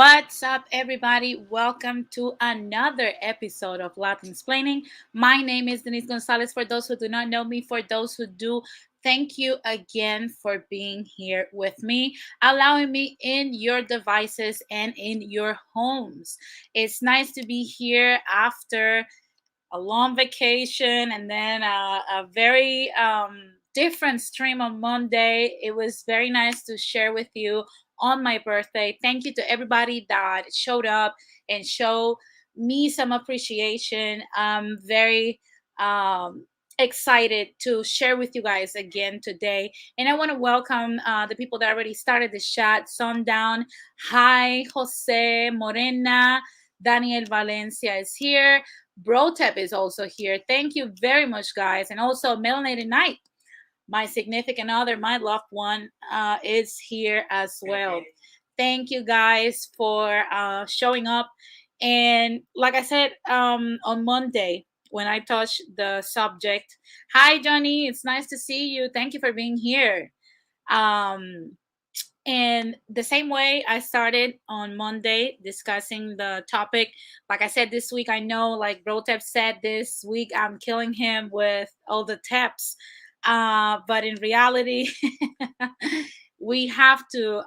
What's up, everybody? Welcome to another episode of Latin Explaining. My name is Denise Gonzalez. For those who do not know me, for those who do, thank you again for being here with me, allowing me in your devices and in your homes. It's nice to be here after a long vacation and then a very different stream on Monday. It was very nice to share with you on my birthday. Thank you to everybody that showed up and showed me some appreciation. I'm very excited to share with you guys again today. And I want to welcome the people that already started the chat. Sundown, hi, Jose Morena. Daniel Valencia is here. Brotep is also here. Thank you very much, guys. And also, Melanated Night, my significant other, my loved one, is here as well. Thank you, guys, for showing up. And like I said on Monday, when I touched the subject, hi, Johnny. It's nice to see you. Thank you for being here. Um, and the same way I started on Monday discussing the topic, like I said this week, I know, like Brotep said, this week I'm killing him with all the tips. But in reality, we have to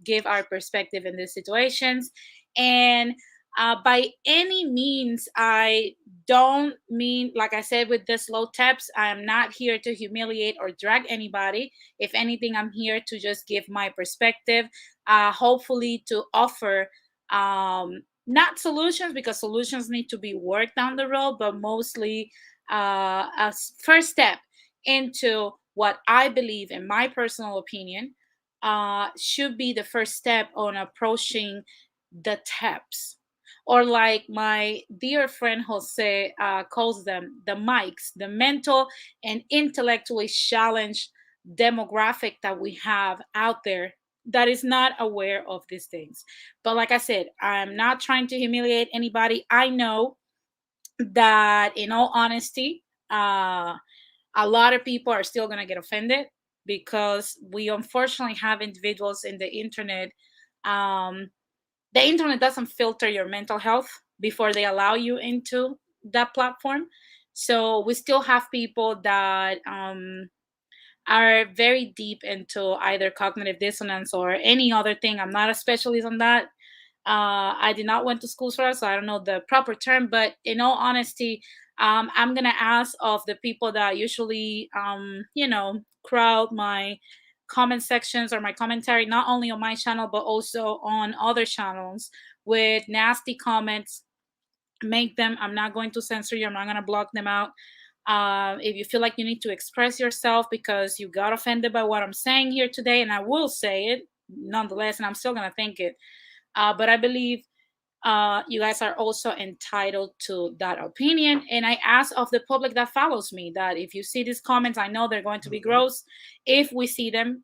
give our perspective in these situations. And by any means, I don't mean, like I said, with this low tips, I am not here to humiliate or drag anybody. If anything, I'm here to just give my perspective, hopefully to offer not solutions, because solutions need to be worked down the road, but mostly first step into what I believe, in my personal opinion, should be the first step on approaching the tips, or like my dear friend Jose calls them, the mics, the mental and intellectually challenged demographic that we have out there that is not aware of these things. But like I said, I'm not trying to humiliate anybody. I know that, in all honesty, a lot of people are still going to get offended because we unfortunately have individuals in the internet. Um, the internet doesn't filter your mental health before they allow you into that platform. So we still have people that are very deep into either cognitive dissonance or any other thing. I'm not a specialist on that. I did not went to school for that, so I don't know the proper term. But in all honesty, I'm gonna ask of the people that usually, crowd my comment sections or my commentary, not only on my channel but also on other channels with nasty comments. Make them. I'm not going to censor you. I'm not gonna block them out. If you feel like you need to express yourself because you got offended by what I'm saying here today, and I will say it nonetheless, and I'm still gonna think it. But I believe you guys are also entitled to that opinion. And I ask of the public that follows me that if you see these comments, I know they're going to be gross. If we see them,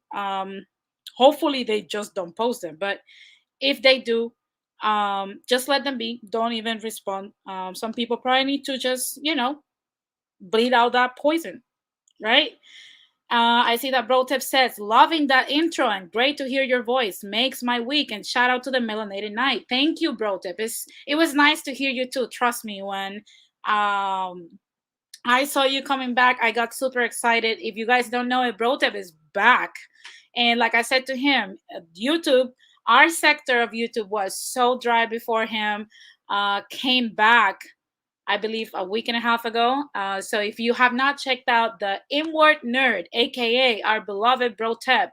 hopefully they just don't post them. But if they do, just let them be. Don't even respond. Some people probably need to just, bleed out that poison, right? I see that Brotep says, loving that intro and great to hear your voice. Makes my week. And shout out to the Melanated Night. Thank you, Brotep. It was nice to hear you too. Trust me, when I saw you coming back, I got super excited. If you guys don't know it, Brotep is back. And like I said to him, YouTube, our sector of YouTube was so dry before him came back, I believe, a week and a half ago. So if you have not checked out the Inward Nerd, aka our beloved Brotep,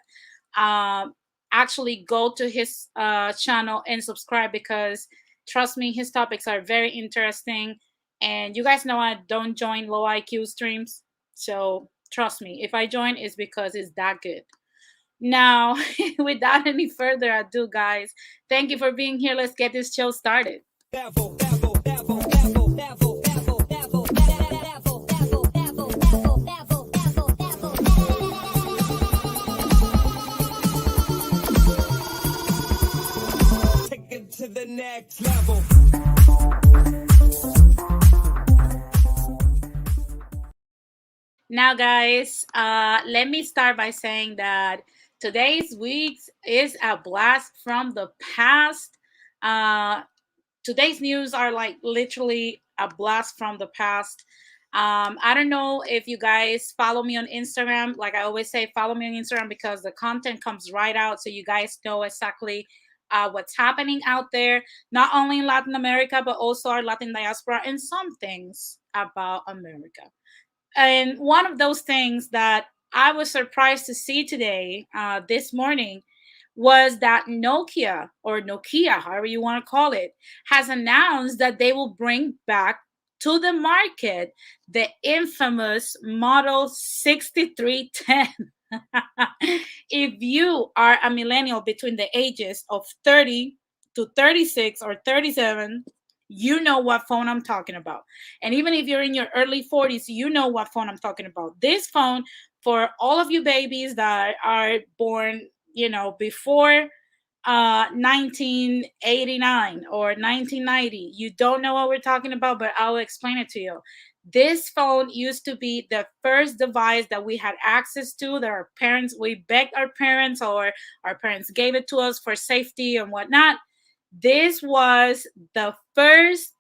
actually go to his channel and subscribe, because trust me, his topics are very interesting. And you guys know I don't join low IQ streams, so trust me, if I join, it's because it's that good. Now, without any further ado, guys, thank you for being here. Let's get this show started. To the next level. Now, guys, let me start by saying that today's week is a blast from the past. Uh, Today's news are like literally a blast from the past. I don't know if you guys follow me on Instagram. Like I always say, follow me on Instagram because the content comes right out, so you guys know exactly what's happening out there, not only in Latin America but also our Latin diaspora and some things about America. And one of those things that I was surprised to see today, this morning, was that Nokia, or Nokia, however you want to call it, has announced that they will bring back to the market the infamous Model 6310. If you are a millennial between the ages of 30 to 36 or 37, you know what phone I'm talking about. And even if you're in your early 40s, you know what phone I'm talking about. This phone, for all of you babies that are born, before 1989 or 1990, you don't know what we're talking about, but I'll explain it to you. This phone used to be the first device that we had access to, that our parents, we begged our parents, or our parents gave it to us for safety and whatnot. This was the first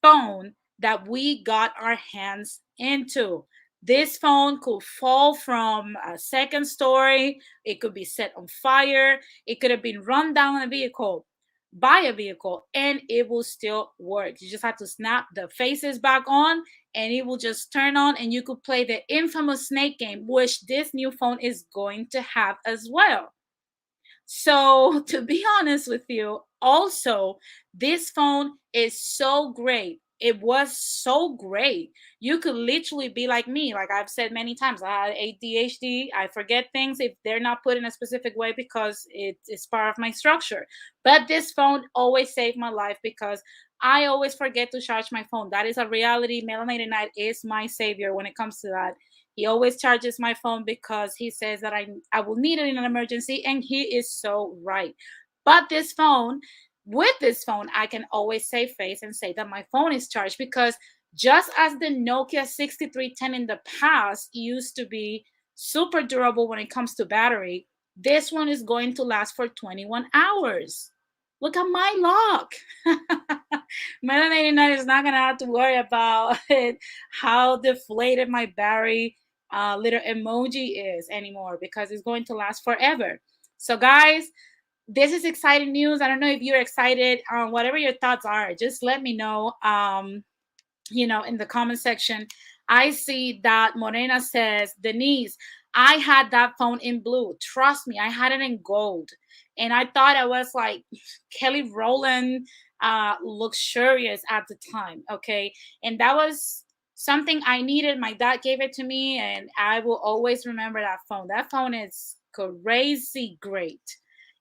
phone that we got our hands into. This phone could fall from a second story, it could be set on fire, it could have been run down a vehicle by a vehicle, and it will still work. You just have to snap the faces back on and it will just turn on, and you could play the infamous snake game, which this new phone is going to have as well. So, to be honest with you, also, this phone is so great. It was so great. You could literally be like me. Like I've said many times, I had ADHD. I forget things if they're not put in a specific way because it is part of my structure. But this phone always saved my life because I always forget to charge my phone. That is a reality. Melanated Night is my savior when it comes to that. He always charges my phone because he says that I will need it in an emergency, and he is so right. But with this phone, I can always save face and say that my phone is charged because just as the Nokia 6310 in the past used to be super durable when it comes to battery, this one is going to last for 21 hours. Look at my luck. Melanated Night is not going to have to worry about it, how deflated my battery little emoji is anymore, because it's going to last forever. So, guys, this is exciting news. I don't know if you're excited. Whatever your thoughts are, just let me know. In the comment section. I see that Morena says, Denise, I had that phone in blue. Trust me, I had it in gold. And I thought I was like Kelly Rowland, luxurious at the time. Okay. And that was something I needed. My dad gave it to me, and I will always remember that phone. That phone is crazy great.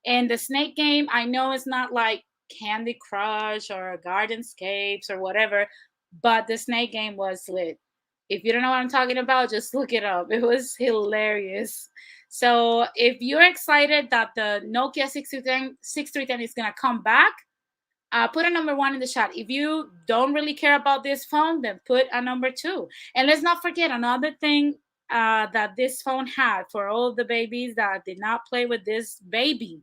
And the snake game, I know it's not like Candy Crush or Gardenscapes or whatever, but the snake game was lit. If you don't know what I'm talking about, just look it up. It was hilarious. So if you're excited that the Nokia 6310 is going to come back, put a number one in the chat. If you don't really care about this phone, then put a number two. And let's not forget another thing that this phone had for all of the babies that did not play with this baby.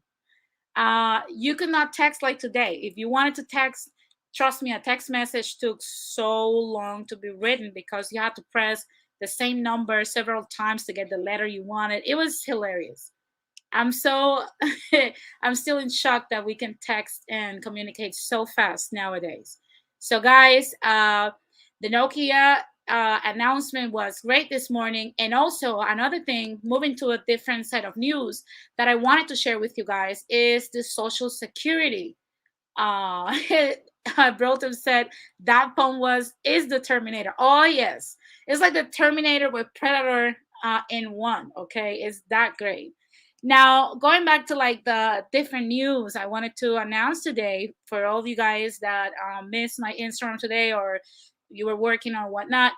You could not text like today. If you wanted to text, trust me, a text message took so long to be written because you had to press the same number several times to get the letter you wanted. It was hilarious. I'm so I'm still in shock that we can text and communicate so fast nowadays. So guys, the Nokia announcement was great this morning. And also another thing, moving to a different set of news that I wanted to share with you guys is the Social Security. Uh, Broton said that phone is the Terminator. Oh yes, it's like the Terminator with Predator in one. Okay, it's that great. Now, going back to like the different news I wanted to announce today for all of you guys that missed my Instagram today, or you were working or whatnot,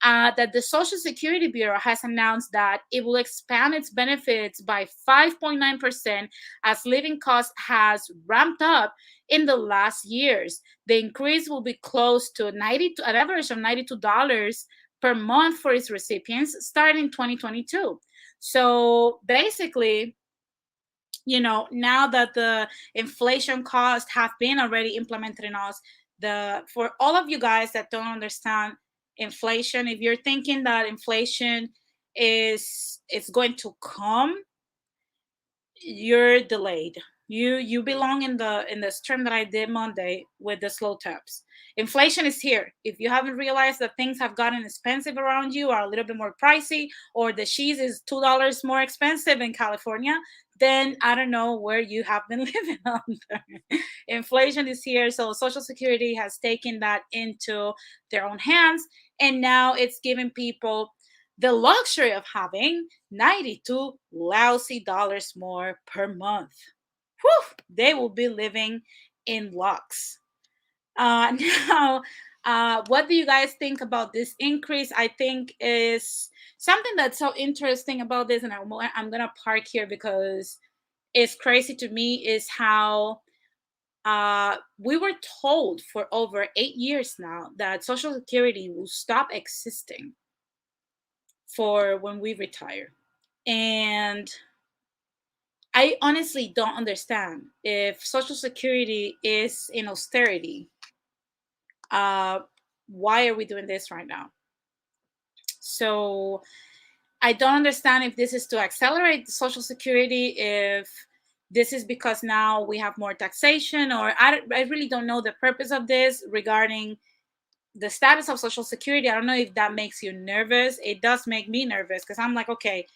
that the Social Security Bureau has announced that it will expand its benefits by 5.9% as living costs has ramped up in the last years. The increase will be close to an average of $92 per month for its recipients starting in 2022. So basically, now that the inflation costs have been already implemented in us, for all of you guys that don't understand inflation, if you're thinking that inflation is going to come, you're delayed. You belong in the stream that I did Monday with the slow taps. Inflation is here. If you haven't realized that things have gotten expensive around you, or a little bit more pricey, or the cheese is $2 more expensive in California, then I don't know where you have been living under. Inflation is here, so Social Security has taken that into their own hands, and now it's giving people the luxury of having 92 lousy dollars more per month. Whew, they will be living in lux. Now, what do you guys think about this increase? I think is something that's so interesting about this, and I'm gonna park here because it's crazy to me, is how we were told for over 8 years now that Social Security will stop existing for when we retire. And I honestly don't understand, if Social Security is in austerity, uh, why are we doing this right now? So I don't understand if this is to accelerate Social Security, if this is because now we have more taxation, or I really don't know the purpose of this regarding the status of Social Security. I don't know if that makes you nervous. It does make me nervous because I'm like, okay,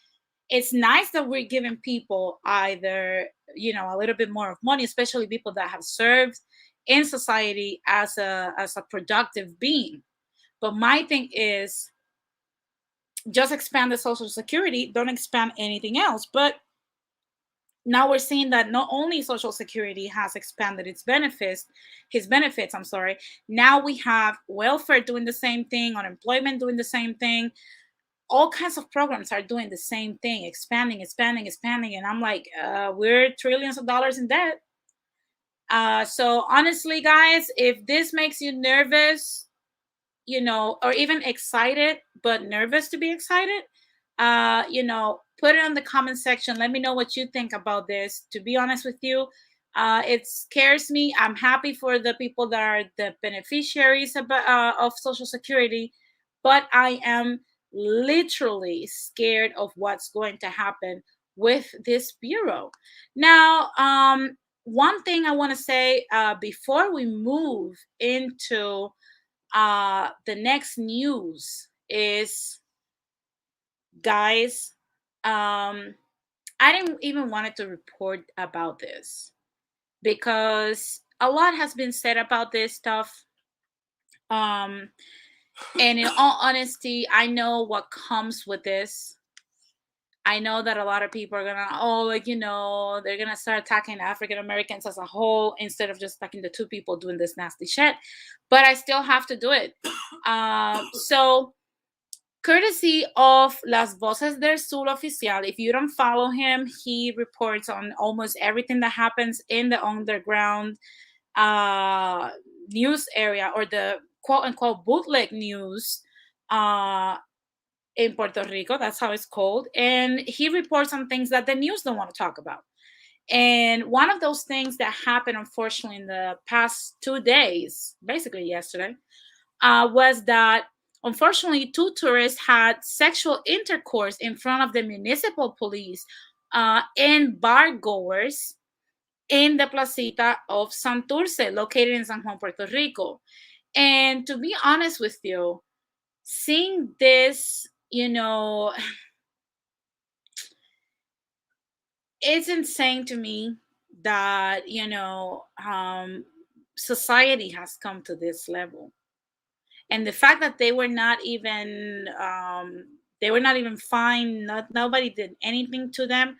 it's nice that we're giving people either, a little bit more of money, especially people that have served in society as a productive being. But my thing is, just expand the Social Security, don't expand anything else. But now we're seeing that not only Social Security has expanded his benefits, I'm sorry. Now we have welfare doing the same thing, unemployment doing the same thing, all kinds of programs are doing the same thing, expanding, expanding, expanding. And I'm like, we're trillions of dollars in debt. So honestly, guys, if this makes you nervous, or even excited, but nervous to be excited, put it in the comment section. Let me know what you think about this. To be honest with you, it scares me. I'm happy for the people that are the beneficiaries of Social Security, but I am literally scared of what's going to happen with this bureau. Now, one thing I want to say before we move into the next news is, guys, I didn't even wanted to report about this because a lot has been said about this stuff. um and in all honesty, I know what comes with this. I know that a lot of people are gonna, they're gonna start attacking African Americans as a whole instead of just attacking the two people doing this nasty shit, but I still have to do it. So courtesy of Las Voces del Sur Oficial. If you don't follow him, he reports on almost everything that happens in the underground uh, news area, or the quote unquote bootleg news uh, in Puerto Rico. That's how it's called. And he reports on things that the news don't want to talk about. And one of those things that happened, unfortunately, in the past 2 days, basically yesterday, was that unfortunately two tourists had sexual intercourse in front of the municipal police and bar goers in the placita of Santurce, located in San Juan, Puerto Rico. And to be honest with you, seeing this, it's insane to me that, society has come to this level. And the fact that they were not even fined, nobody did anything to them,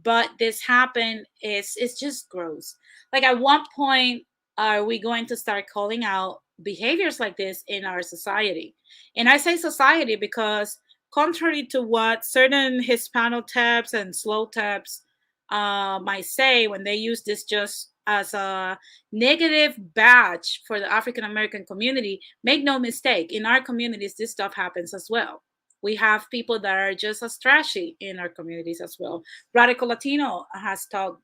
but this happened, is it's just gross. Like, at what point are we going to start calling out behaviors like this in our society? And I say society because, contrary to what certain Hispano taps and slow taps might say when they use this just as a negative badge for the African American community, make no mistake, in our communities, this stuff happens as well. We have people that are just as trashy in our communities as well. Radical Latino has talked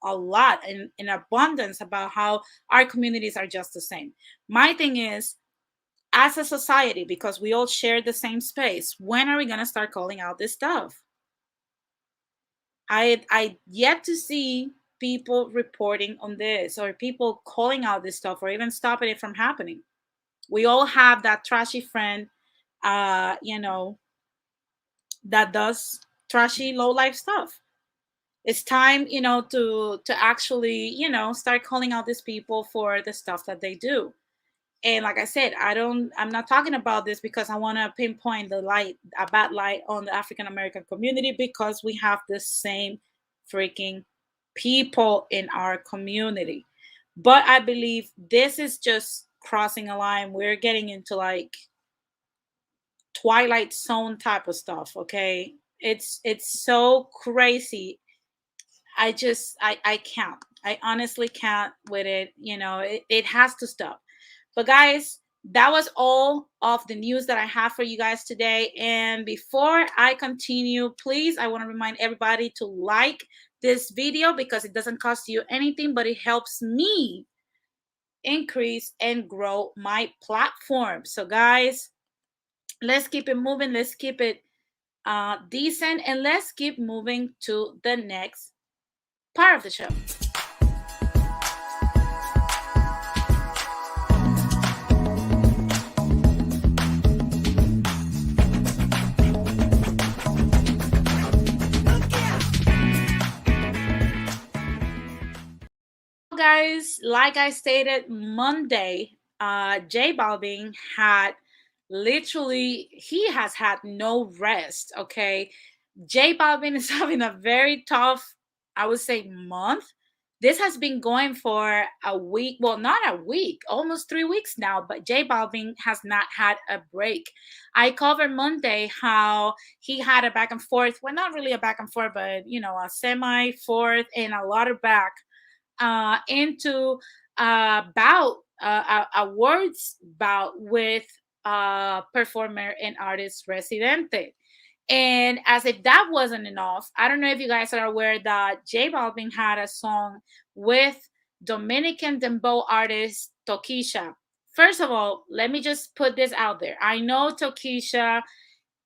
a lot in abundance about how our communities are just the same. My thing is, as a society, because we all share the same space, when are we going to start calling out this stuff? I yet to see people reporting on this, or people calling out this stuff, or even stopping it from happening. We all have that trashy friend, you know, that does trashy low life stuff. It's time, to actually, start calling out these people for the stuff that they do. And like I said, I'm not talking about this because I want to pinpoint a bad light on the African American community, because we have the same freaking people in our community. But I believe this is just crossing a line. We're getting into like Twilight Zone type of stuff, okay? It's so crazy. I can't. I honestly can't with it. It has to stop. But guys, that was all of the news that I have for you guys today. And before I continue, please, I want to remind everybody to like this video, because it doesn't cost you anything, but it helps me increase and grow my platform. So guys, let's keep it moving. Let's keep it decent, and let's keep moving to the next part of the show. Guys, like I stated, Monday, J Balvin had literally, he has had no rest. Okay, J Balvin is having a very tough, I would say, month. This has been going for a week. Well, not a week, almost 3 weeks now, but J Balvin has not had a break. I covered Monday how he had a back and forth. Well, not really a back and forth, but a semi forth and a lot of back into bout, a words bout with performer and artist Residente. And as if that wasn't enough, I don't know if you guys are aware that J Balvin had a song with Dominican dembow artist Tokisha. First of all, let me just put this out there. I know Tokisha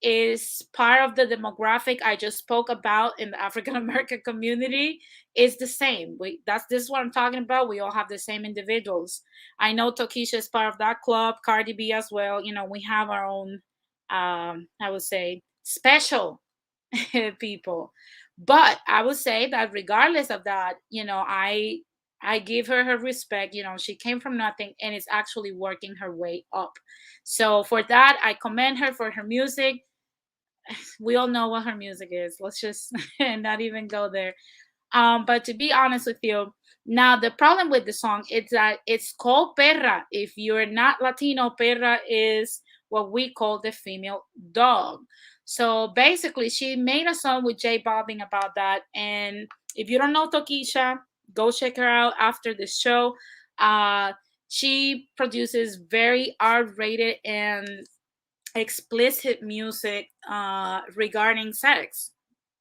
is part of the demographic I just spoke about in the African American community. Is the same. This is what I'm talking about. We all have the same individuals. I know Tokisha is part of that club, Cardi B as well. We have our own I would say special people. But I would say that regardless of that, I give her respect. She came from nothing and is actually working her way up. So for that, I commend her for her music. We all know what her music is. Let's just not even go there. But to be honest with you, now the problem with the song is that it's called perra. If you're not Latino, perra is what we call the female dog. So basically, she made a song with J Balvin about that. And if you don't know Tokisha, go check her out after the show. Uh, she produces very R-rated and explicit music regarding sex.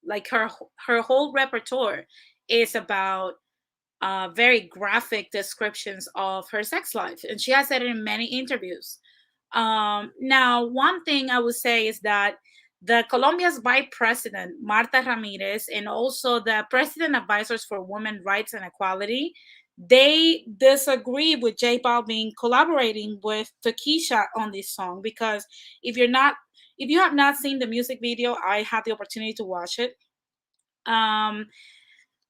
Like her whole repertoire is about very graphic descriptions of her sex life, and she has said it in many interviews. Now, one thing I would say is that the Colombia's Vice President Marta Ramirez and also the President Advisors for Women Rights and Equality, they disagree with J Balvin collaborating with Takesha on this song, because if you're not if you have not seen the music video, I had the opportunity to watch it. Um,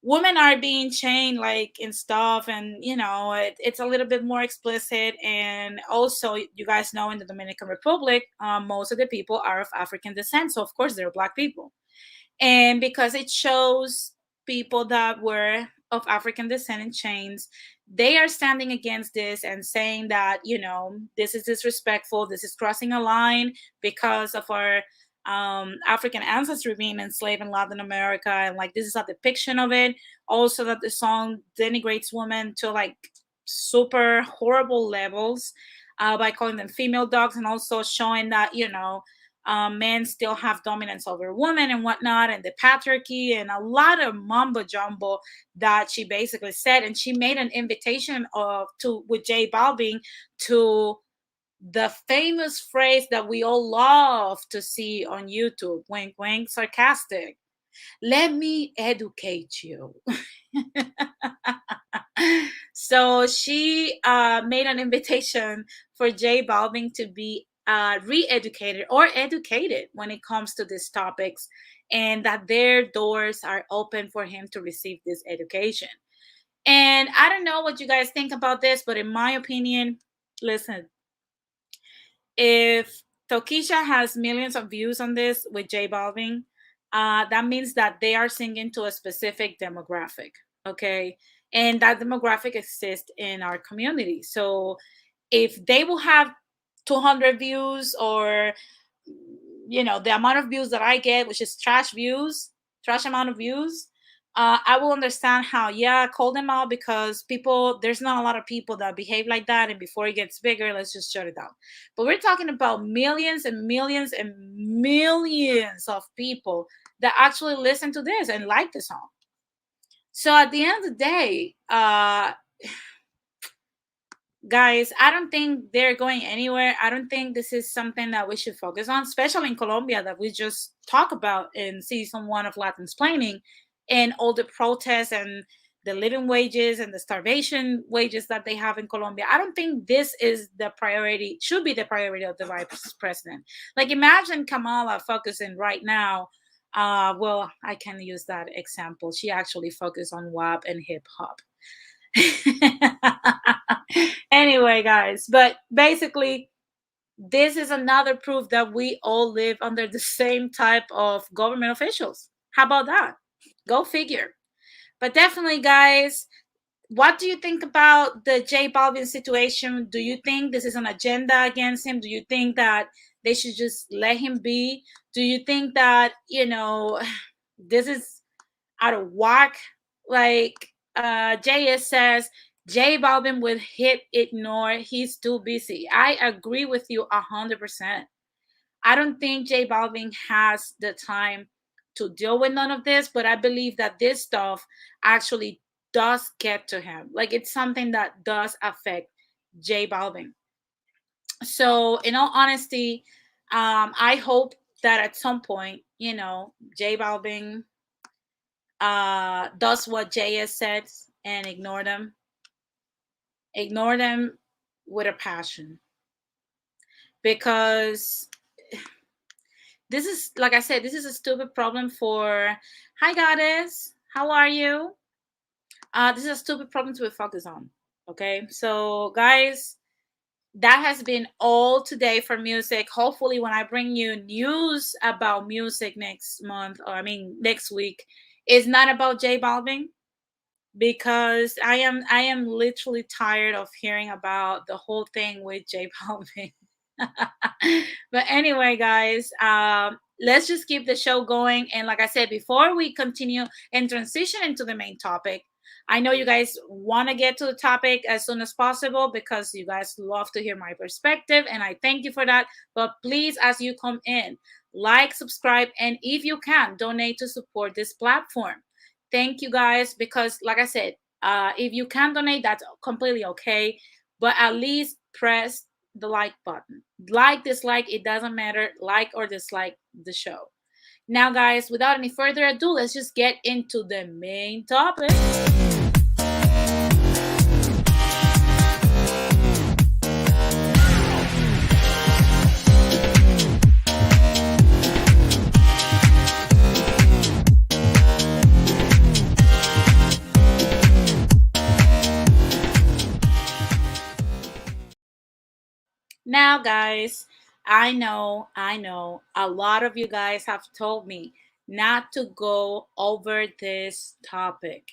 Women are being chained like and stuff, and it's a little bit more explicit. And also, you guys know, in the Dominican Republic, most of the people are of African descent, so of course they're Black people. And because it shows people that were of African descent in chains, they are standing against this and saying that, this is disrespectful, this is crossing a line because of our African ancestry being enslaved in Latin America. And like, this is a depiction of it. Also, that the song denigrates women to like super horrible levels by calling them female dogs, and also showing that, Men still have dominance over women and whatnot, and the patriarchy, and a lot of mumbo jumbo that she basically said. And she made an invitation of to with J Balvin to the famous phrase that we all love to see on YouTube, wink wink, sarcastic. Let me educate you. So she made an invitation for J Balvin to be re-educated or educated when it comes to these topics, and that their doors are open for him to receive this education. And I don't know what you guys think about this, but in my opinion, listen, if Tokisha has millions of views on this with J Balvin, that means that they are singing to a specific demographic, okay? And that demographic exists in our community. So if they will have 200 views, or the amount of views that I get, which is trash amount of views, I will understand how, yeah, call them out, because there's not a lot of people that behave like that, and before it gets bigger, let's just shut it down. But we're talking about millions and millions and millions of people that actually listen to this and like the song. So at the end of the day, guys, I don't think they're going anywhere. I don't think this is something that we should focus on, especially in Colombia, that we just talk about in season 1 of Latin Explaining, and all the protests and the living wages and the starvation wages that they have in Colombia. I don't think this is the priority, should be the priority of the vice president. Like, imagine Kamala focusing right now. Well, I can use that example. She actually focused on WAP and hip hop. Anyway, guys, but basically, this is another proof that we all live under the same type of government officials. How about that? Go figure. But definitely, guys, what do you think about the J Balvin situation? Do you think this is an agenda against him? Do you think that they should just let him be? Do you think that, this is out of whack? Like, JS says, J Balvin would hit ignore. He's too busy. I agree with you 100%. I don't think J Balvin has the time to deal with none of this, but I believe that this stuff actually does get to him. Like, it's something that does affect J Balvin. So, in all honesty, I hope that at some point, J Balvin does what JS said and ignore them with a passion, because this is, like I said, this is a stupid problem for, hi goddess, how are you? This is a stupid problem to be focused on. Okay, so guys, that has been all today for music. Hopefully when I bring you news about music next month, or I mean next week, it's not about J Balvin, because I am literally tired of hearing about the whole thing with J Balvin. But anyway, guys, let's just keep the show going. And like I said, before we continue and transition into the main topic, I know you guys want to get to the topic as soon as possible, because you guys love to hear my perspective, and I thank you for that. But please, as you come in, like, subscribe, and if you can, donate to support this platform. Thank you, guys, because like I said, if you can donate, that's completely okay. But at least press the like button. Like, dislike, it doesn't matter. Like or dislike the show. Now, guys, without any further ado, let's just get into the main topic. Now, guys, I know, a lot of you guys have told me not to go over this topic.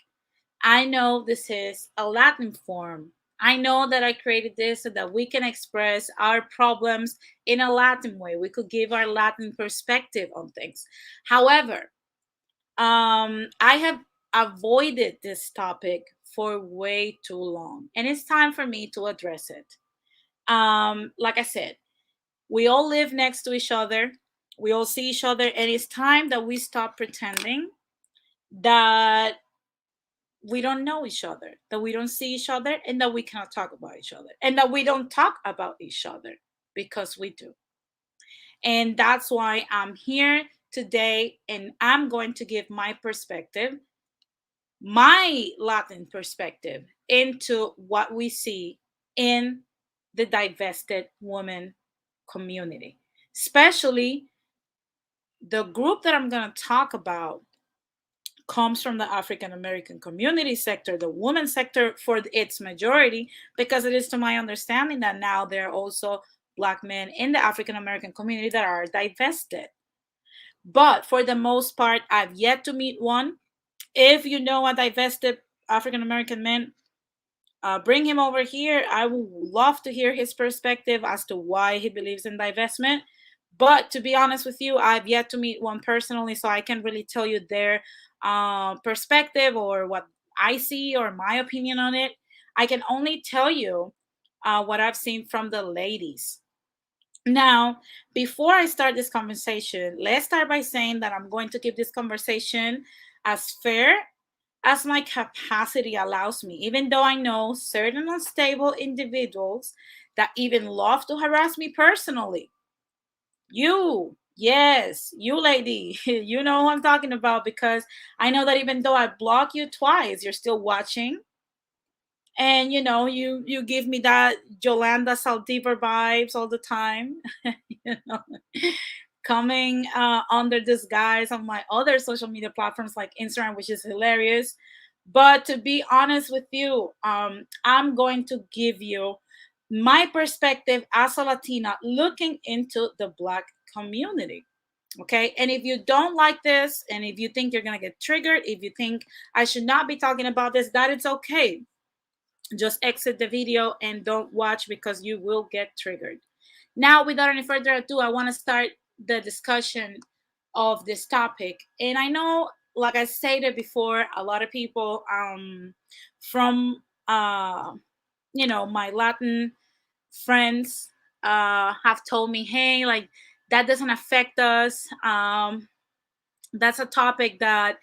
I know this is a Latin form. I know that I created this so that we can express our problems in a Latin way. We could give our Latin perspective on things. However, I have avoided this topic for way too long, and it's time for me to address it. Like I said, we all live next to each other. We all see each other, and it's time that we stop pretending that we don't know each other, that we don't see each other, and that we cannot talk about each other, and that we don't talk about each other, because we do. And that's why I'm here today, and I'm going to give my perspective, my Latin perspective, into what we see in the divested woman community, especially the group that I'm going to talk about comes from the African American community sector, the woman sector for its majority, because it is to my understanding that now there are also Black men in the African American community that are divested. But for the most part, I've yet to meet one. If you know a divested African American man, bring him over here. I would love to hear his perspective as to why he believes in divestment. But to be honest with you, I've yet to meet one personally, so I can't really tell you their perspective or what I see or my opinion on it. I can only tell you what I've seen from the ladies. Now, before I start this conversation, let's start by saying that I'm going to keep this conversation as fair as my capacity allows me, even though I know certain unstable individuals that even love to harass me personally. You, yes, you lady, you know who I'm talking about, because I know that even though I block you twice, you're still watching. And you give me that Yolanda Saldivar vibes all the time. you know Coming under disguise on my other social media platforms like Instagram, which is hilarious. But to be honest with you, I'm going to give you my perspective as a Latina looking into the Black community. Okay. And if you don't like this, and if you think you're going to get triggered, if you think I should not be talking about this, that it's okay. Just exit the video and don't watch, because you will get triggered. Now, without any further ado, I want to start the discussion of this topic. And I know, like I stated before, a lot of people from my Latin friends have told me, hey, like, that doesn't affect us. That's a topic that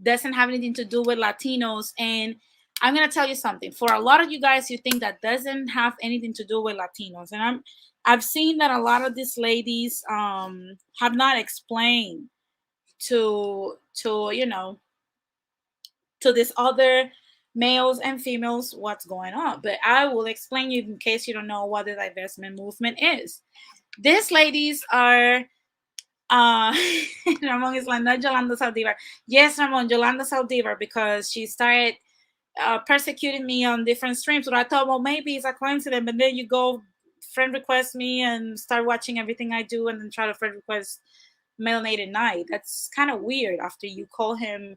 doesn't have anything to do with Latinos. And I'm gonna tell you something. For a lot of you guys, you think that doesn't have anything to do with Latinos, and I've seen that a lot of these ladies have not explained to these other males and females what's going on. But I will explain you in case you don't know what the divestment movement is. These ladies are uh, Ramon is like, not Yolanda Saldivar. Yes, Ramon, Yolanda Saldivar, because she started persecuting me on different streams. So I thought, well, maybe it's a coincidence. But then you go friend request me and start watching everything I do, and then try to friend request Melanated Night. That's kind of weird after you call him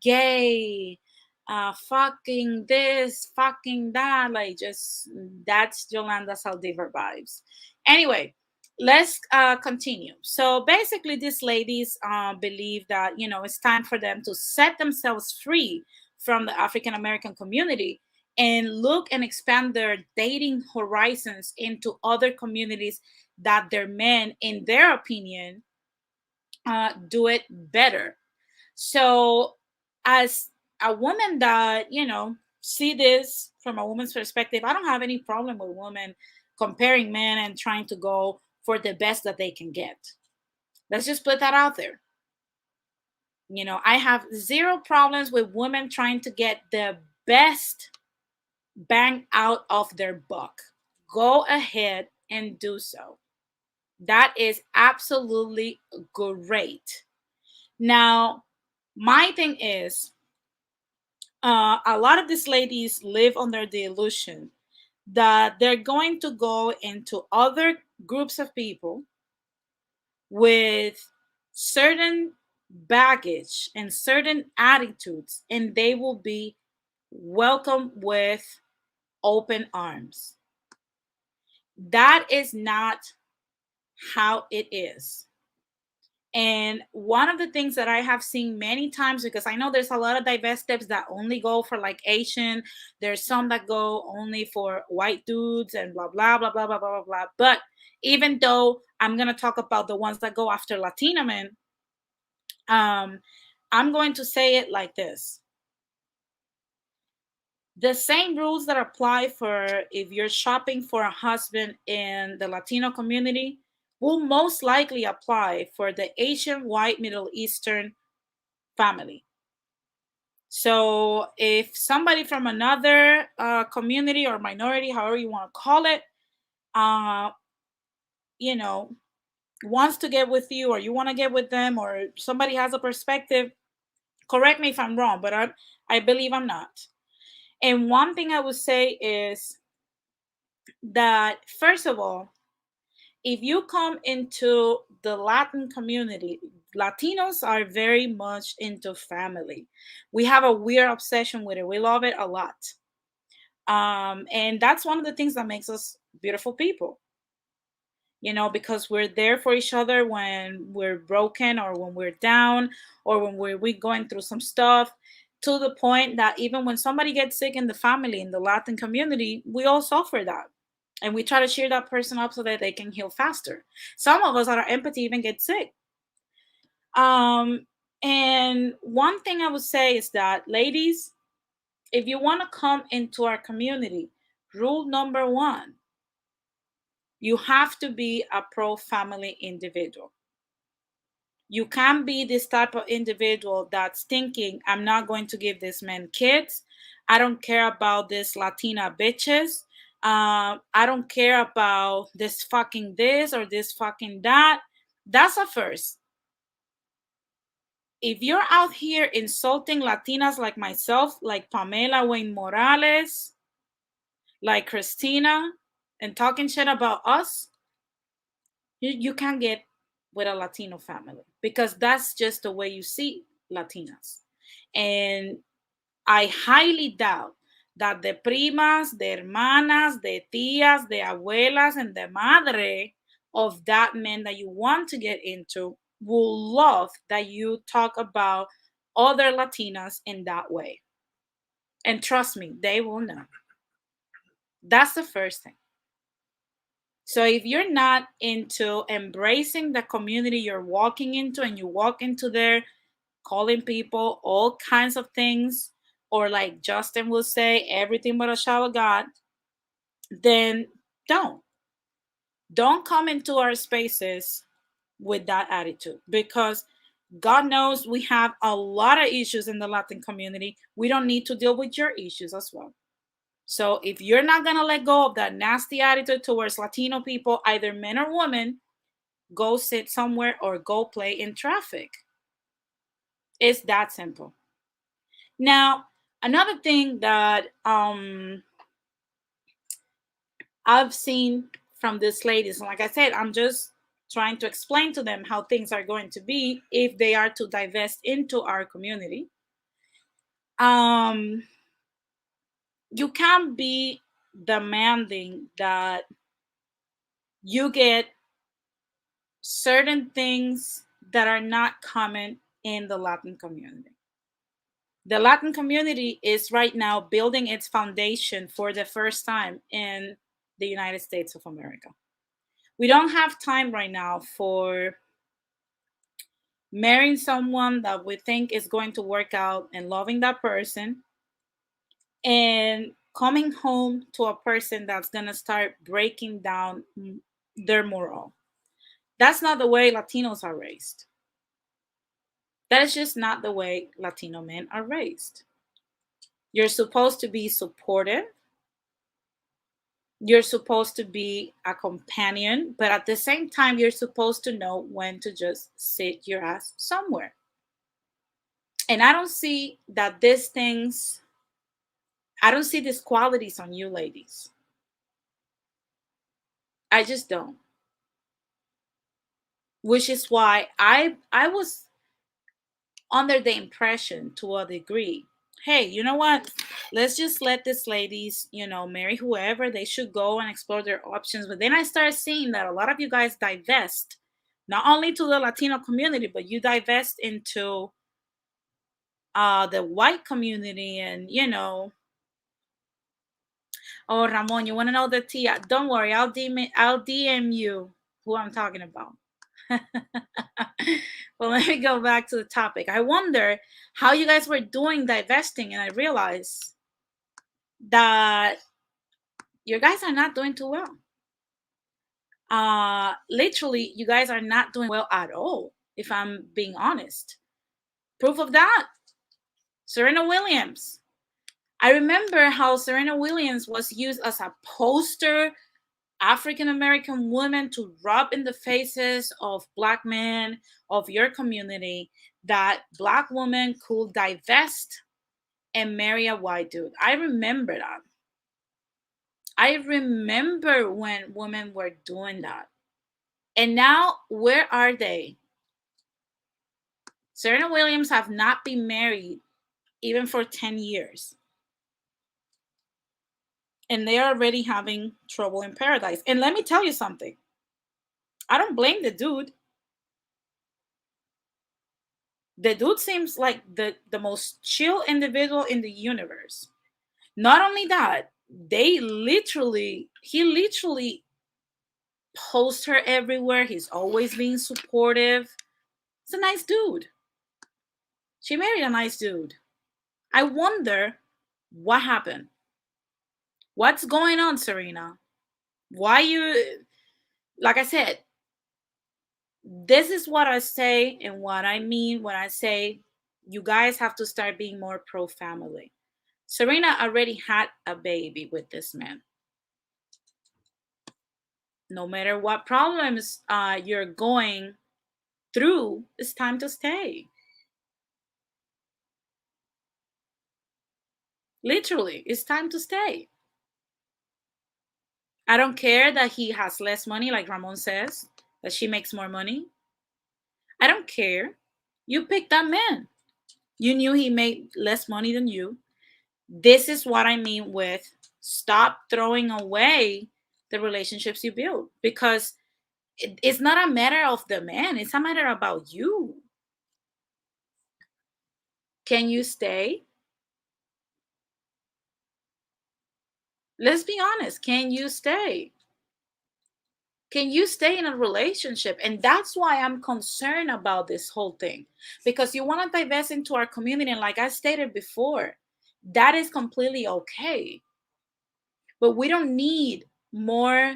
gay, fucking this, fucking that. Like, just that's Yolanda Saldivar vibes. Anyway, let's continue. So basically, these ladies believe that it's time for them to set themselves free from the African American community and look and expand their dating horizons into other communities that their men, in their opinion, do it better. So, as a woman that see this from a woman's perspective, I don't have any problem with women comparing men and trying to go for the best that they can get. Let's just put that out there. I have zero problems with women trying to get the best bang out of their buck. Go ahead and do so. That is absolutely great. Now, my thing is, a lot of these ladies live under the illusion that they're going to go into other groups of people with certain baggage and certain attitudes, and they will be welcomed with open arms. That is not how it is. And one of the things that I have seen many times, because I know there's a lot of divesteps that only go for like Asian, there's some that go only for white dudes and blah blah blah blah blah blah blah blah. But Even though I'm going to talk about the ones that go after Latina men, um, I'm going to say it like this. The same rules that apply for if you're shopping for a husband in the Latino community will most likely apply for the Asian, white, Middle Eastern family. So if somebody from another community or minority, however you want to call it, uh, you know, wants to get with you or you want to get with them or somebody has a perspective, correct me if I'm wrong, but I believe I'm not. And one thing I would say is that, first of all, if you come into the Latin community, Latinos are very much into family. We have a weird obsession with it. We love it a lot. And that's one of the things that makes us beautiful people, because we're there for each other when we're broken or when we're down or when we're going through some stuff, to the point that even when somebody gets sick in the family, in the Latin community, we all suffer that. And we try to cheer that person up so that they can heal faster. Some of us out of empathy even get sick. Um, and one thing I would say is that, ladies, if you want to come into our community, rule number one, you have to be a pro family individual. You can't be this type of individual that's thinking, I'm not going to give this man kids. I don't care about this Latina bitches. I don't care about this fucking this or this fucking that. That's a first. If you're out here insulting Latinas like myself, like Pamela Wayne Morales, like Christina, and talking shit about us, you can't get with a Latino family because that's just the way you see Latinas. And I highly doubt that the primas, the hermanas, the tias, the abuelas, and the madre of that man that you want to get into will love that you talk about other Latinas in that way. And trust me, they will not. That's the first thing. So if you're not into embracing the community you're walking into and you walk into there calling people all kinds of things, or like Justin will say, everything but a shower God, then don't. Don't come into our spaces with that attitude because God knows we have a lot of issues in the Latin community. We don't need to deal with your issues as well. So if you're not going to let go of that nasty attitude towards Latino people, either men or women, go sit somewhere or go play in traffic. It's that simple. Now, another thing that I've seen from these ladies, and like I said, I'm just trying to explain to them how things are going to be if they are to divest into our community. Um, you can't be demanding that you get certain things that are not common in the Latin community. The Latin community is right now building its foundation for the first time in the United States of America. We don't have time right now for marrying someone that we think is going to work out and loving that person and coming home to a person that's going to start breaking down their moral. That's not the way Latinos are raised. That is just not the way Latino men are raised. You're supposed to be supportive. You're supposed to be a companion, but at the same time, you're supposed to know when to just sit your ass somewhere. And I don't see these qualities on you ladies. I just don't. Which is why I was under the impression to a degree, hey, you know what? Let's just let these ladies, marry whoever. They should go and explore their options. But then I started seeing that a lot of you guys divest, not only to the Latino community, but you divest into the white community and, Oh, Ramon, you want to know the tea? Don't worry, I'll DM you who I'm talking about. Well, let me go back to the topic. I wonder how you guys were doing divesting, and I realized that you guys are not doing too well. Literally, you guys are not doing well at all, if I'm being honest. Proof of that, Serena Williams. I remember how Serena Williams was used as a poster African American woman to rub in the faces of black men of your community that black women could divest and marry a white dude. I remember that. I remember when women were doing that. And now, where are they? Serena Williams have not been married even for 10 years. And they're already having trouble in paradise. And let me tell you something. I don't blame the dude. The dude seems like the most chill individual in the universe. Not only that, he literally posts her everywhere. He's always being supportive. It's a nice dude. She married a nice dude. I wonder what happened. What's going on, Serena? Why you, like I said, this is what I say and what I mean when I say you guys have to start being more pro family. Serena already had a baby with this man. No matter what problems you're going through, it's time to stay. Literally, it's time to stay. I don't care that he has less money, like Ramon says, that she makes more money. I don't care. You picked that man. You knew he made less money than you. This is what I mean with stop throwing away the relationships you build, because it's not a matter of the man, it's a matter about you. Can you stay? Let's be honest. Can you stay? Can you stay in a relationship? And that's why I'm concerned about this whole thing, because you want to divest into our community. And like I stated before, that is completely okay. But we don't need more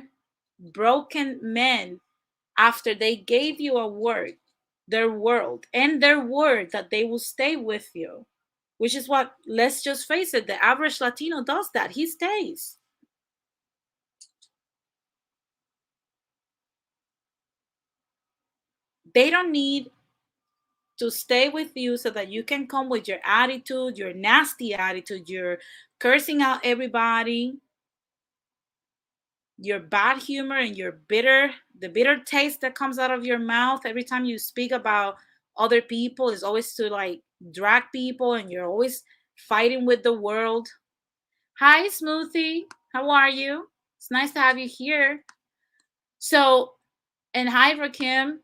broken men after they gave you a word, their world, and their word that they will stay with you, which is what, let's just face it, the average Latino does that. He stays. They don't need to stay with you so that you can come with your attitude, your nasty attitude, your cursing out everybody, your bad humor, and the bitter taste that comes out of your mouth every time you speak about other people is always to like drag people, and you're always fighting with the world. Hi, Smoothie. How are you? It's nice to have you here. So, and hi, Rakim.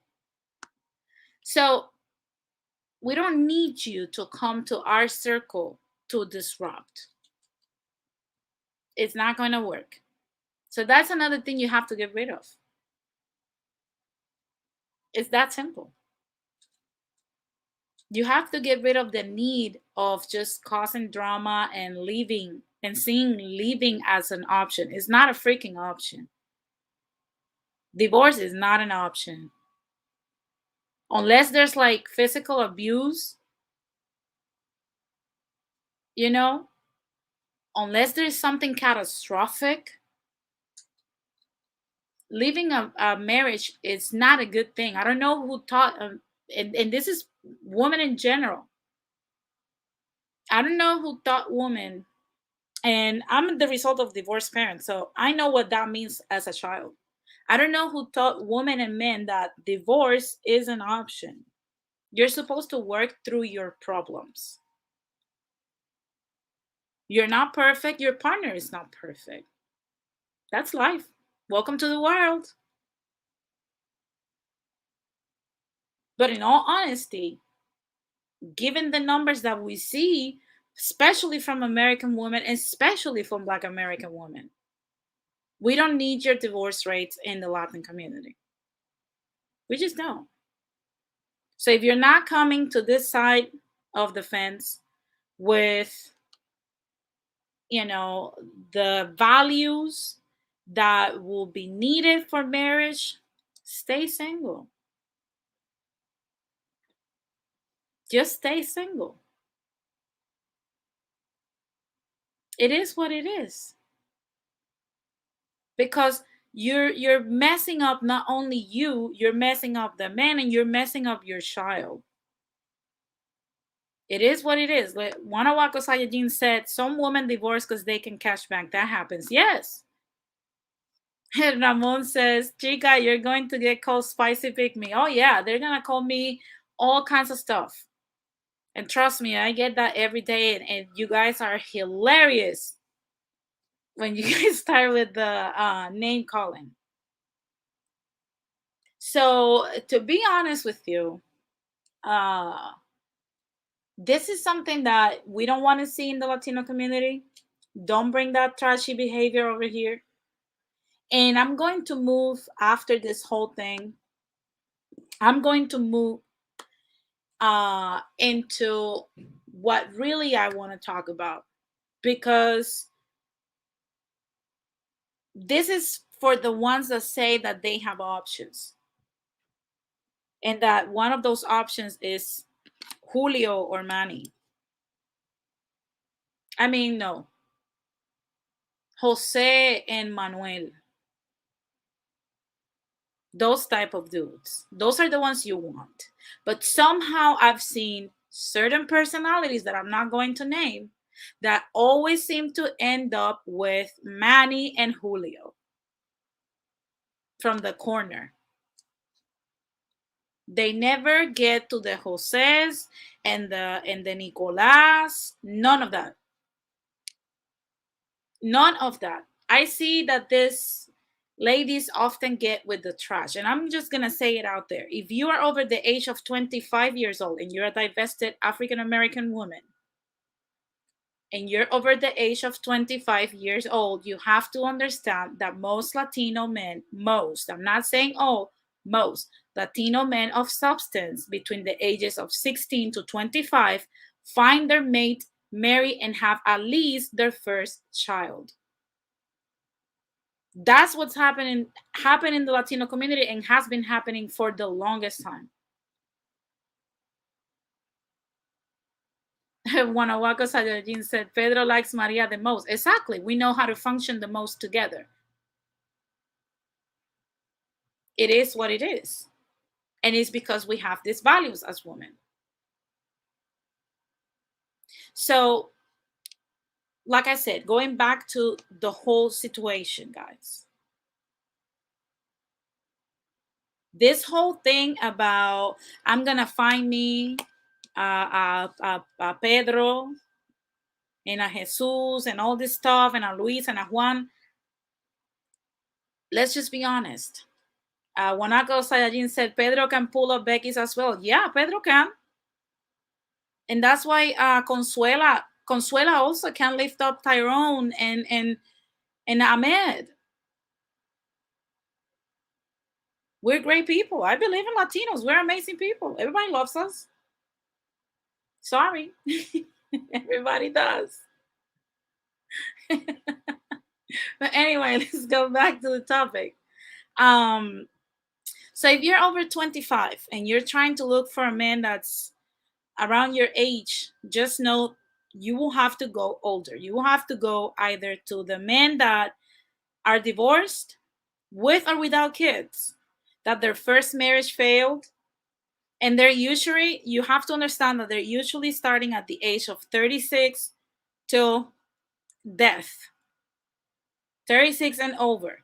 So, we don't need you to come to our circle to disrupt. It's not going to work. So that's another thing you have to get rid of. It's that simple. You have to get rid of the need of just causing drama and leaving and seeing leaving as an option. It's not a freaking option. Divorce is not an option. Unless there's like physical abuse, you know, unless there's something catastrophic, leaving a marriage is not a good thing. I don't know who taught, and this is women in general. I don't know who taught women, and I'm the result of divorced parents, so I know what that means as a child. I don't know who taught women and men that divorce is an option. You're supposed to work through your problems. You're not perfect, your partner is not perfect. That's life. Welcome to the world. But in all honesty, given the numbers that we see, especially from American women, especially from Black American women, We don't need your divorce rates in the Latin community. We just don't. So if you're not coming to this side of the fence with, you know, the values that will be needed for marriage, stay single. Just stay single. It is what it is. Because you're messing up not only you, you're messing up the man, and you're messing up your child. It is what it is. Like Wanawako Sayajin said, some women divorce because they can cash back. That happens. Yes. And Ramon says, Chica, you're going to get called spicy pick me. Oh yeah, they're gonna call me all kinds of stuff. And trust me, I get that every day, and you guys are hilarious when you guys start with the name calling. So to be honest with you, uh, this is something that we don't want to see in the Latino community. Don't bring that trashy behavior over here. And I'm going to move after this whole thing. I'm going to move into what really I want to talk about, because this is for the ones that say that they have options, and that one of those options is Julio or Manny. I mean, no, Jose and Manuel. Those type of dudes. Those are the ones you want. But somehow I've seen certain personalities that I'm not going to name that always seem to end up with Manny and Julio from the corner. They never get to the Jose's and the Nicolas. None of that. None of that. I see that this ladies often get with the trash. And I'm just going to say it out there. If you are over the age of 25 years old and you're a divested African American woman, and you're over the age of 25 years old, you have to understand that most Latino men, most, I'm not saying all, most Latino men of substance between the ages of 16 to 25 find their mate, marry, and have at least their first child. That's what's happened in the Latino community, and has been happening for the longest time. Guanajuato Sayajin said, Pedro likes Maria the most. Exactly. We know how to function the most together. It is what it is. And it's because we have these values as women. So, like I said, going back to the whole situation, guys. This whole thing about I'm going to find me a Pedro and a Jesus and all this stuff, and a Luis and a Juan. Let's just be honest. Wanako Sayajin said Pedro can pull up Becky's as well. Yeah, Pedro can. And that's why Consuela also can lift up Tyrone and Ahmed. We're great people. I believe in Latinos. We're amazing people. Everybody loves us. Sorry. Everybody does. But anyway, let's go back to the topic. So if you're over 25 and you're trying to look for a man that's around your age, just know you will have to go older. You will have to go either to the men that are divorced, with or without kids, that their first marriage failed. And they're usually, you have to understand that they're usually starting at the age of 36 till death. 36 and over.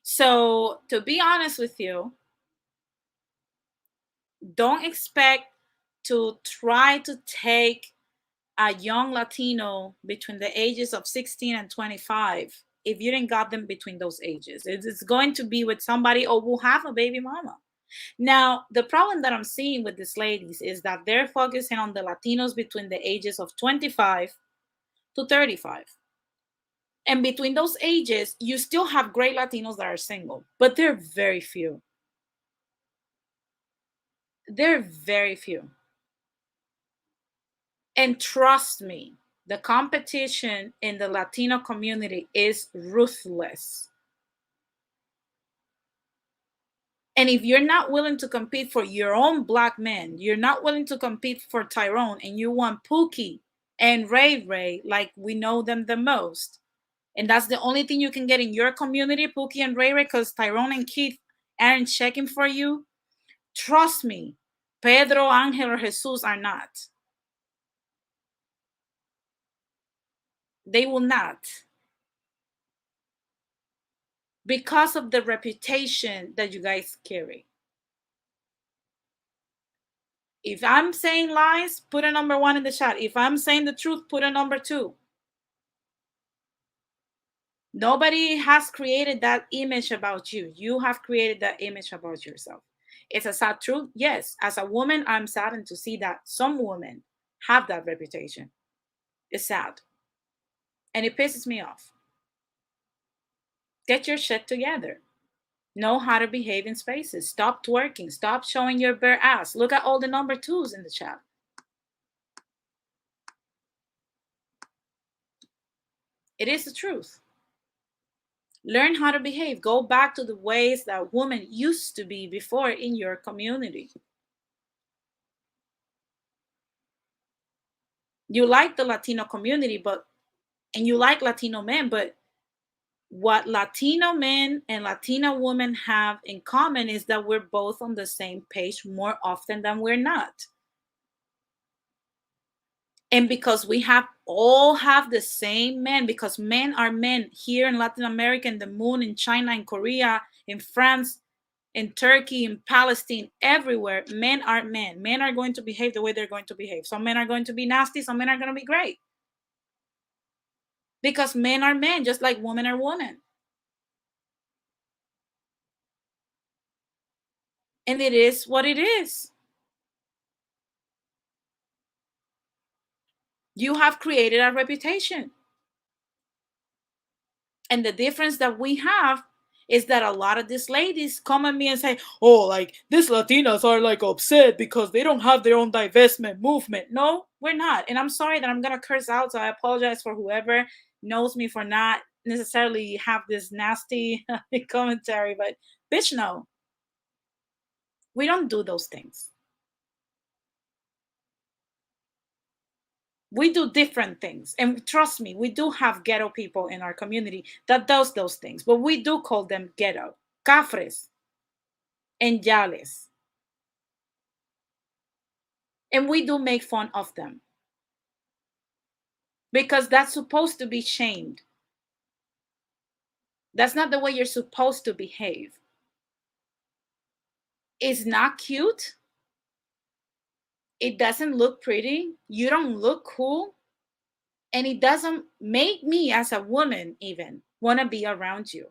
So, to be honest with you, don't expect to try to take a young Latino between the ages of 16 and 25 if you didn't got them between those ages. It's going to be with somebody or will have a baby mama. Now, the problem that I'm seeing with these ladies is that they're focusing on the Latinos between the ages of 25 to 35. And between those ages, you still have great Latinos that are single, but they're very few. They're very few. And trust me, the competition in the Latino community is ruthless. And if you're not willing to compete for your own black men, you're not willing to compete for Tyrone, and you want Pookie and Ray Ray, like we know them the most, and that's the only thing you can get in your community, Pookie and Ray Ray, because Tyrone and Keith aren't checking for you, trust me, Pedro, Angel, or Jesus are not. They will not. Because of the reputation that you guys carry. If I'm saying lies, put a number one in the chat. If I'm saying the truth, put a number two. Nobody has created that image about you. You have created that image about yourself. It's a sad truth. Yes, as a woman, I'm saddened to see that some women have that reputation. It's sad. And it pisses me off. Get your shit together. Know how to behave in spaces. Stop twerking. Stop showing your bare ass. Look at all the number twos in the chat. It is the truth. Learn how to behave. Go back to the ways that women used to be before in your community. You like the Latino community, and you like Latino men, but what Latino men and Latina women have in common is that we're both on the same page more often than we're not. And because we all have the same men, because men are men here in Latin America, in the moon, in China, in Korea, in France, in Turkey, in Palestine, everywhere, men are men. Men are going to behave the way they're going to behave. Some men are going to be nasty, some men are going to be great. Because men are men, just like women are women. And it is what it is. You have created a reputation. And the difference that we have is that a lot of these ladies come at me and say, oh, like these Latinas are like upset because they don't have their own divestment movement. No, we're not. And I'm sorry that I'm going to curse out. So I apologize for whoever knows me for not necessarily have this nasty commentary. But bitch, no, we don't do those things. We do different things, and trust me, we do have ghetto people in our community that does those things, but we do call them ghetto cafres and yales, and we do make fun of them because that's supposed to be shamed. That's not the way you're supposed to behave. It's not cute. It doesn't look pretty. You don't look cool, and it doesn't make me as a woman even want to be around you.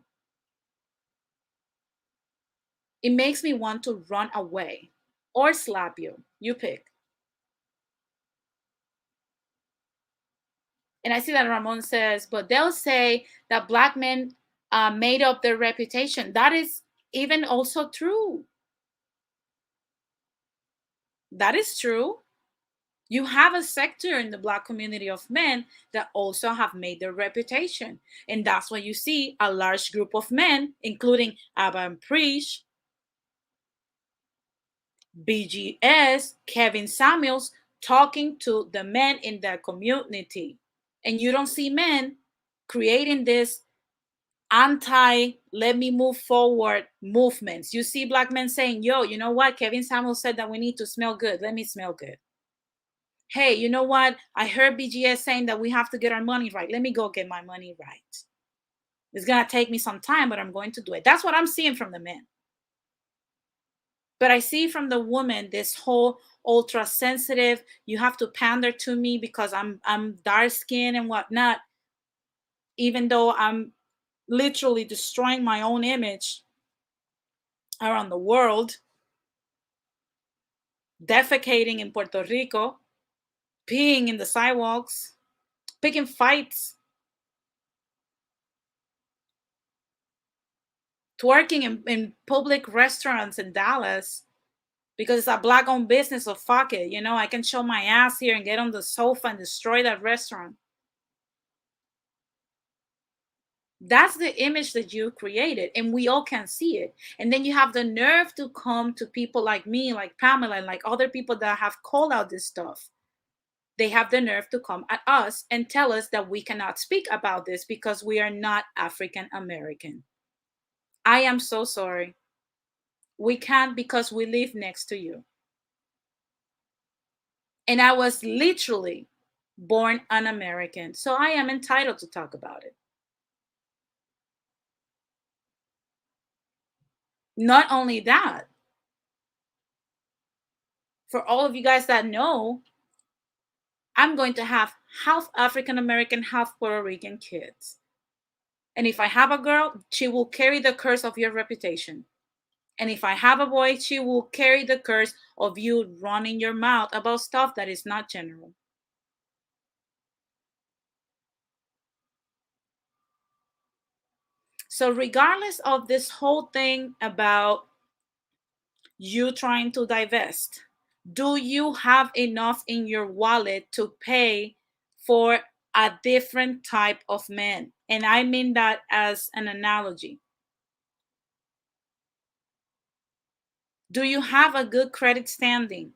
It makes me want to run away or slap you. You pick. And I see that Ramon says, but they'll say that black men made up their reputation. That is even also true. That is true. You have a sector in the black community of men that also have made their reputation. And that's why you see a large group of men, including Abba and Preach, BGS, Kevin Samuels, talking to the men in their community. And you don't see men creating this anti let me move forward movements. You see black men saying, yo, you know what? Kevin Samuel said that we need to smell good. Let me smell good. Hey, you know what? I heard BGS saying that we have to get our money right. Let me go get my money right. It's going to take me some time, but I'm going to do it. That's what I'm seeing from the men. But I see from the woman this whole ultra sensitive, you have to pander to me because I'm dark skinned and whatnot, even though I'm literally destroying my own image around the world, defecating in Puerto Rico, peeing in the sidewalks, picking fights. twerking in public restaurants in Dallas because it's a black owned business. So fuck it. I can show my ass here and get on the sofa and destroy that restaurant. That's the image that you created, and we all can see it. And then you have the nerve to come to people like me, like Pamela, and like other people that have called out this stuff. They have the nerve to come at us and tell us that we cannot speak about this because we are not African American. I am so sorry. We can't because we live next to you. And I was literally born an American. So I am entitled to talk about it. Not only that, for all of you guys that know, I'm going to have half African American, half Puerto Rican kids. And if I have a girl, she will carry the curse of your reputation. And if I have a boy, she will carry the curse of you running your mouth about stuff that is not general. So, regardless of this whole thing about you trying to divest, do you have enough in your wallet to pay for a different type of man? And I mean that as an analogy. Do you have a good credit standing?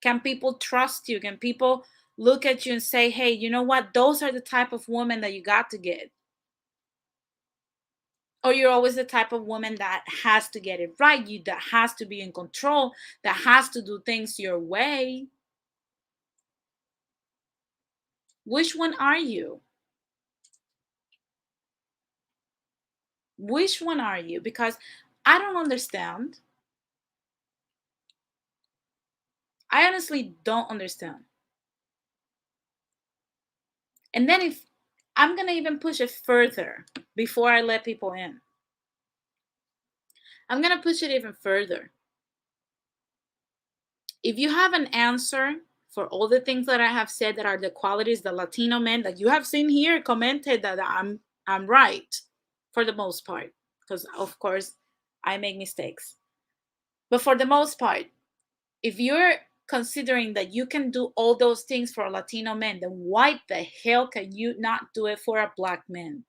Can people trust you? Can people look at you and say, hey, you know what? Those are the type of women that you got to get. Or you're always the type of woman that has to get it right, you that has to be in control, that has to do things your way. Which one are you? Which one are you? Because I don't understand. I honestly don't understand. And then if I'm going to even push it further before I let people in, I'm going to push it even further. If you have an answer for all the things that I have said that are the qualities, the Latino men that you have seen here commented that I'm right for the most part, because of course I make mistakes. But for the most part, if you're considering that you can do all those things for a Latino man, then why the hell can you not do it for a black man?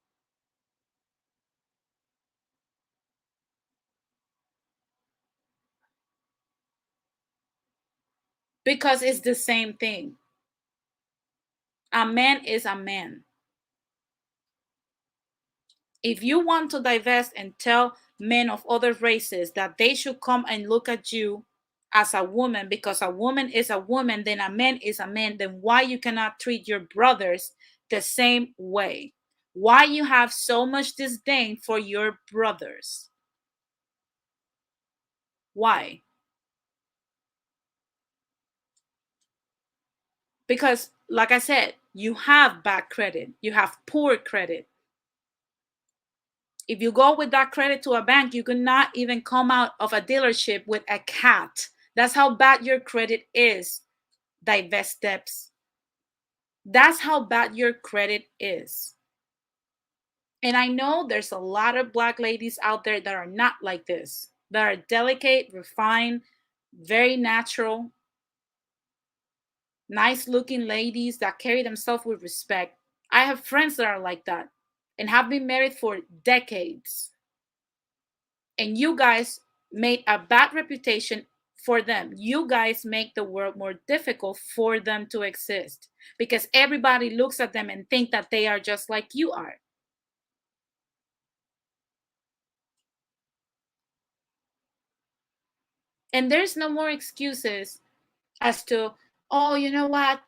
Because it's the same thing. A man is a man. If you want to divest and tell men of other races that they should come and look at you as a woman because a woman is a woman, then a man is a man, then why you cannot treat your brothers the same way? Why you have so much disdain for your brothers? Why? Because like I said, you have bad credit, you have poor credit. If you go with that credit to a bank, you cannot even come out of a dealership with a cat. That's how bad your credit is. Divesteps. That's how bad your credit is. And I know there's a lot of black ladies out there that are not like this, that are delicate, refined, very natural, nice looking ladies that carry themselves with respect. I have friends that are like that and have been married for decades. And you guys made a bad reputation for them. You guys make the world more difficult for them to exist because everybody looks at them and think that they are just like you are. And there's no more excuses as to, oh, you know what?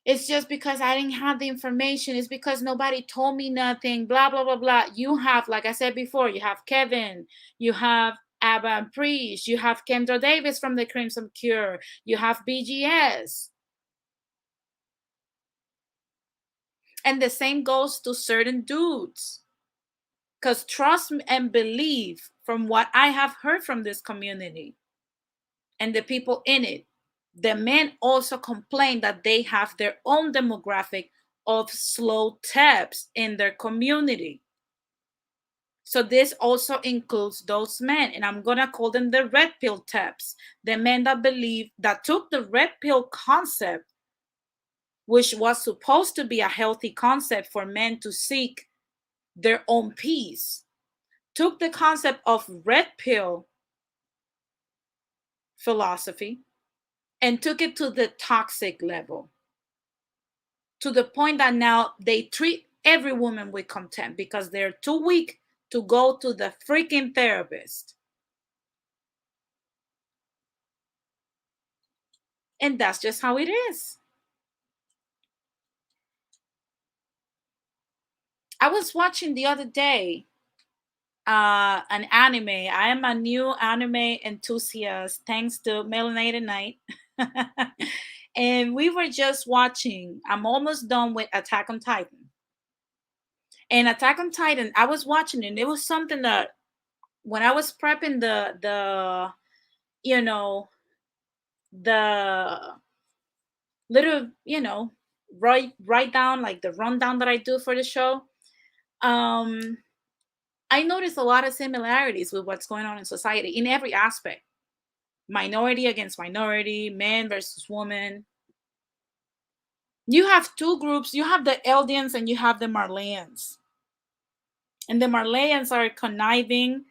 It's just because I didn't have the information. It's because nobody told me nothing, blah, blah, blah, blah. You have, like I said before, you have Kevin, you have Abba and Priest, you have Kendra Davis from the Crimson Cure, you have BGS. And the same goes to certain dudes. Because trust and believe from what I have heard from this community and the people in it, the men also complain that they have their own demographic of slow taps in their community. So this also includes those men, and I'm gonna call them the red pill types, the men that believe that took the red pill concept, which was supposed to be a healthy concept for men to seek their own peace, took the concept of red pill philosophy and took it to the toxic level, to the point that now they treat every woman with contempt because they're too weak to go to the freaking therapist. And that's just how it is. I was watching the other day an anime. I am a new anime enthusiast thanks to Melanated Night. And we were just watching. I'm almost done with Attack on Titan. And Attack on Titan, I was watching it. And it was something that when I was prepping the you know the little write down like the rundown that I do for the show, um I noticed a lot of similarities with what's going on in society in every aspect. Minority against minority, man versus woman. You have two groups. You have the Eldians and you have the Marleyans. And the Marleyans are conniving,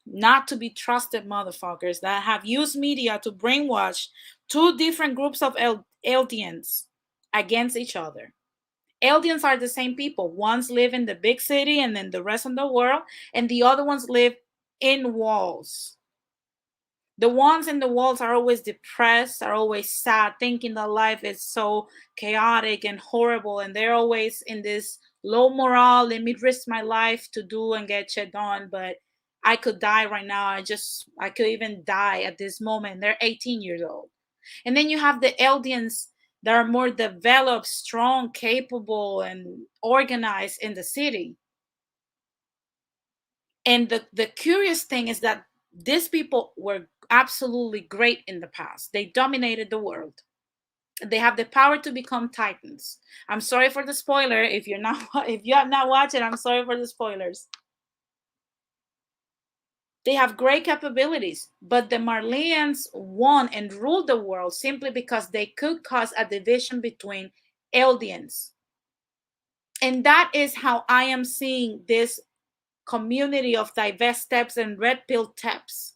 not to be trusted motherfuckers that have used media to brainwash two different groups of Eldians against each other. Eldians are the same people. Ones live in the big city and then the rest of the world, and the other ones live in walls. The ones in the walls are always depressed, are always sad, thinking that life is so chaotic and horrible, and they're always in this low morale. Let me risk my life to do and get shit done, but I could die right now. I could even die at this moment. They're 18 years old. And then you have the Eldians that are more developed, strong, capable, and organized in the city. And the curious thing is that these people were absolutely great in the past. They dominated the world. They have the power to become titans. I'm sorry for the spoiler. If you're not if you have not watched it, I'm sorry for the spoilers. They have great capabilities, but the Marleyans won and ruled the world simply because they could cause a division between Eldians. And that is how I am seeing this community of Divesteps and red pill taps.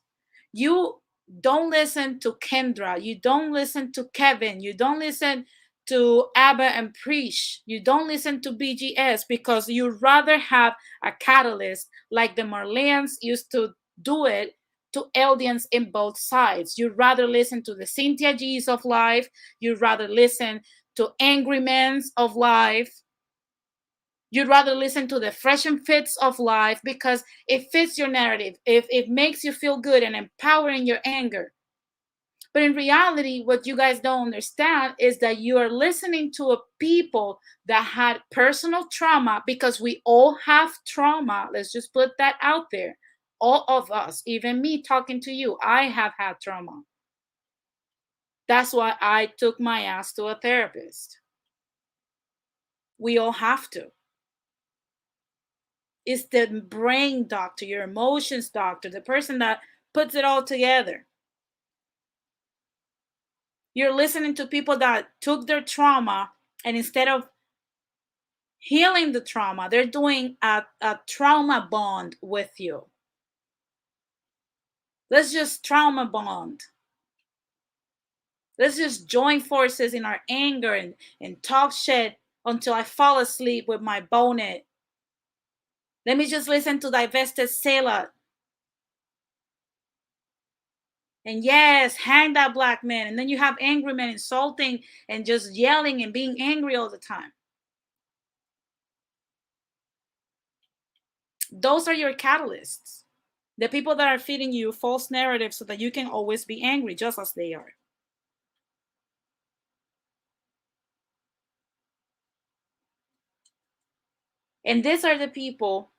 You don't listen to Kendra. You don't listen to Kevin. You don't listen to Abba and Preach. You don't listen to BGS because you'd rather have a catalyst like the Marleyans used to do it to Eldians in both sides. You'd rather listen to the Cynthia G's of life. You'd rather listen to Angry Men's of life. You'd rather listen to the fresh and fits of life because it fits your narrative, if it makes you feel good and empowering your anger. But in reality, what you guys don't understand is that you are listening to a people that had personal trauma, because we all have trauma. Let's just put that out there. All of us, even me talking to you, I have had trauma. That's why I took my ass to a therapist. We all have to. It's the brain doctor, your emotions doctor, the person that puts it all together. You're listening to people that took their trauma, and instead of healing the trauma, they're doing a trauma bond with you. Let's just trauma bond. Let's just join forces in our anger and talk shit until I fall asleep with my bonnet. Let me just listen to Divested Sailor. And yes, hang that black man. And then you have angry men insulting and just yelling and being angry all the time. Those are your catalysts. The people that are feeding you false narratives so that you can always be angry just as they are. And these are the people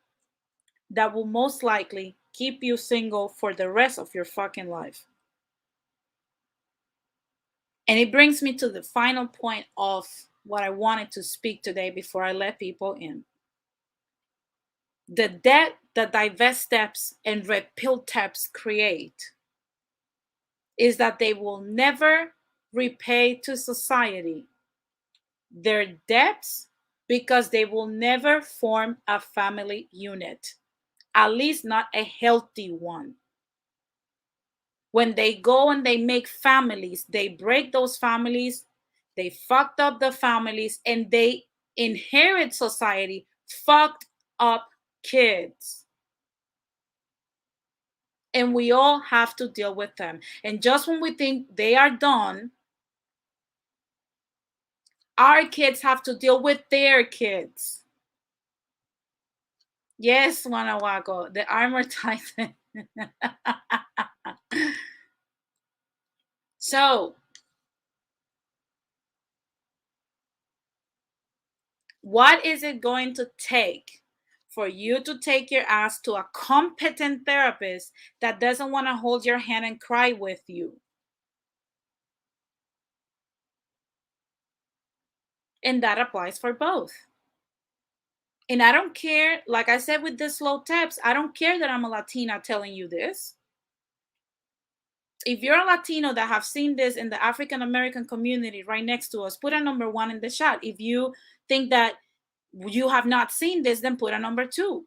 that will most likely keep you single for the rest of your fucking life. And it brings me to the final point of what I wanted to speak today before I let people in. The debt that Divesteps and repercussions create is that they will never repay to society their debts because they will never form a family unit, at least not a healthy one. When they go and they make families, they break those families, they fucked up the families, and they inherit society fucked up kids. And we all have to deal with them. And just when we think they are done, our kids have to deal with their kids. Yes, Guanajuato, the armor titan. So, what is it going to take for you to take your ass to a competent therapist that doesn't want to hold your hand and cry with you? And that applies for both. And I don't care, like I said with the slow taps, I don't care that I'm a Latina telling you this. If you're a Latino that have seen this in the African American community right next to us, put a number 1 in the chat. If you think that you have not seen this, then put a number 2.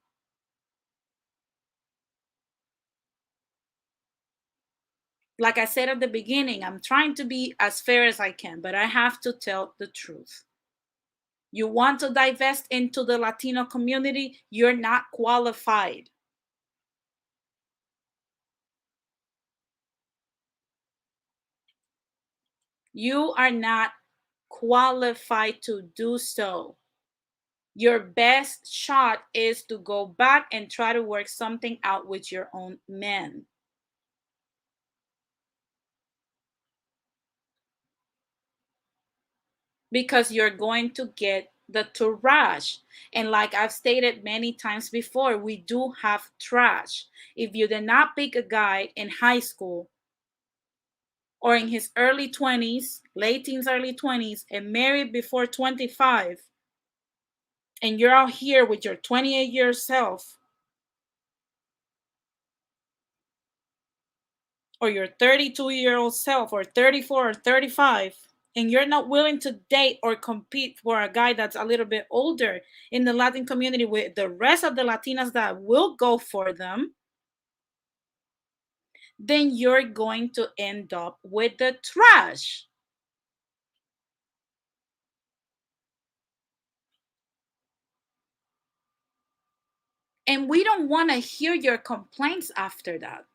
Like I said at the beginning, I'm trying to be as fair as I can, but I have to tell the truth. You want to divest into the Latino community, you're not qualified. You are not qualified to do so. Your best shot is to go back and try to work something out with your own men. Because you're going to get the trash. And like I've stated many times before, we do have trash. If you did not pick a guy in high school or in his early 20s, late teens, early 20s, and married before 25, and you're out here with your 28-year self or your 32-year-old self or 34 or 35, and you're not willing to date or compete for a guy that's a little bit older in the Latin community with the rest of the Latinas that will go for them, then you're going to end up with the trash. And we don't want to hear your complaints after that.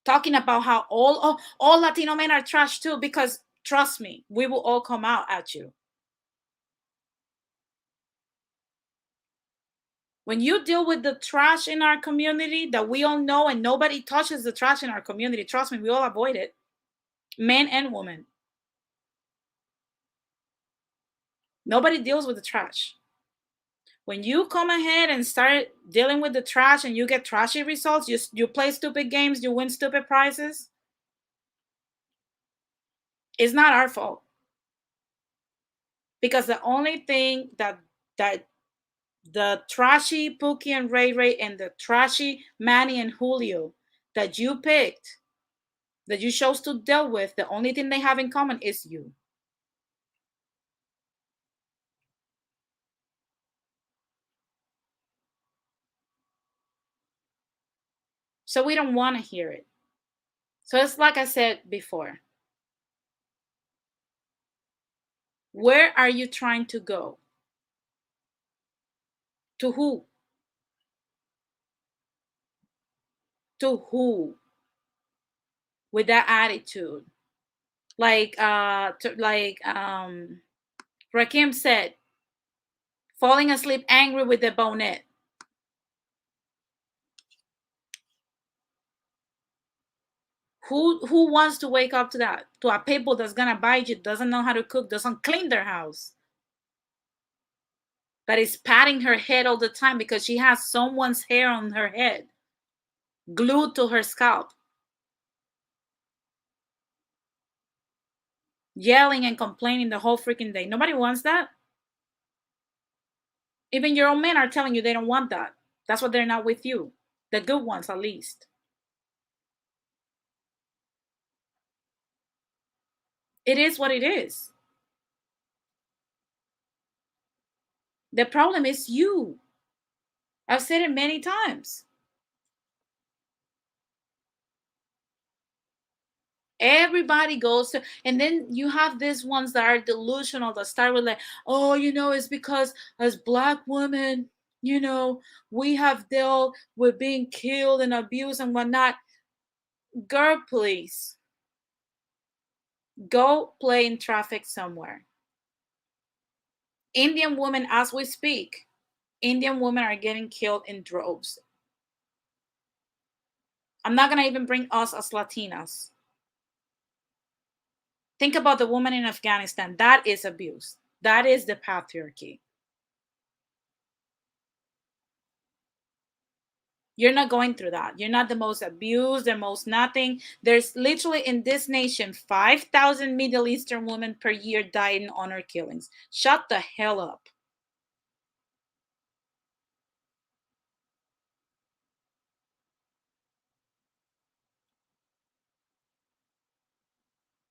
Talking about how all Latino men are trash too, because trust me, we will all come out at you. When you deal with the trash in our community that we all know and nobody touches the trash in our community, trust me, we all avoid it. Men and women. Nobody deals with the trash. When you come ahead and start dealing with the trash and you get trashy results, you play stupid games, you win stupid prizes, it's not our fault. Because the only thing that the trashy Pookie and Ray Ray and the trashy Manny and Julio that you picked, that you chose to deal with, the only thing they have in common is you. So we don't want to hear it. So it's like I said before. Where are you trying to go? To who? To who? With that attitude. Rakim said, falling asleep angry with the bonnet. Who wants to wake up to that? To a people that's gonna bite you, doesn't know how to cook, doesn't clean their house, that is patting her head all the time because she has someone's hair on her head, glued to her scalp, yelling and complaining the whole freaking day. Nobody wants that. Even your own men are telling you they don't want that. That's why they're not with you. The good ones, at least. It is what it is. The problem is you. I've said it many times. Everybody goes to, and then you have these ones that are delusional that start with like, oh, it's because as black women, we have dealt with being killed and abused and whatnot. Girl, please go play in traffic somewhere. Indian women, as we speak, Indian women are getting killed in droves. I'm not gonna even bring us as Latinas. Think about the woman in Afghanistan. That is abuse. That is the patriarchy. You're not going through that. You're not the most abused, the most nothing. There's literally in this nation 5,000 Middle Eastern women per year die in honor killings. Shut the hell up.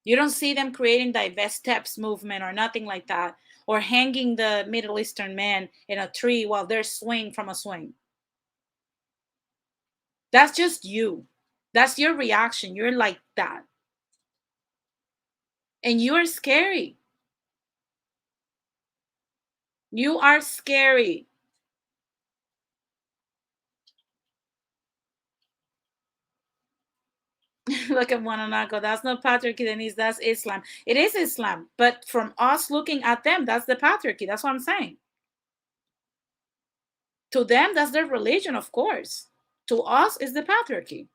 You don't see them creating Divesteps movement or nothing like that, or hanging the Middle Eastern man in a tree while they're swinging from a swing. That's just you. That's your reaction. You're like that. And you are scary. You are scary. Look at Wananako. That's not patriarchy, Denise. That's Islam. It is Islam. But from us looking at them, that's the patriarchy. That's what I'm saying. To them, that's their religion, of course. To us, it's the patriarchy.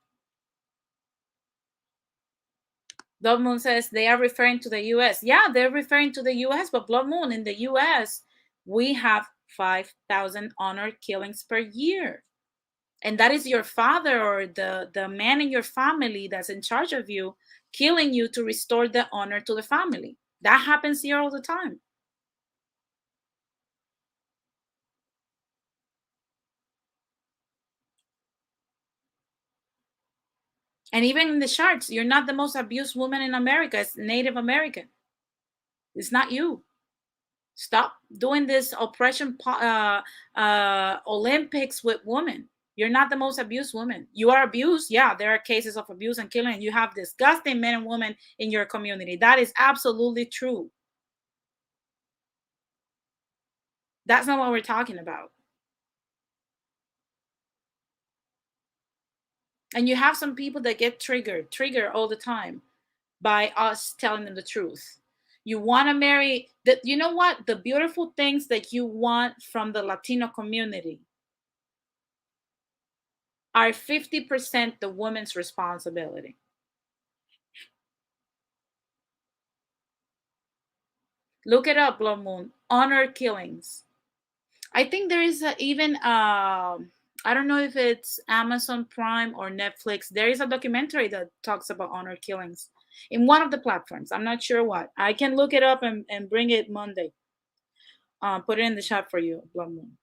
Blood Moon says they are referring to the US. Yeah, they're referring to the US, but Blood Moon, in the US, we have 5,000 honor killings per year. And that is your father or the man in your family that's in charge of you killing you to restore the honor to the family. That happens here all the time. And even in the charts, you're not the most abused woman in America. It's Native American. It's not you. Stop doing this oppression Olympics with women. You're not the most abused woman. You are abused. Yeah, there are cases of abuse and killing, and you have disgusting men and women in your community. That is absolutely true. That's not what we're talking about. And you have some people that get triggered all the time by us telling them the truth. You want to marry that, you know what? The beautiful things that you want from the Latino community are 50% the woman's responsibility. Look it up, Blood Moon. Honor killings. I think there is even I don't know if it's Amazon Prime or Netflix. There is a documentary that talks about honor killings in one of the platforms. I'm not sure what. I can look it up and bring it Monday. Put it in the chat for you, Blood Moon.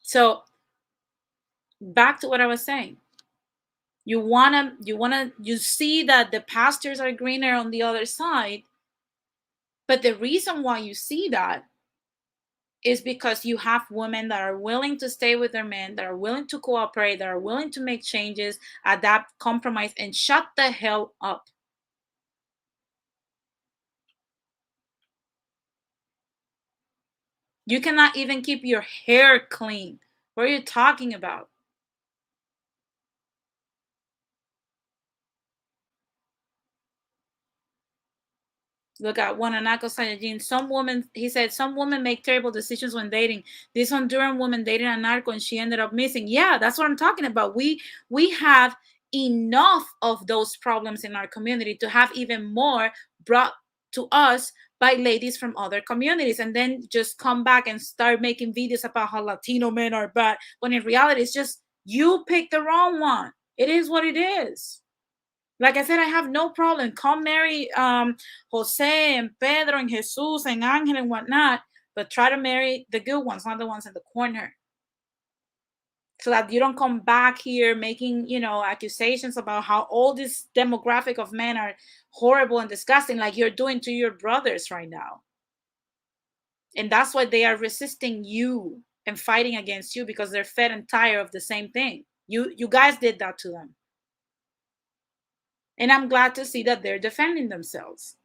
So back to what I was saying. You see that the pastures are greener on the other side, but the reason why you see that is because you have women that are willing to stay with their men, that are willing to cooperate, that are willing to make changes, adapt, compromise, and shut the hell up. You cannot even keep your hair clean. What are you talking about? Look at Wananako Sayajin. Some women, he said, some women make terrible decisions when dating. This Honduran woman dated a narco and she ended up missing. Yeah, that's what I'm talking about. We have enough of those problems in our community to have even more brought to us by ladies from other communities, and then just come back and start making videos about how Latino men are bad, when in reality it's just you picked the wrong one. It is what it is. Like I said, I have no problem. Come marry Jose and Pedro and Jesus and Angel and whatnot. but try to marry the good ones, not the ones in the corner, so that you don't come back here making, accusations about how all this demographic of men are horrible and disgusting, like you're doing to your brothers right now. And that's why they are resisting you and fighting against you, because they're fed and tired of the same thing. You guys did that to them. And I'm glad to see that they're defending themselves.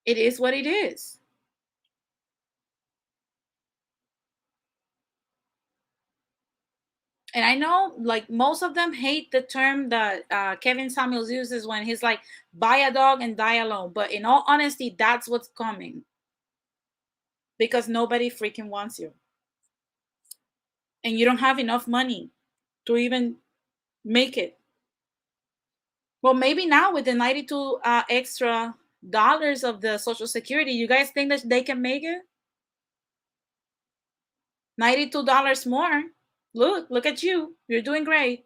It is what it is. And I know, like, most of them hate the term that Kevin Samuels uses when he's like, buy a dog and die alone. But in all honesty, that's what's coming. Because nobody freaking wants you. And you don't have enough money to even make it. Well, maybe now with the 92 extra dollars of the Social Security, you guys think that they can make it? $92 more. Look at you. You're doing great.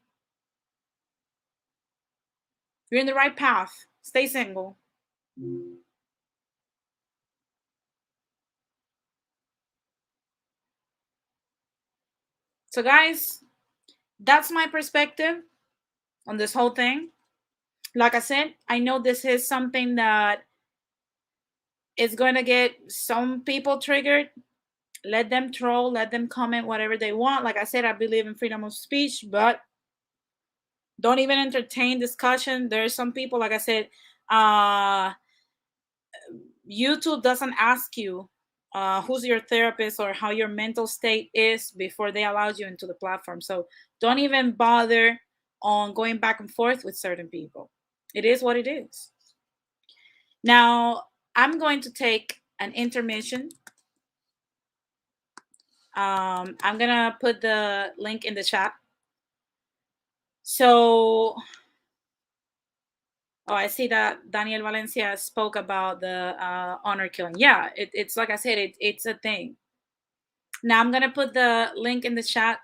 You're in the right path. Stay single. So, guys, that's my perspective on this whole thing. Like I said, I know this is something that is going to get some people triggered. Let them troll, let them comment whatever they want. Like I said, I believe in freedom of speech, but don't even entertain discussion. There are some people, like I said, YouTube doesn't ask you who's your therapist or how your mental state is before they allow you into the platform. So don't even bother on going back and forth with certain people. It is what it is. Now, I'm going to take an intermission. I'm going to put the link in the chat. So, I see that Daniel Valencia spoke about the honor killing. Yeah, it's like I said, it's a thing. Now I'm going to put the link in the chat.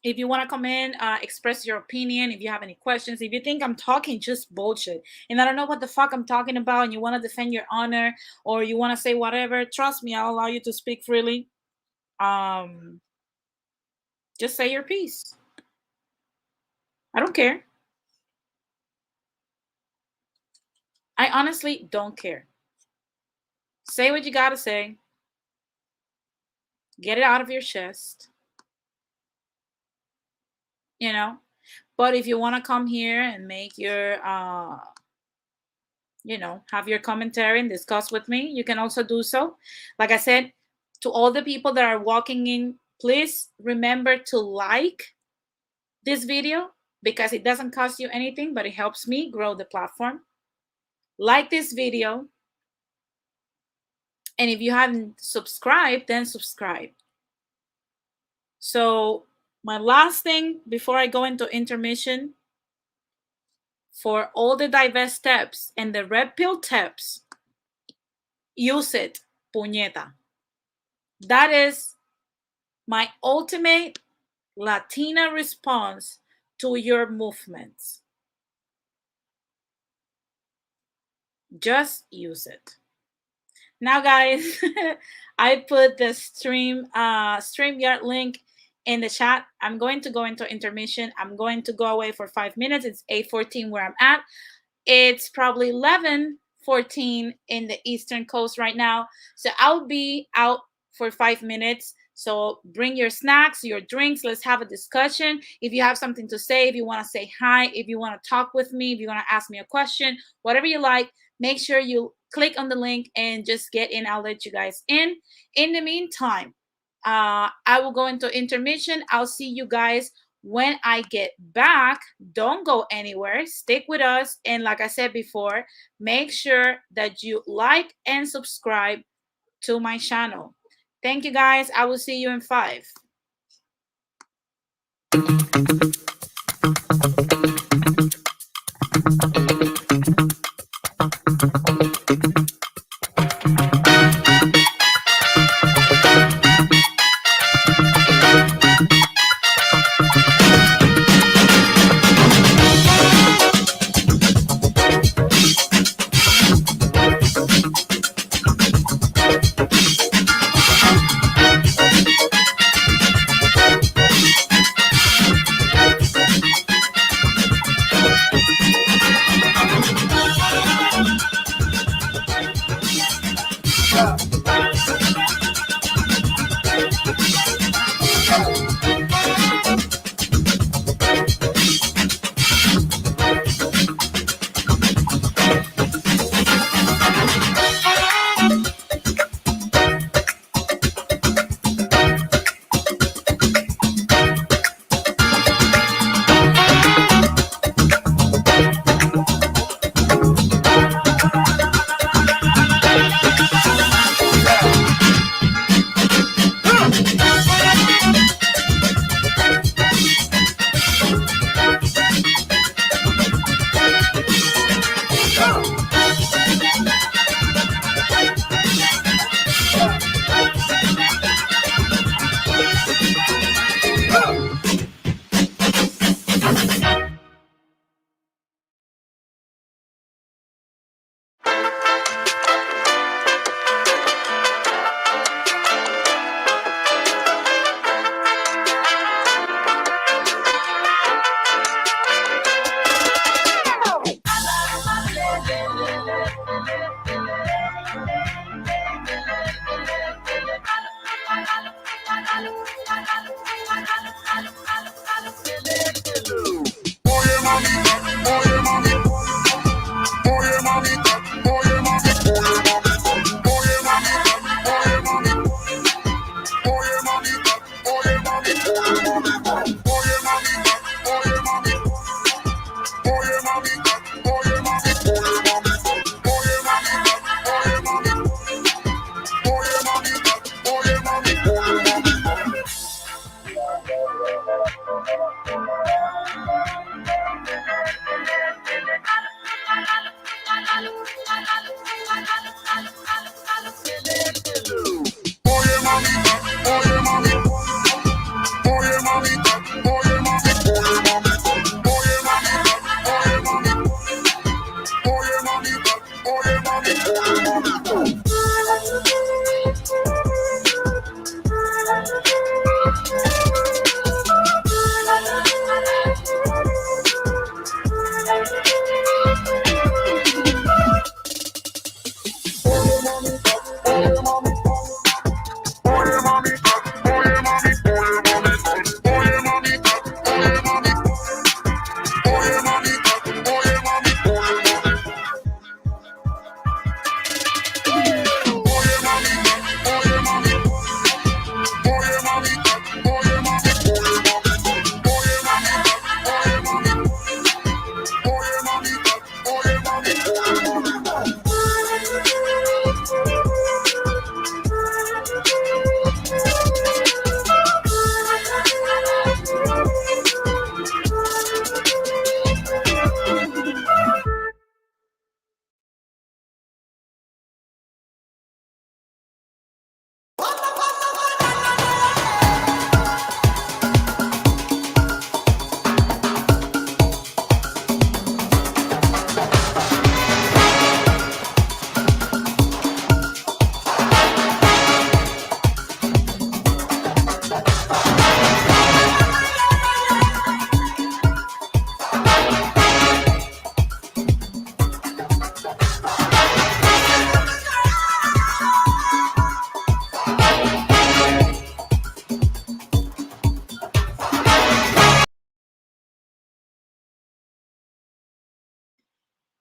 If you want to come in, express your opinion, if you have any questions, if you think I'm talking just bullshit and I don't know what the fuck I'm talking about and you want to defend your honor or you want to say whatever, trust me, I'll allow you to speak freely. Just say your piece. I don't care. I honestly don't care. Say what you got to say. Get it out of your chest. But if you want to come here and make your have your commentary and discuss with me, you can also do so. Like I said, to all the people that are walking in, please remember to like this video, because it doesn't cost you anything, but it helps me grow the platform. Like this video, and if you haven't subscribed, then subscribe. So my last thing before I go into intermission, for all the divest steps and the red pill tips, use it, puñeta. That is my ultimate Latina response to your movements. Just use it. Now, guys, I put the StreamYard link in the chat. I'm going to go into intermission. I'm going to go away for 5 minutes. It's 8:14 where I'm at. It's probably 11:14 in the Eastern Coast right now. So I'll be out for 5 minutes. So bring your snacks, your drinks. Let's have a discussion. If you have something to say, if you want to say hi, if you want to talk with me, if you want to ask me a question, whatever you like, make sure you click on the link and just get in. I'll let you guys in. In the meantime, I will go into intermission. I'll see you guys when I get back. Don't go anywhere. Stick with us. And like I said before, make sure that you like and subscribe to my channel. Thank you, guys. I will see you in 5.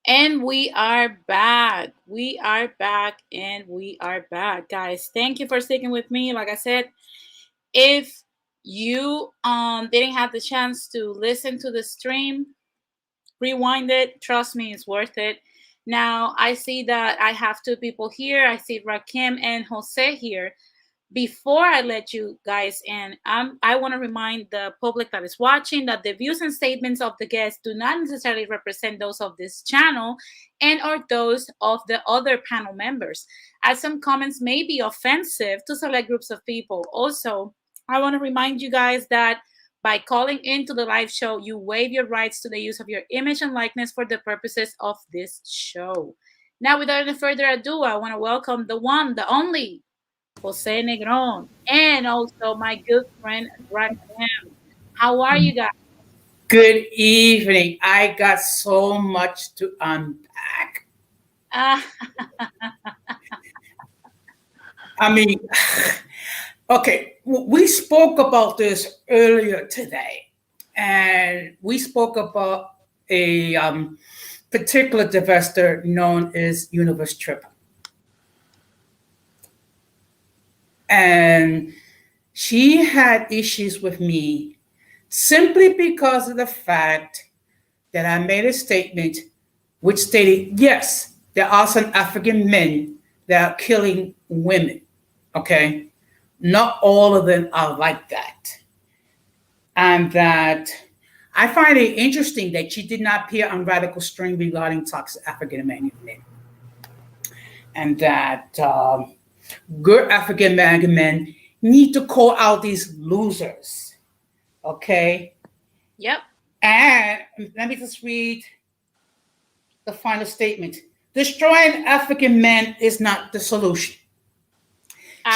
And we are back. We are back and we are back. Guys, thank you for sticking with me. Like I said, if you didn't have the chance to listen to the stream, rewind it. Trust me, it's worth it. Now, I see that I have two people here. I see Rakim and Jose here. Before I let you guys in, I want to remind the public that is watching that the views and statements of the guests do not necessarily represent those of this channel and or those of the other panel members, as some comments may be offensive to select groups of people. Also, I want to remind you guys that by calling into the live show, you waive your rights to the use of your image and likeness for the purposes of this show. Now, without any further ado, I want to welcome the one, the only, Jose Negron, and also my good friend Rakim. How are you guys? Good evening. I got so much to unpack. Ah, I mean, okay, we spoke about this earlier today, and we spoke about a particular divester known as Universe Trip. And she had issues with me simply because of the fact that I made a statement which stated, yes, there are some African men that are killing women. Okay. Not all of them are like that. And that I find it interesting that she did not appear on Radical String regarding toxic African American men. And that good African American men need to call out these losers. Okay. Yep. And let me just read the final statement. Destroying African men is not the solution.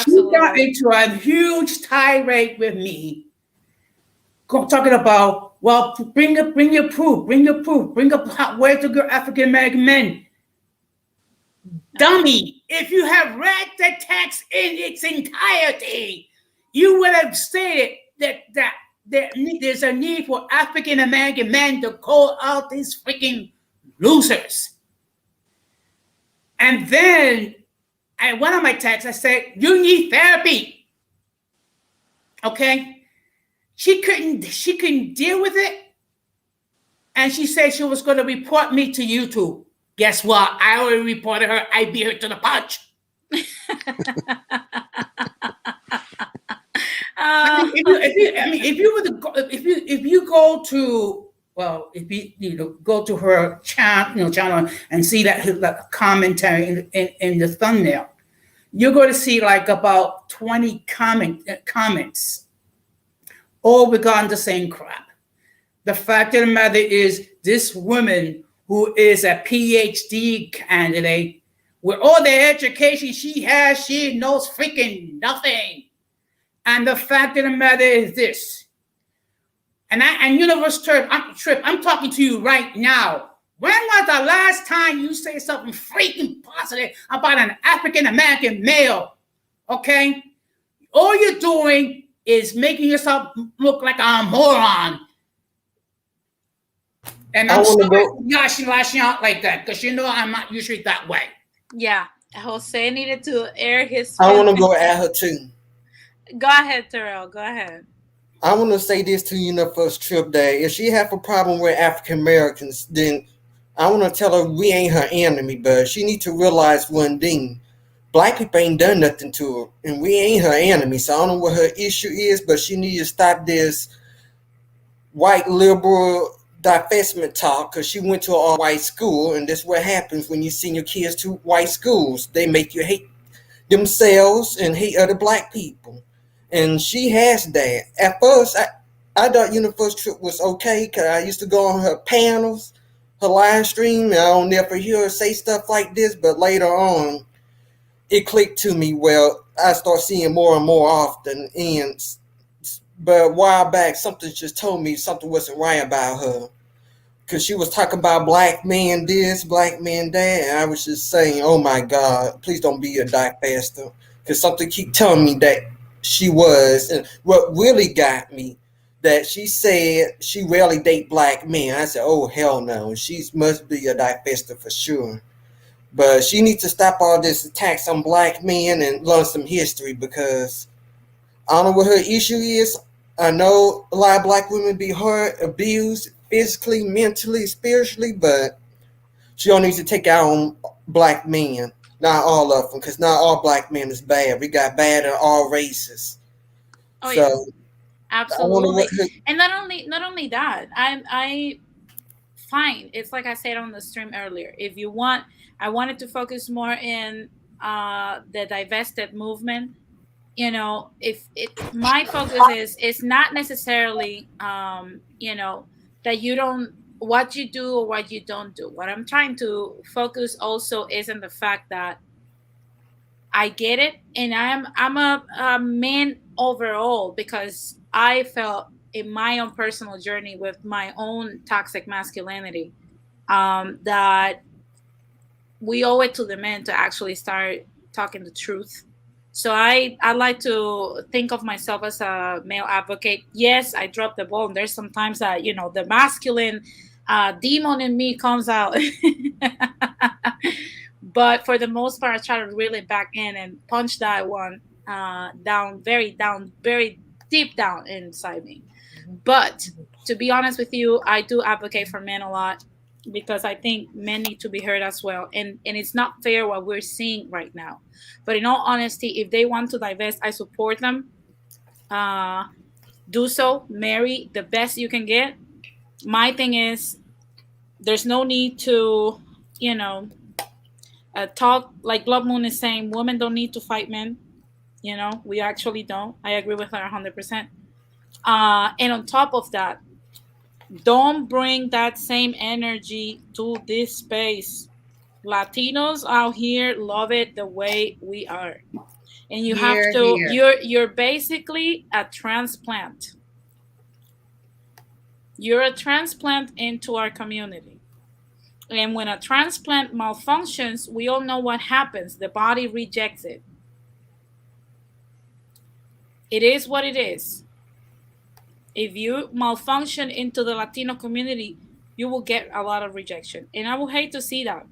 She got Absolutely. into a huge tirade with me, talking about, well, bring your proof, bring up where to go African American men. Dummy, if you have read the text in its entirety, you would have stated that there's a need for African American men to call out these freaking losers. And then I went on my text, I said, you need therapy. Okay? She couldn't deal with it. And she said she was going to report me to YouTube. Guess what? I already reported her. I beat her to the punch. If you were to go, if you go to, well, if you go to her channel and see that commentary in the thumbnail, you're going to see like about 20 comments, all regarding the same crap. The fact of the matter is, this woman who is a PhD candidate, with all the education she has, she knows freaking nothing. And the fact of the matter is this. And Universe Trip, I'm talking to you right now. When was the last time you say something freaking positive about an African American male? Okay? All you're doing is making yourself look like a moron. And I'm sorry lashing out like that, because you know I'm not usually that way. Yeah. Jose needed to air his I want to feelings. go at her too. Go ahead, Terrell. Go ahead. I want to say this to you in the first trip that if she have a problem with African Americans, then I want to tell her we ain't her enemy, but she need to realize one thing. Black people ain't done nothing to her, and we ain't her enemy. So I don't know what her issue is, but she need to stop this white liberal divestment talk, because she went to an all-white school, and that's what happens when you send your kids to white schools. They make you hate themselves and hate other black people. And she has that. At first, I thought Universe Trip was okay, because I used to go on her panels, her live stream, and I don't never hear her say stuff like this, but later on, it clicked to me. Well, I start seeing more and more often, but a while back, something just told me something wasn't right about her. Because she was talking about black man this, black man that, and I was just saying, oh my God, please don't be a dyke faster. Because something keep telling me that she was. And what really got me, that she said she rarely date black men. I said, oh hell no, she must be a dyke faster for sure. But she needs to stop all this attacks on black men and learn some history, because I don't know what her issue is. I know a lot of black women be hurt, abused, physically, mentally, spiritually, but she don't need to take out on black men. Not all of them, because not all black men is bad. We got bad in all races. Oh So yeah, I wonder absolutely. what her, And not only that, I fine. It's like I said on the stream earlier. If you want, I wanted to focus more in the divested movement. You know, if it my focus is not necessarily that you don't, what you do or what you don't do. What I'm trying to focus also is in the fact that I get it, and I'm a man overall, because I felt in my own personal journey with my own toxic masculinity, that we owe it to the men to actually start talking the truth So I like to think of myself as a male advocate. Yes, I drop the ball. And there's sometimes that the masculine demon in me comes out, but for the most part, I try to reel it back in and punch that one down, very deep down inside me. But to be honest with you, I do advocate for men a lot because I think men need to be heard as well. And it's not fair what we're seeing right now. But in all honesty, if they want to divest, I support them. Uh, do so. Marry the best you can get. My thing is, there's no need to, you know, talk like Blood Moon is saying. Women don't need to fight men. We actually don't. I agree with her 100%. And on top of that, don't bring that same energy to this space. Latinos out here love it the way we are. And you have Here, to here. you're basically a transplant. You're a transplant into our community. And when a transplant malfunctions, we all know what happens. The body rejects it. It is what it is. If you malfunction into the Latino community, you will get a lot of rejection. And I will hate to see that.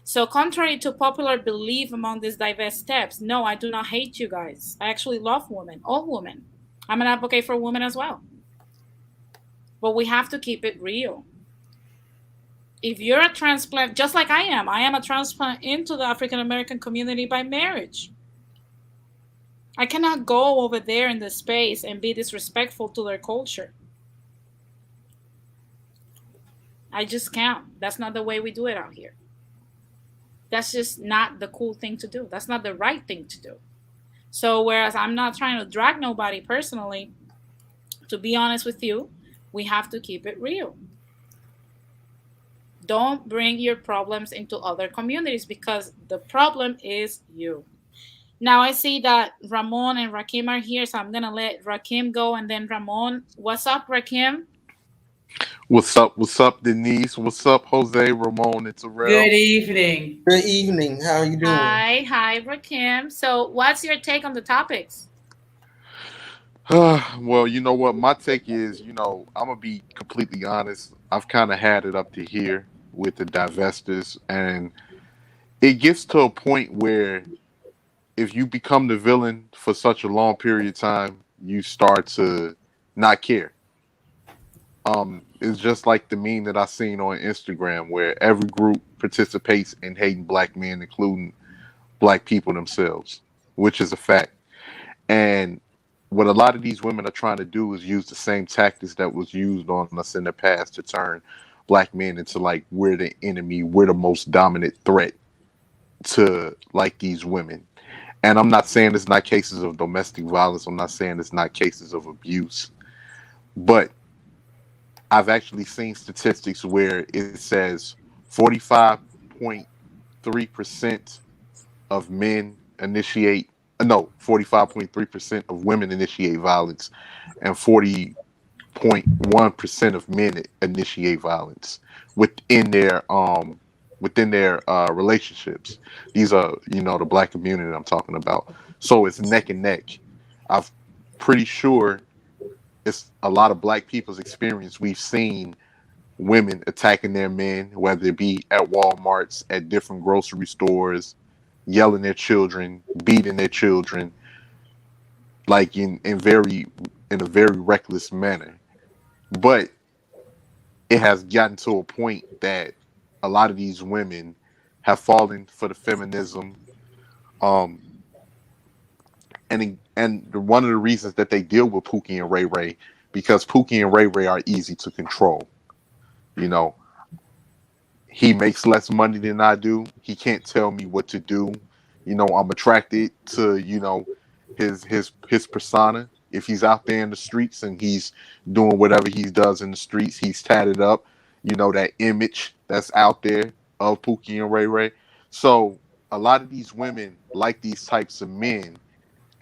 So, contrary to popular belief among these diverse steps, no, I do not hate you guys. I actually love women, all women. I'm an advocate for women as well. But we have to keep it real. If you're a transplant, just like I am a transplant into the African American community by marriage. I cannot go over there in the space and be disrespectful to their culture. I just can't. That's not the way we do it out here. That's just not the cool thing to do. That's not the right thing to do. So, whereas I'm not trying to drag nobody personally, to be honest with you, we have to keep it real. Don't bring your problems into other communities because the problem is you. Now I see that Ramon and Rakim are here, so I'm gonna let Rakim go and then Ramon. What's up, Rakim? What's up? What's up, Denise? What's up, Jose, Ramon, and Good Terrell? evening. Good evening. How are you doing? Hi, Rakim. So, what's your take on the topics? Well, you know what? My take is, I'm gonna be completely honest. I've kind of had it up to here with the divestors, and it gets to a point where if you become the villain for such a long period of time, you start to not care. It's just like the meme that I seen on Instagram where every group participates in hating black men, including black people themselves, which is a fact. And what a lot of these women are trying to do is use the same tactics that was used on us in the past to turn black men into like we're the enemy, we're the most dominant threat to like these women. And I'm not saying it's not cases of domestic violence. I'm not saying it's not cases of abuse, but I've actually seen statistics where it says 45.3% of men initiate, no, 45.3% of women initiate violence, and 40.1% of men initiate violence within their relationships. These are, the black community I'm talking about. So it's neck and neck. I'm pretty sure it's a lot of black people's experience. We've seen women attacking their men, whether it be at Walmarts, at different grocery stores, yelling at children, beating their children, like in a very reckless manner. But it has gotten to a point that a lot of these women have fallen for the feminism, um, and one of the reasons that they deal with Pookie and Ray Ray because Pookie and Ray Ray are easy to control. You know, he makes less money than I do. He can't tell me what to do. I'm attracted to his persona. If he's out there in the streets and he's doing whatever he does in the streets, he's tatted up. That image that's out there of Pookie and Ray Ray. So a lot of these women like these types of men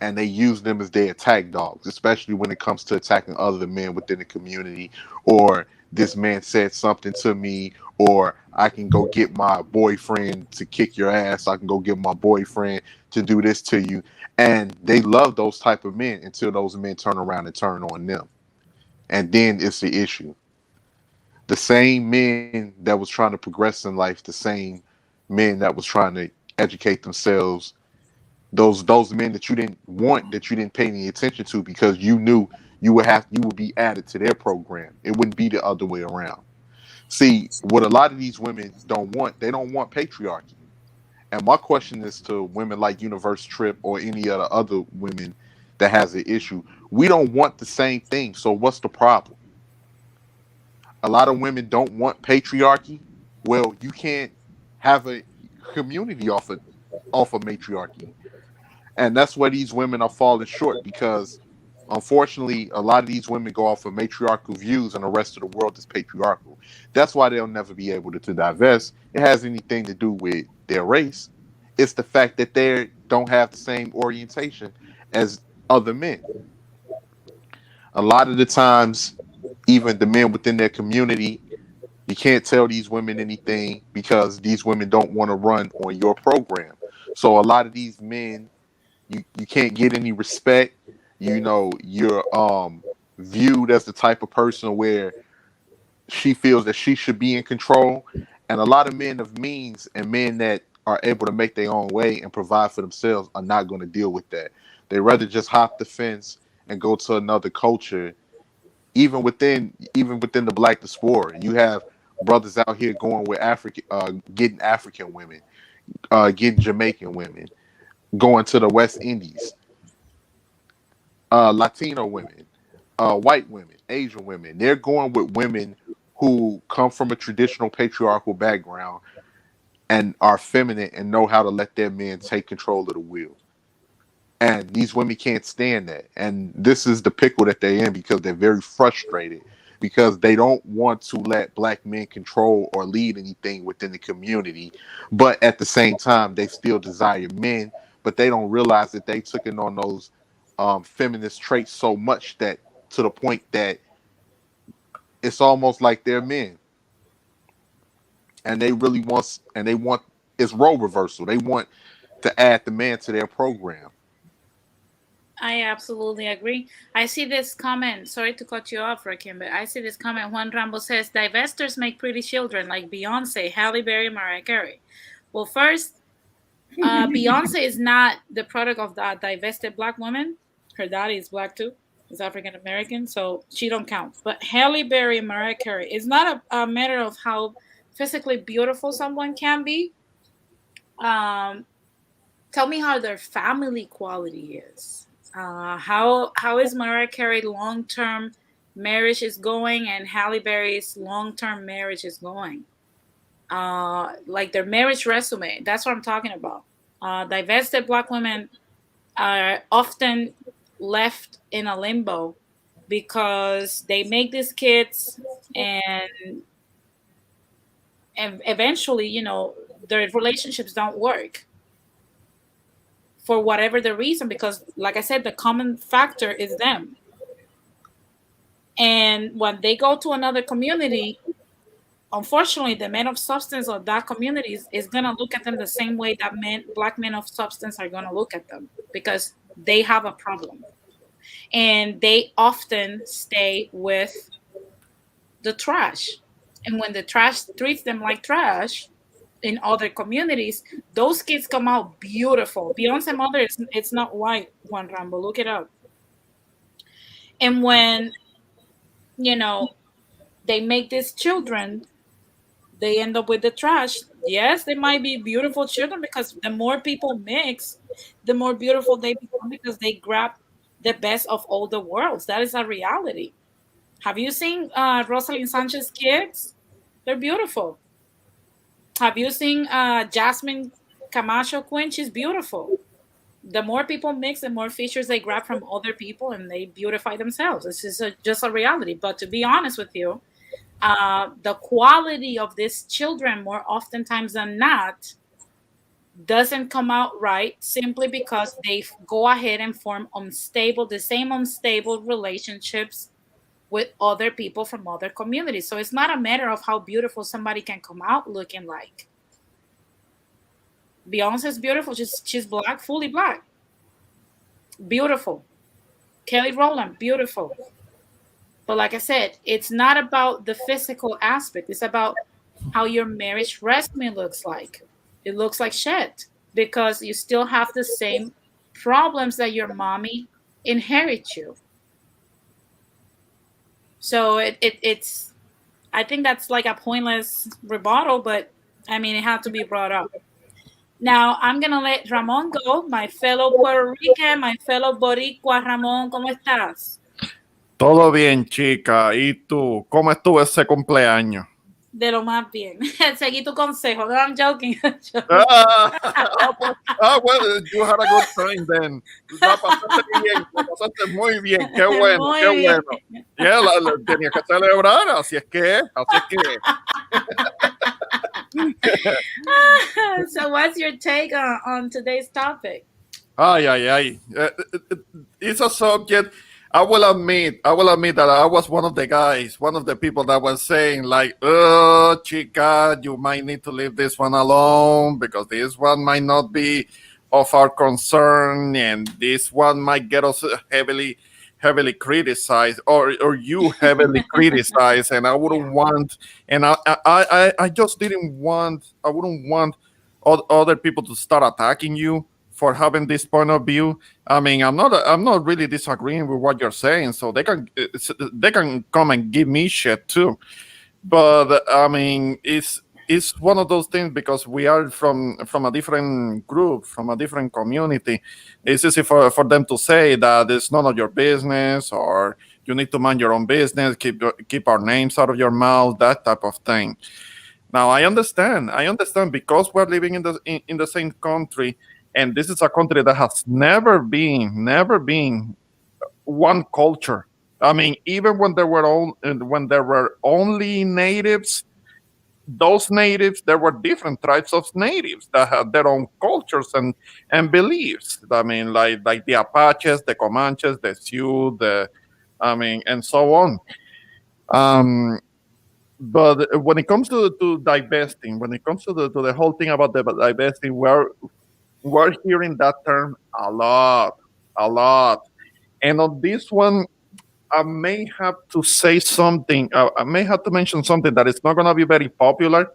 and they use them as their attack dogs, especially when it comes to attacking other men within the community, or this man said something to me, or I can go get my boyfriend to kick your ass. I can go get my boyfriend to do this to you. And they love those type of men until those men turn around and turn on them. And then it's the issue. The same men that was trying to progress in life, the same men that was trying to educate themselves, those men that you didn't want, that you didn't pay any attention to because you knew you would be added to their program. It wouldn't be the other way around. See, what a lot of these women don't want, they don't want patriarchy. And my question is to women like Universe Trip or any of the other women that has an issue. We don't want the same thing. So what's the problem? A lot of women don't want patriarchy. Well, you can't have a community off of matriarchy. And that's where these women are falling short because unfortunately a lot of these women go off of matriarchal views and the rest of the world is patriarchal. That's why they'll never be able to divest. It has anything to do with their race. It's the fact that they don't have the same orientation as other men. A lot of the times, even the men within their community, you can't tell these women anything because these women don't want to run on your program. So a lot of these men, you can't get any respect. You know, you're viewed as the type of person where she feels that she should be in control. And a lot of men of means and men that are able to make their own way and provide for themselves are not going to deal with that. They rather just hop the fence and go to another culture. Even within the black diaspora, you have brothers out here going with African, getting African women, getting Jamaican women, going to the West Indies, Latino women, white women, Asian women. They're going with women who come from a traditional patriarchal background and are feminine and know how to let their men take control of the wheel. And these women can't stand that. And this is the pickle that they're in because they're very frustrated because they don't want to let black men control or lead anything within the community. But at the same time, they still desire men, but they don't realize that they took in on those feminist traits so much that to the point that it's almost like they're men. And they want it's role reversal. They want to add the man to their program. I absolutely agree. I see this comment. Sorry to cut you off, Rakim, but I see this comment. Juan Rambo says, divestors make pretty children like Beyonce, Halle Berry, Mariah Carey. Well, first, Beyonce is not the product of that divested black woman. Her daddy is black too. He's African American, so she don't count. But Halle Berry and Mariah Carey, it's not a matter of how physically beautiful someone can be. Um, Tell me how their family quality is. How is Mariah Carey long term marriage is going, and Halle Berry's long term marriage is going? Like their marriage resume. That's what I'm talking about. Divested black women are often left in a limbo because they make these kids and eventually, their relationships don't work for whatever the reason, because like I said, the common factor is them. And when they go to another community, unfortunately the men of substance of that community is going to look at them the same way that black men of substance are going to look at them, because they have a problem and they often stay with the trash. And when the trash treats them like trash in other communities, those kids come out beautiful. Beyonce mother it's not white, Juan Rambo, look it up. And when you know they make these children, they end up with the trash. Yes, they might be beautiful children because the more people mix, the more beautiful they become, because they grab the best of all the worlds. That is a reality. Have you seen Rosalind Sanchez's kids? They're beautiful. Have you seen Jasmine Camacho Quinn? She's beautiful. The more people mix, the more features they grab from other people, and they beautify themselves. This is just a reality. But to be honest with you, the quality of these children, more oftentimes than not, doesn't come out right simply because they go ahead and form the same unstable relationships with other people from other communities. So it's not a matter of how beautiful somebody can come out looking like. Beyonce's beautiful. She's black, fully black. Beautiful. Kelly Rowland, beautiful. But like I said, it's not about the physical aspect. It's about how your marriage resume looks like. It looks like shit because you still have the same problems that your mommy inherit you. So it's I think that's like a pointless rebuttal, but I mean it had to be brought up. Now I'm gonna let Ramon go, my fellow Puerto Rican, my fellow Boricua. Ramon, ¿cómo estás? Todo bien, chica. ¿Y tú? ¿Cómo estuvo ese cumpleaños? De lo más bien. Seguí tu consejo. No, I'm joking. Well, you had a good time then. La pasaste bien, la pasaste muy bien. Qué bueno, Muy qué bien. bueno. Yeah, tenía que celebrar, así es que. So what's your take on today's topic? Ay, ay, ay. It's a subject. I will admit that I was one of the guys, one of the people that was saying like, "Oh, chica, you might need to leave this one alone because this one might not be of our concern, and this one might get us heavily criticized, or you heavily criticized, and I wouldn't want, and I just didn't want, I wouldn't want other people to start attacking you for having this point of view. I mean, I'm not really disagreeing with what you're saying, so they can come and give me shit too. But I mean, it's one of those things because we are from a different group, from a different community. It's easy for them to say that it's none of your business, or you need to mind your own business, keep our names out of your mouth, that type of thing. Now I understand because we're living in the same country, and this is a country that has never been one culture. I mean, even when there were only natives, those natives, there were different tribes of natives that had their own cultures and beliefs. I mean, like the Apaches, the Comanches, the Sioux, I mean, and so on. Um, but when it comes to divesting, when it comes to the whole thing about the divesting, we're hearing that term a lot. And on this one, I may have to say something. I may have to mention something that is not going to be very popular,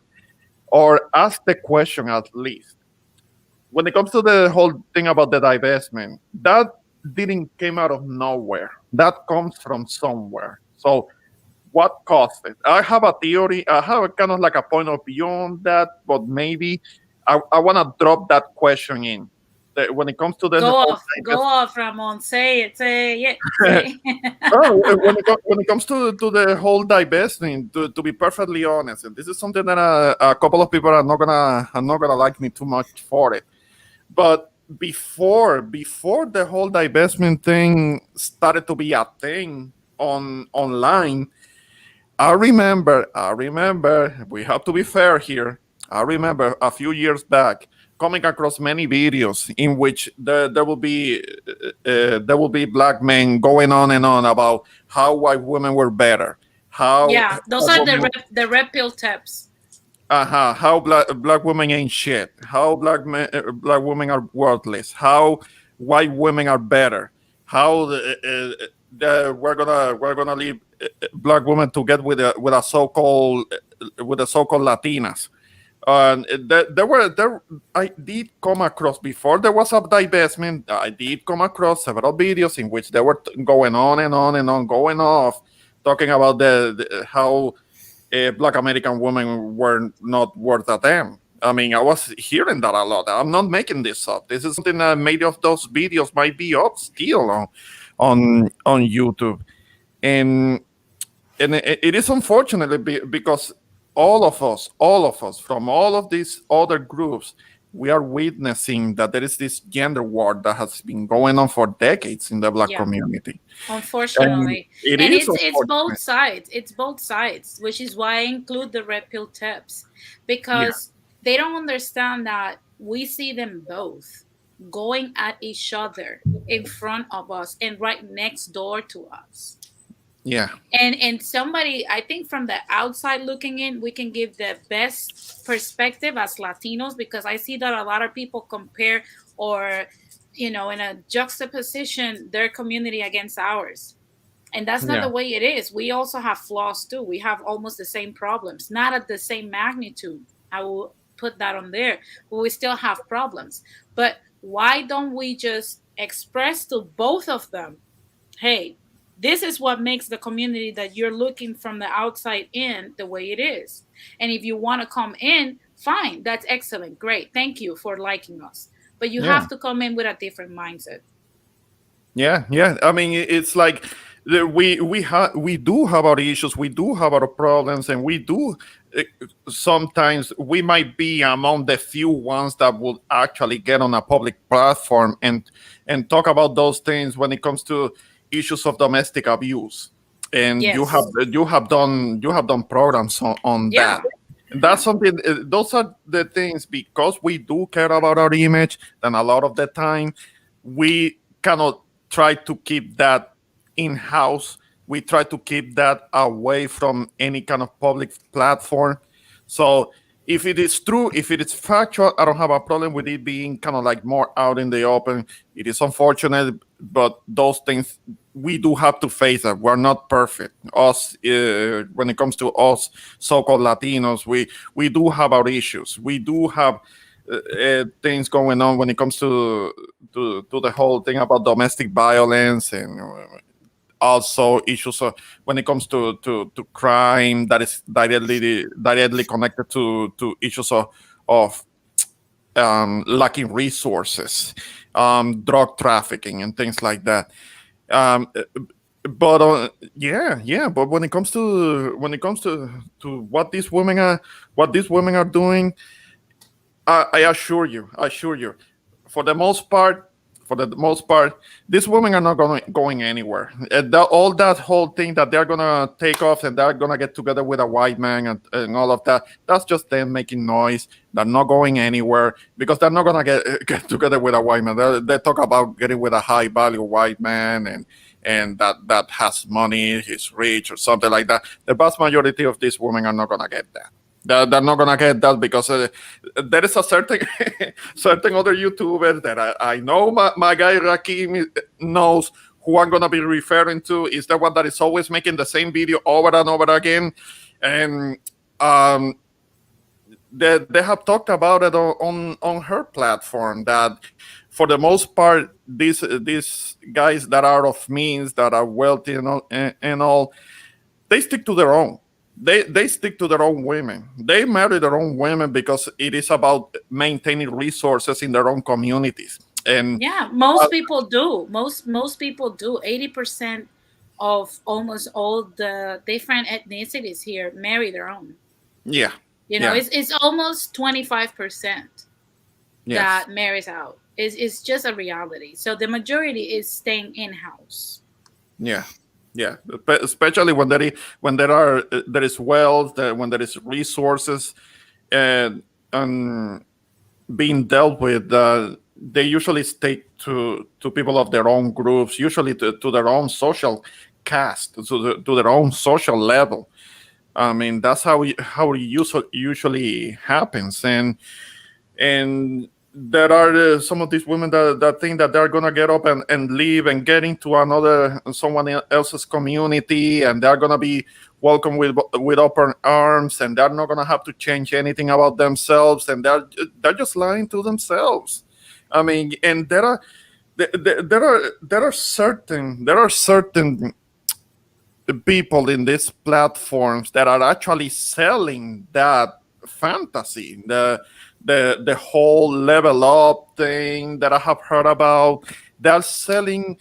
or ask the question at least. When it comes to the whole thing about the divestment, that didn't came out of nowhere. That comes from somewhere. So what caused it? I have a theory. I have a kind of like a point of view on that, but maybe I want to drop that question in. When it comes to the whole Go off, Ramon. Say it. Say it. oh, when it comes to the whole divesting, to be perfectly honest, and this is something that a couple of people are not gonna like me too much for it. But before the whole divestment thing started to be a thing online, I remember, we have to be fair here. I remember a few years back coming across many videos in which there will be black men going on and on about how white women were better, how Yeah, those black are women, the red pill tips. how black women ain't shit, how black women are worthless, how white women are better, how we're gonna leave black women to get with the so-called Latinas. And there I did come across, before there was a divestment, I did come across several videos in which they were going on and on and on, going off, talking about how black American women were not worth a damn. I mean, I was hearing that a lot. I'm not making this up. This is something that many of those videos might be up still on YouTube. And it is unfortunately because all of us from all of these other groups, we are witnessing that there is this gender war that has been going on for decades in the black Yeah, community, and unfortunately. it And is it's both unfortunate. sides. It's both sides, which is why I include the red pill tips Yeah, because they don't understand that we see them both going at each other in front of us and right next door to us. Yeah. And somebody, I think from the outside looking in, we can give the best perspective as Latinos, because I see that a lot of people compare, or in a juxtaposition, their community against ours. And that's not Yeah. the way it is. We also have flaws too. We have almost the same problems, not at the same magnitude. I will put that on there, but we still have problems. But why don't we just express to both of them, hey, this is what makes the community that you're looking from the outside in the way it is. And if you want to come in, fine, that's excellent, great, thank you for liking us. But you Yeah. have to come in with a different mindset. Yeah, yeah. I mean, it's like we do have our issues, we do have our problems, and we do uh, sometimes we might be among the few ones that will actually get on a public platform and talk about those things when it comes to issues of domestic abuse. And Yes. you have done programs on Yeah. that. And that's something. Those are the things, because we do care about our image, and a lot of the time we cannot try to keep that in house. We try to keep that away from any kind of public platform. So if it is true, if it is factual, I don't have a problem with it being kind of like more out in the open. It is unfortunate, but those things we do have to face that we're not perfect. Us, when it comes to us so-called Latinos, we do have our issues. We do have things going on when it comes to the whole thing about domestic violence, and also issues when it comes to crime that is directly connected to issues of lacking resources, drug trafficking, and things like that. Um, but yeah, but when it comes to what these women are doing, I assure you, for the most part, for the most part, these women are not going anywhere. All that whole thing that they're gonna take off and they're gonna get together with a white man and all of that, that's just them making noise. They're not going anywhere because they're not gonna get together with a white man. They talk about getting with a high value white man and that has money, he's rich or something like that. The vast majority of these women are not gonna get that. They're not gonna get that because there is a certain certain other YouTuber that I know my guy Rakim knows who I'm gonna be referring to. Is the one that is always making the same video over and over again, and um, they have talked about it on her platform that for the most part these guys that are of means, that are wealthy and all, they stick to their own. They stick to their own women. They marry their own women because it is about maintaining resources in their own communities. And Yeah, most people do. Most people do. 80% of almost all the different ethnicities here marry their own. yeah, You know, yeah, it's almost 25% yes, that marries out. It's just a reality. So the majority is staying in house. yeah, yeah. Especially when there is wealth, when there is resources, and being dealt with, they usually stick to people of their own groups, usually to their own social caste, to their own social level. I mean, that's how it usually happens, and there are some of these women that think that they're gonna get up and leave and get into someone else's community, and they're gonna be welcomed with open arms, and they're not gonna have to change anything about themselves, and they're just lying to themselves. I mean, and there are certain people in these platforms that are actually selling that fantasy, the whole level up thing that I have heard about. They're selling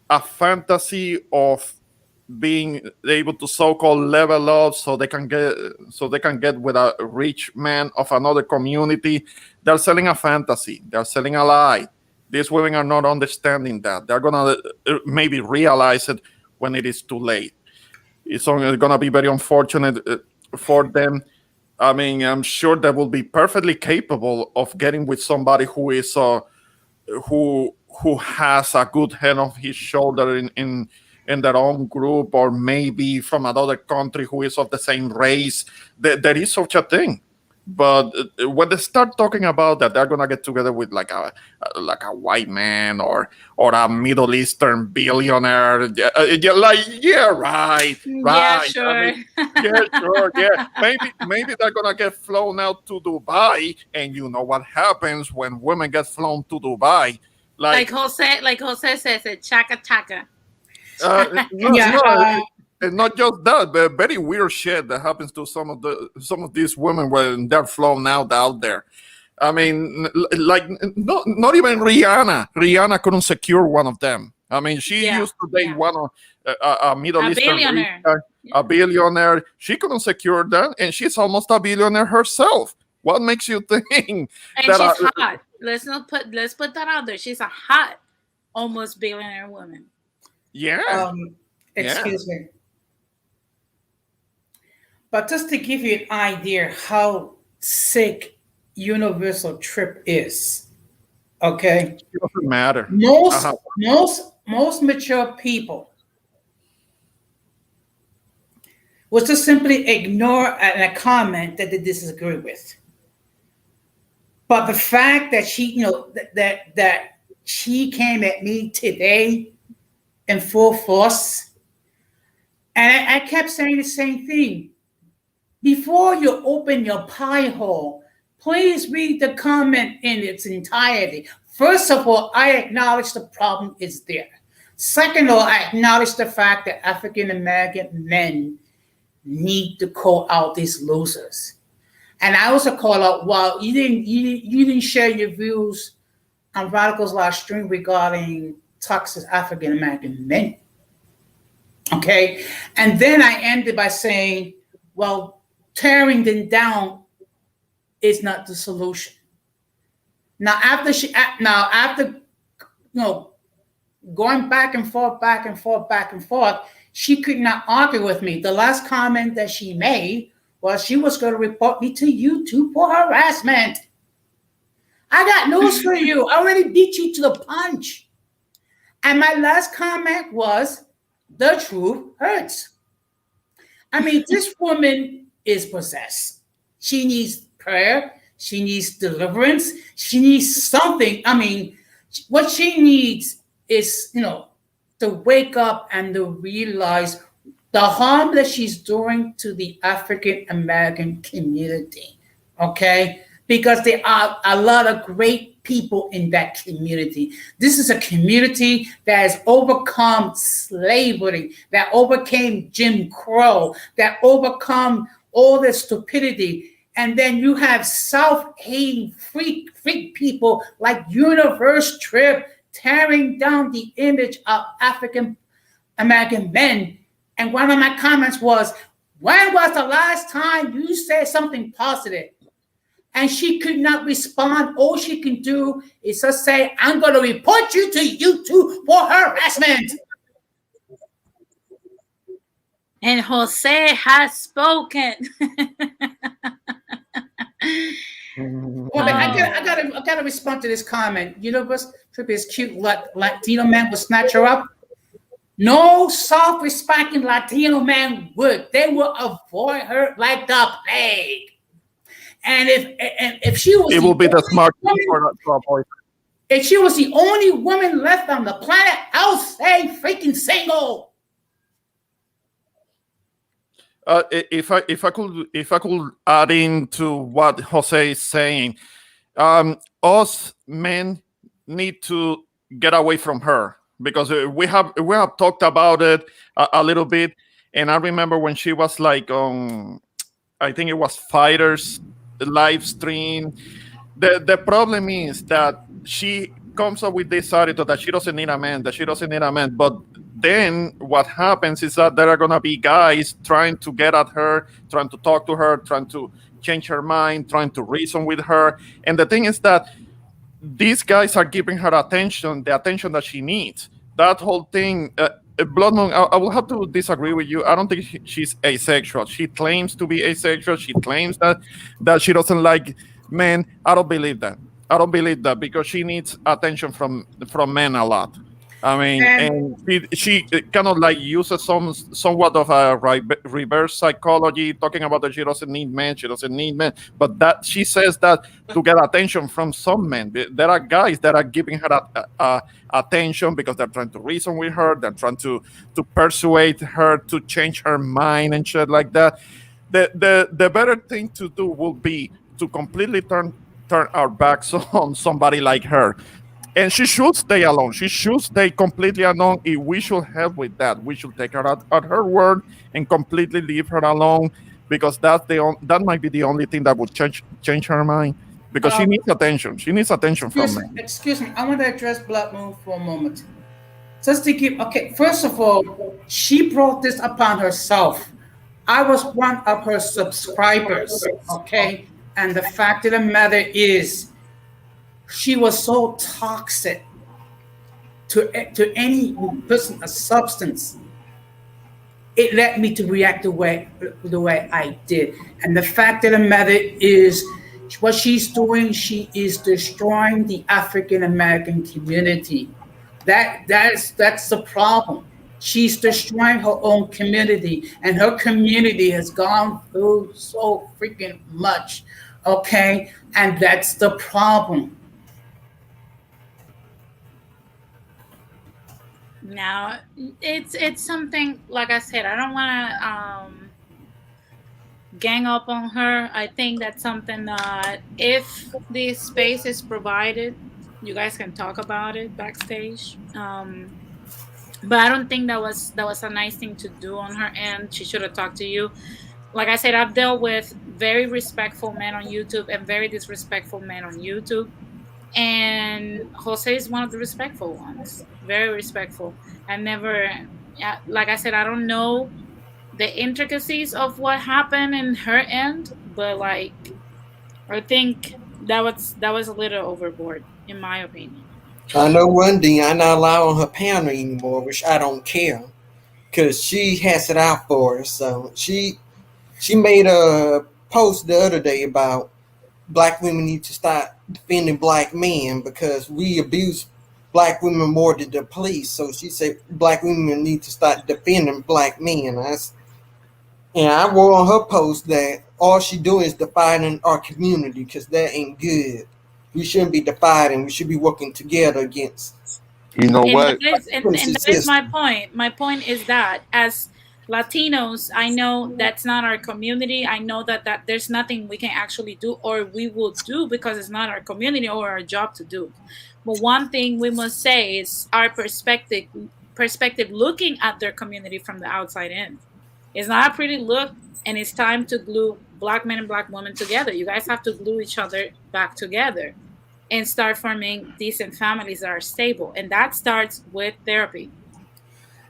a fantasy of being able to so-called level up so they can get with a rich man of another community. They're selling a fantasy. They're selling a lie. These women are not understanding that. They're gonna maybe realize it when it is too late. It's only going to be very unfortunate for them. I mean, I'm sure they will be perfectly capable of getting with somebody who is who has a good head on his shoulder in their own group, or maybe from another country who is of the same race. There is such a thing. But when they start talking about that, they're gonna get together with like a white man or a Middle Eastern billionaire. Yeah, right, Yeah, right. I sure. mean, yeah, sure, yeah. Maybe they're gonna get flown out to Dubai, and you know what happens when women get flown to Dubai? Like Jose says it, chaka chaka. No, Yeah, no, and not just that, but very weird shit that happens to some of these women when they're flown out there. I mean, not even Rihanna. Rihanna couldn't secure one of them. I mean, she Yeah, used to date yeah. one of a Middle A Eastern rich billionaire. guy, Yeah. a billionaire. She couldn't secure that, and she's almost a billionaire herself. What makes you think And that? she's hot. Let's put that out there. She's a hot, almost billionaire woman. Yeah, yeah. excuse me. But just to give you an idea how sick universal trip is, okay? It doesn't matter. Most Uh-huh. most mature people will just simply ignore a comment that they disagree with. But the fact that she, that she came at me today in full force, and I kept saying the same thing. Before you open your pie hole, please read the comment in its entirety. First of all, I acknowledge the problem is there. Second of all, I acknowledge the fact that African American men need to call out these losers. And I also call out, well, you didn't share your views on Radicals live stream regarding toxic African American men. Okay. And then I ended by saying, well, tearing them down is not the solution. Now after going back and forth, back and forth, back and forth, she could not argue with me. The last comment that she made was she was going to report me to YouTube for harassment. I got news for you. I already beat you to the punch. And my last comment was, the truth hurts. I mean, this woman is possessed. She needs prayer. She needs deliverance. She needs something. I mean, what she needs is, to wake up and to realize the harm that she's doing to the African American community. Okay? Because there are a lot of great people in that community. This is a community that has overcome slavery, that overcame Jim Crow, that overcome all the stupidity. And then you have self-hating freak people like Universe Trip tearing down the image of African American men. And one of my comments was, when was the last time you said something positive? And she could not respond. All she can do is just say, I'm going to report you to YouTube for harassment. And Jose has spoken. Well, I gotta respond to this comment. Universe Trip is cute. Latino man would snatch her up. No self-respecting Latino man would. They will avoid her like the plague. And if she was, It will be the smart thing for our boys. if she was the only woman left on the planet, I'll say freaking single. If I could add into what Jose is saying, us men need to get away from her, because we have talked about it a little bit, and I remember when she was like on, I think it was Fighters live stream. The problem is that she comes up with this attitude that she doesn't need a man, but then what happens is that there are going to be guys trying to get at her, trying to talk to her, trying to change her mind, trying to reason with her. And the thing is that these guys are giving her attention, the attention that she needs. That whole thing, Blood Moon, I will have to disagree with you. I don't think she's asexual. She claims to be asexual. She claims that she doesn't like men. I don't believe that. Because she needs attention from men a lot. I mean, And and she kind of like uses somewhat of a reverse psychology, talking about that she doesn't need men, she doesn't need men, but that she says that to get attention from some men. There are guys that are giving her attention because they're trying to reason with her, they're trying to persuade her to change her mind and shit like that. The better thing to do will be to completely turn our backs on somebody like her, and she should stay alone. She should stay completely alone. If we should help with that, we should take her at her word and completely leave her alone, because that might be the only thing that would change her mind, because she um, needs attention. She needs attention from me. excuse me, I want to address Black Moon for a moment. Just to keep, okay, first of all, she brought this upon herself. I was one of her subscribers, okay? And the fact of the matter is, she was so toxic to any person, a substance. It led me to react the way I did. And the fact of the matter is, what she's doing, she is destroying the African American community. That's the problem. She's destroying her own community, and her community has gone through so freaking much. Okay, and that's the problem. Now, it's something like I said. I don't want to gang up on her. I think that's something that if this space is provided, you guys can talk about it backstage. But I don't think that was a nice thing to do on her end. She should have talked to you. Like I said, I've dealt with very respectful men on YouTube and very disrespectful men on YouTube. And Jose is one of the respectful ones. Very respectful. I never, like I said, I don't know the intricacies of what happened in her end, but like, I think that was a little overboard, in my opinion. I know one thing, I'm not allowed on her panel anymore, which I don't care, because she has it out for us. So she made a post the other day about black women need to start defending black men because we abuse black women more than the police. So she said black women need to start defending black men. And I wrote on her post that all she doing is dividing our community, because that ain't good. We shouldn't be dividing. We should be working together against You know And what? that is and, and that is my point. My point is that as Latinos, I know that's not our community. I know that there's nothing we can actually do or we will do because it's not our community or our job to do. But one thing we must say is our perspective looking at their community from the outside in. It's not a pretty look, and it's time to glue black men and black women together. You guys have to glue each other back together and start forming decent families that are stable. And that starts with therapy.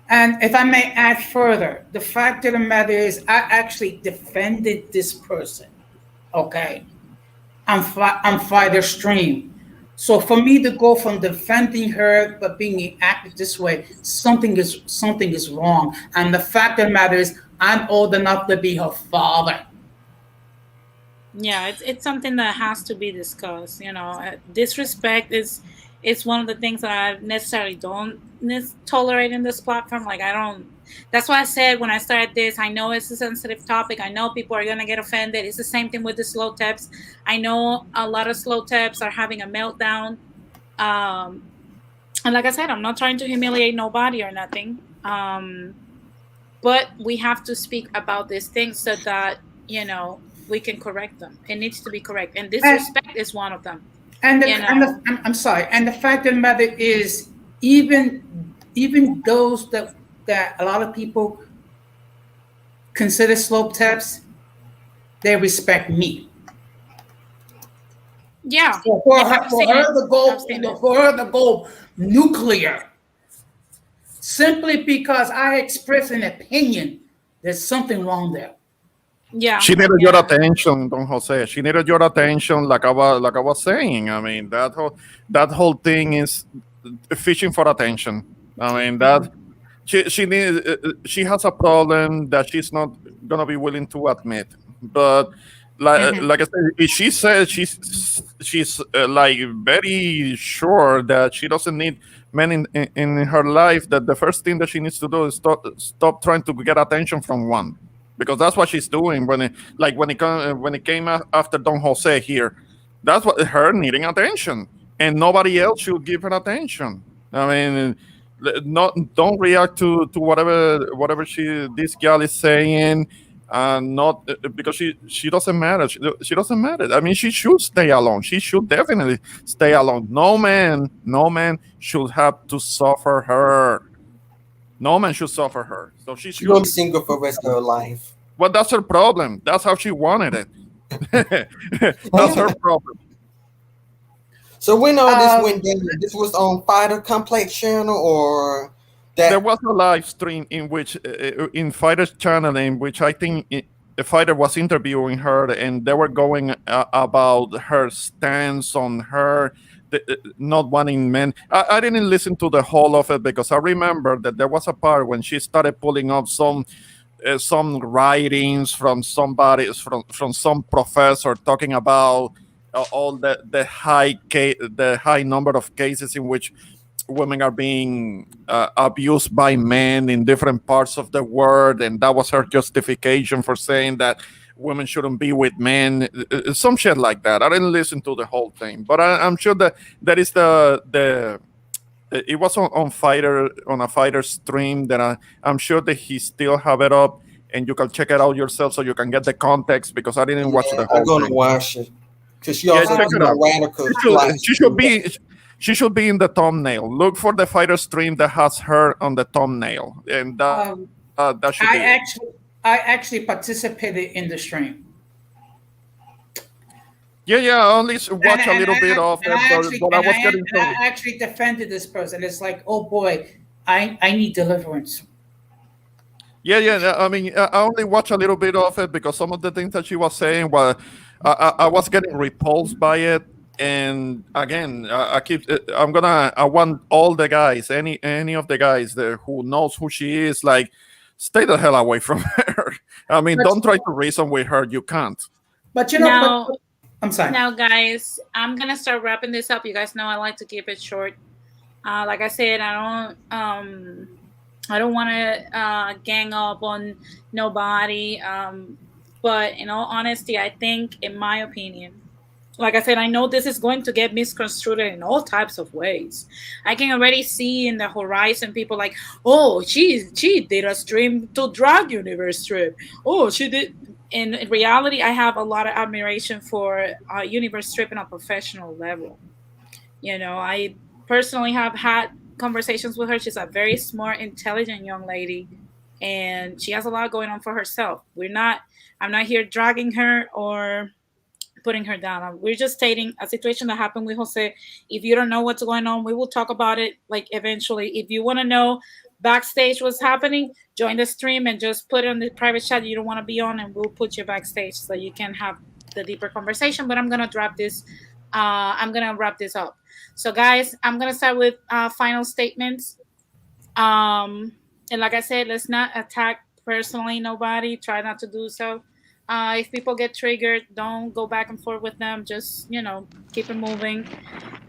And if I may add further, the fact of the matter is, I actually defended this person. Okay, I'm Fighter Stream. So for me to go from defending her but being acted this way, something is wrong. And the fact of the matter is, I'm old enough to be her father. Yeah, it's something that has to be discussed. Disrespect is it's one of the things that I necessarily don't tolerate in this platform. Like I don't. That's why I said when I started this, I know it's a sensitive topic. I know people are gonna get offended. It's the same thing with the slow taps. I know a lot of slow taps are having a meltdown. And like I said, I'm not trying to humiliate nobody or nothing. But we have to speak about these things so that we can correct them. It needs to be correct, and And disrespect is one of them. and, the, You and know, the, I'm sorry. And the fact of the matter is, even those that a lot of people consider slope taps, they respect me. yeah, For, yeah, for her, I've for seen it. her to I've go, seen it. for her to go nuclear, simply because I express an opinion, there's something wrong there. Yeah, She needed your yeah, attention, Don Jose. She needed your attention, like I was saying. I mean, that whole thing is fishing for attention. I mean that she has a problem that she's not gonna be willing to admit. But like Mhm. like I said, if she says she's she's like very sure that she doesn't need men in her life. That the first thing that she needs to do is stop trying to get attention from one, because that's what she's doing when it came after Don Jose here. That's what her needing attention, and nobody else should give her attention. I mean, not don't react to whatever this girl is saying, not because she doesn't matter. She doesn't matter. I mean, she should stay alone. She should definitely stay alone. No man should have to suffer her. No man should suffer her. So she She's gonna should. be single for the rest of her life. Well, that's her problem. That's how she wanted it. That's her problem. So when all this Um, went down, this was on Fighter Complex channel or There that? was a live stream in which, in Fighter's channel, in which I think the fighter was interviewing her, and they were going about her stance on her not wanting men. I didn't listen to the whole of it because I remember that there was a part when she started pulling up some writings from somebody from some professor talking about all the high number of cases in which women are being abused by men in different parts of the world, and that was her justification for saying that women shouldn't be with men, some shit like that. I didn't listen to the whole thing, but I'm sure that that is the it was on a fighter stream that I'm sure that he still have it up, and you can check it out yourself so you can get the context, because I didn't watch Yeah, the I'm whole gonna thing. watch it because she Yeah, also check was it my out. radical She should, life she should stream. be she should be in the thumbnail. Look for the fighter stream that has her on the thumbnail, and um, that should I be it. actually, I actually participated in the stream, Yeah, I only and watch a little bit of and it, I actually but I was getting and to. I actually defended this person. It's like, oh boy, I need deliverance. Yeah. I mean, I only watch a little bit of it because some of the things that she was saying was, I was getting repulsed by it. And again, I want all the guys, any of the guys there who knows who she is, like, stay the hell away from her. I mean, But don't try to reason with her. You can't. but Now, I'm sorry. now, guys, I'm gonna start wrapping this up. You guys know I like to keep it short. Like I said, I don't want to gang up on nobody. But in all honesty, I think, in my opinion, like I said, I know this is going to get misconstrued in all types of ways. I can already see in the horizon people like, oh, she did a stream to drag universe strip. Oh, she did. In reality, I have a lot of admiration for universe strip on a professional level. I personally have had conversations with her. She's a very smart, intelligent young lady, and she has a lot going on for herself. I'm not here dragging her or putting her down. We're just stating a situation that happened with Jose. If you don't know what's going on, we will talk about it like eventually. If you want to know backstage what's happening, join the stream and just put it on the private chat you don't want to be on, and we'll put you backstage so you can have the deeper conversation. But I'm gonna wrap this up. So, guys, I'm gonna start with final statements. And like I said, let's not attack personally nobody. Try not to do so. If people get triggered, don't go back and forth with them. Just keep it moving.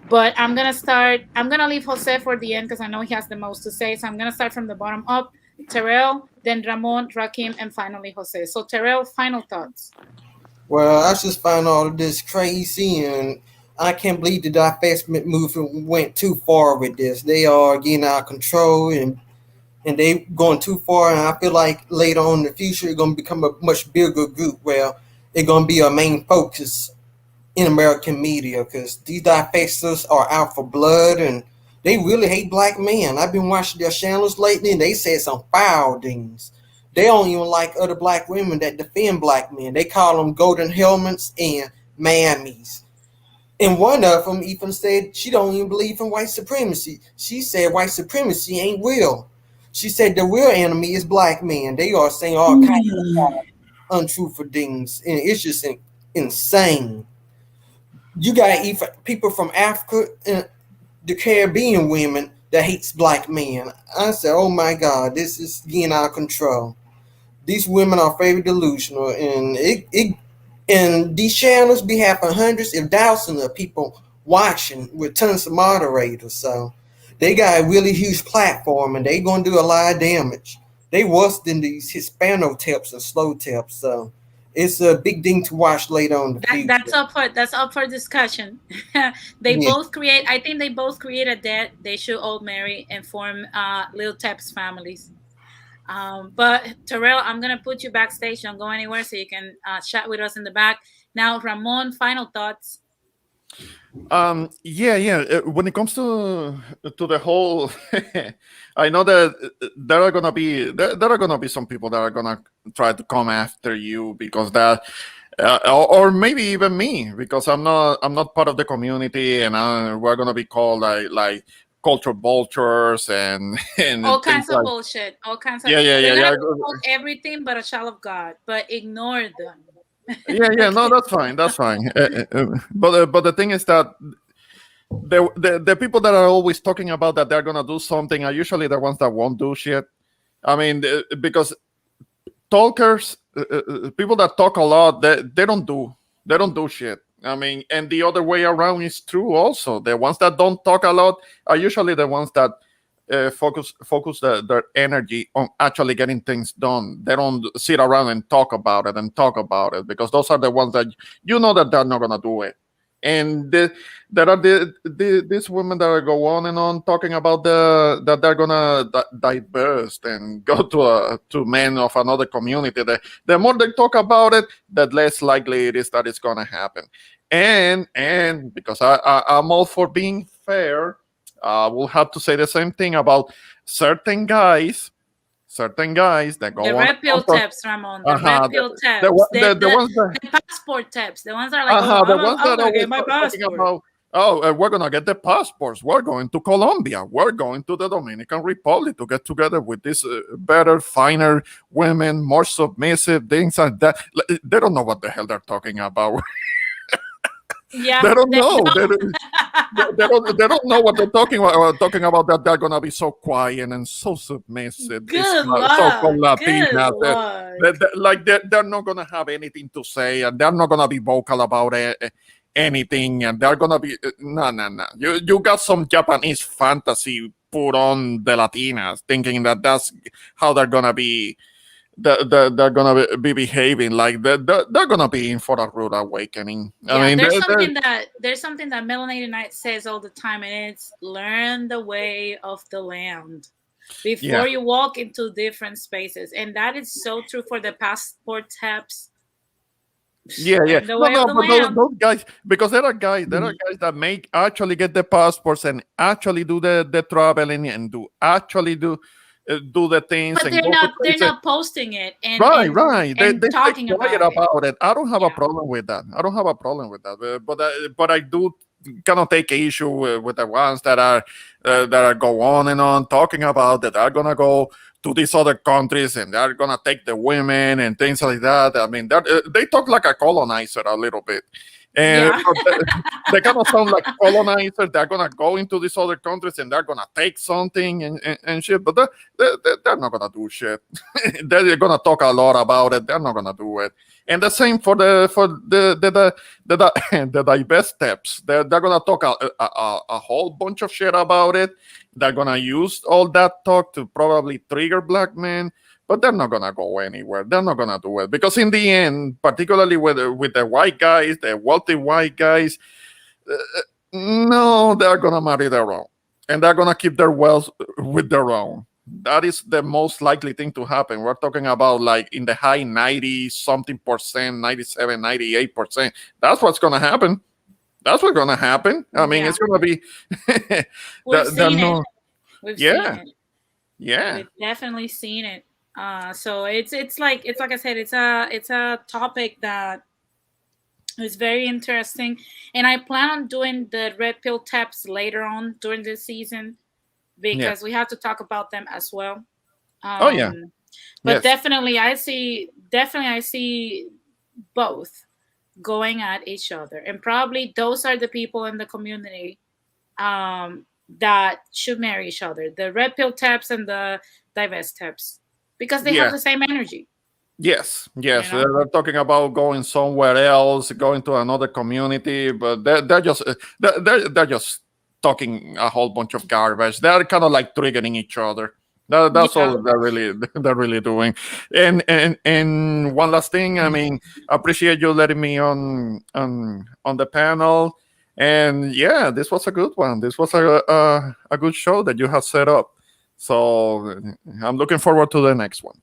But I'm gonna leave Jose for the end because I know he has the most to say. So I'm gonna start from the bottom up. Terrell, then Ramon, Rakim, and finally Jose. So Terrell, final thoughts. Well, I just find all of this crazy, and I can't believe the divestment movement went too far with this. They are getting out of control, and they going too far. And I feel like later on in the future, it's going to become a much bigger group where it's going to be a main focus in American media because these divestors are out for blood and they really hate black men. I've been watching their channels lately, and they said some foul things. They don't even like other black women that defend black men. They call them golden helmets and mammies. And one of them even said she don't even believe in white supremacy. She said white supremacy ain't real. She said the real enemy is black men. They are saying all kinds of untruthful things, and it's just insane. You got even people from Africa and the Caribbean women that hates black men. I said, oh my God, this is getting out of control. These women are very delusional, and And these channels be having hundreds, if thousands of people watching with tons of moderators. So they got a really huge platform and they gonna do a lot of damage. They worse than these Hispano tips and slow tips. So it's a big thing to watch later on in the future. That's up for discussion. They Yeah. both create. I think they both create a debt. They should all marry and form little taps families. But Terrell, I'm gonna put you backstage. Don't go anywhere, so you can chat with us in the back. Now, Ramon, final thoughts. Yeah. When it comes to the whole, I know that there are gonna be some people that are gonna try to come after you because that, or maybe even me because I'm not part of the community, and we're gonna be called like culture vultures and All and things kinds of like bullshit. All kinds of. yeah They're gonna yeah be called everything but a child of God. But ignore them. yeah. No, Okay. that's fine. That's fine. But the thing is that the people that are always talking about that they're gonna do something are usually the ones that won't do shit. I mean, because talkers, people that talk a lot, they don't do shit. I mean, and the other way around is true also. The ones that don't talk a lot are usually the ones that focus their energy on actually getting things done. They don't sit around and talk about it and talk about it because those are the ones that you know that they're not gonna do it. And there are these women that go on and on talking about that they're gonna divest and go to men of another community. The more they talk about it, the less likely it is that it's gonna happen. And because I'm all for being fair, we'll have to say the same thing about certain guys, that The go on red and pill on talk. taps, Ramon. The red Uh-huh, pill the, taps. the ones that The passport taps. The ones that are like, oh, the ones I'm that gonna always get my talking passport. about, oh, we're gonna get the passports. We're going to Colombia. We're going to the Dominican Republic to get together with these better, finer women, more submissive things like that. They don't know what the hell they're talking about. Yeah. They don't They know. don't. They don't know what they're talking about. Talking about that they're gonna be so quiet and so submissive. These Good so-called luck. Good Latinas, luck. like they're not gonna have anything to say, and they're not gonna be vocal about anything, and they're gonna be no. You got some Japanese fantasy put on the Latinas, thinking that that's how they're gonna be. They're gonna be behaving like they're gonna be in for a rude awakening. I Yeah, mean, there's something that Melanated Knight says all the time, and it's learn the way of the land yeah. before you walk into different spaces. And that is so true for the passport taps. Yeah. Learn the way of No, the but land. those guys, because there are guys that make actually get the passports and actually do the traveling and do the things But and go to they're places. not posting it Right. They and stay talking quiet about it. about it. I don't have a Yeah. problem with that. I don't have a problem with that. But I do kind of take issue with the ones that are go on and on talking about that are gonna go to these other countries and they're gonna take the women and things like that. I mean, they talk like a colonizer a little bit. And Yeah. they kind of sound like colonizers. They're gonna go into these other countries and they're gonna take something and shit. But they're not gonna do shit. They're gonna talk a lot about it. They're not gonna do it. And the same for the divest steps. They're gonna talk a whole bunch of shit about it. They're gonna use all that talk to probably trigger black men, but they're not gonna go anywhere. They're not gonna do it because in the end, particularly with the white guys, the wealthy white guys, no, they're gonna marry their own, and they're gonna keep their wealth with their own. That is the most likely thing to happen. We're talking about like in the high 90 something percent, 97, 98%. That's what's gonna happen. That's what's gonna happen. I mean, Yeah. it's gonna be We've they're seen it. no, We've seen yeah, it. yeah. We've definitely seen it. So it's like I said, it's a topic that is very interesting, and I plan on doing the red pill taps later on during this season Yeah. because we have to talk about them as well. Oh yeah. Um, but Yes. definitely I see both going at each other, and probably those are the people in the community that should marry each other: the red pill taps and the divest taps, because they have Yeah. the same energy. Yes, You yes, know. they're talking about going somewhere else, going to another community, but they're just they're just talking a whole bunch of garbage. They're kind of like triggering each other. That's Yeah. all they're really they're really doing. And one last thing, I mean, I appreciate you letting me on the panel. And yeah, this was a good one. This was a good show that you have set up. So I'm looking forward to the next one.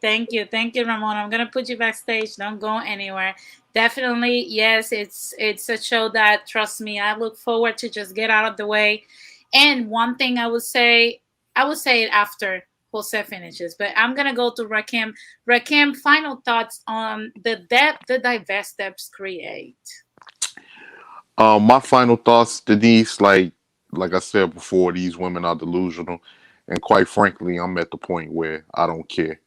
Thank you, Ramon. I'm gonna put you backstage. Don't go anywhere. Definitely, yes. It's a show that, trust me, I look forward to just get out of the way. And one thing I would say it after Jose finishes, but I'm gonna go to Rakim. Rakim, final thoughts on the Divest Steps Create. My final thoughts, Denise, like I said before, these women are delusional, and quite frankly, I'm at the point where I don't care.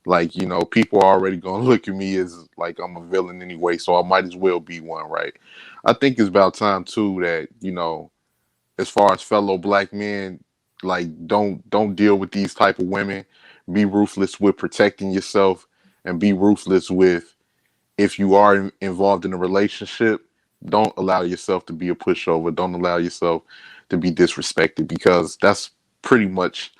Like, people are already gonna look at me as like I'm a villain anyway, so I might as well be one, right? I think it's about time too that, as far as fellow black men, like don't deal with these type of women. Be ruthless with protecting yourself, and be ruthless with, if you are involved in a relationship, don't allow yourself to be a pushover. Don't allow yourself to be disrespected, because that's pretty much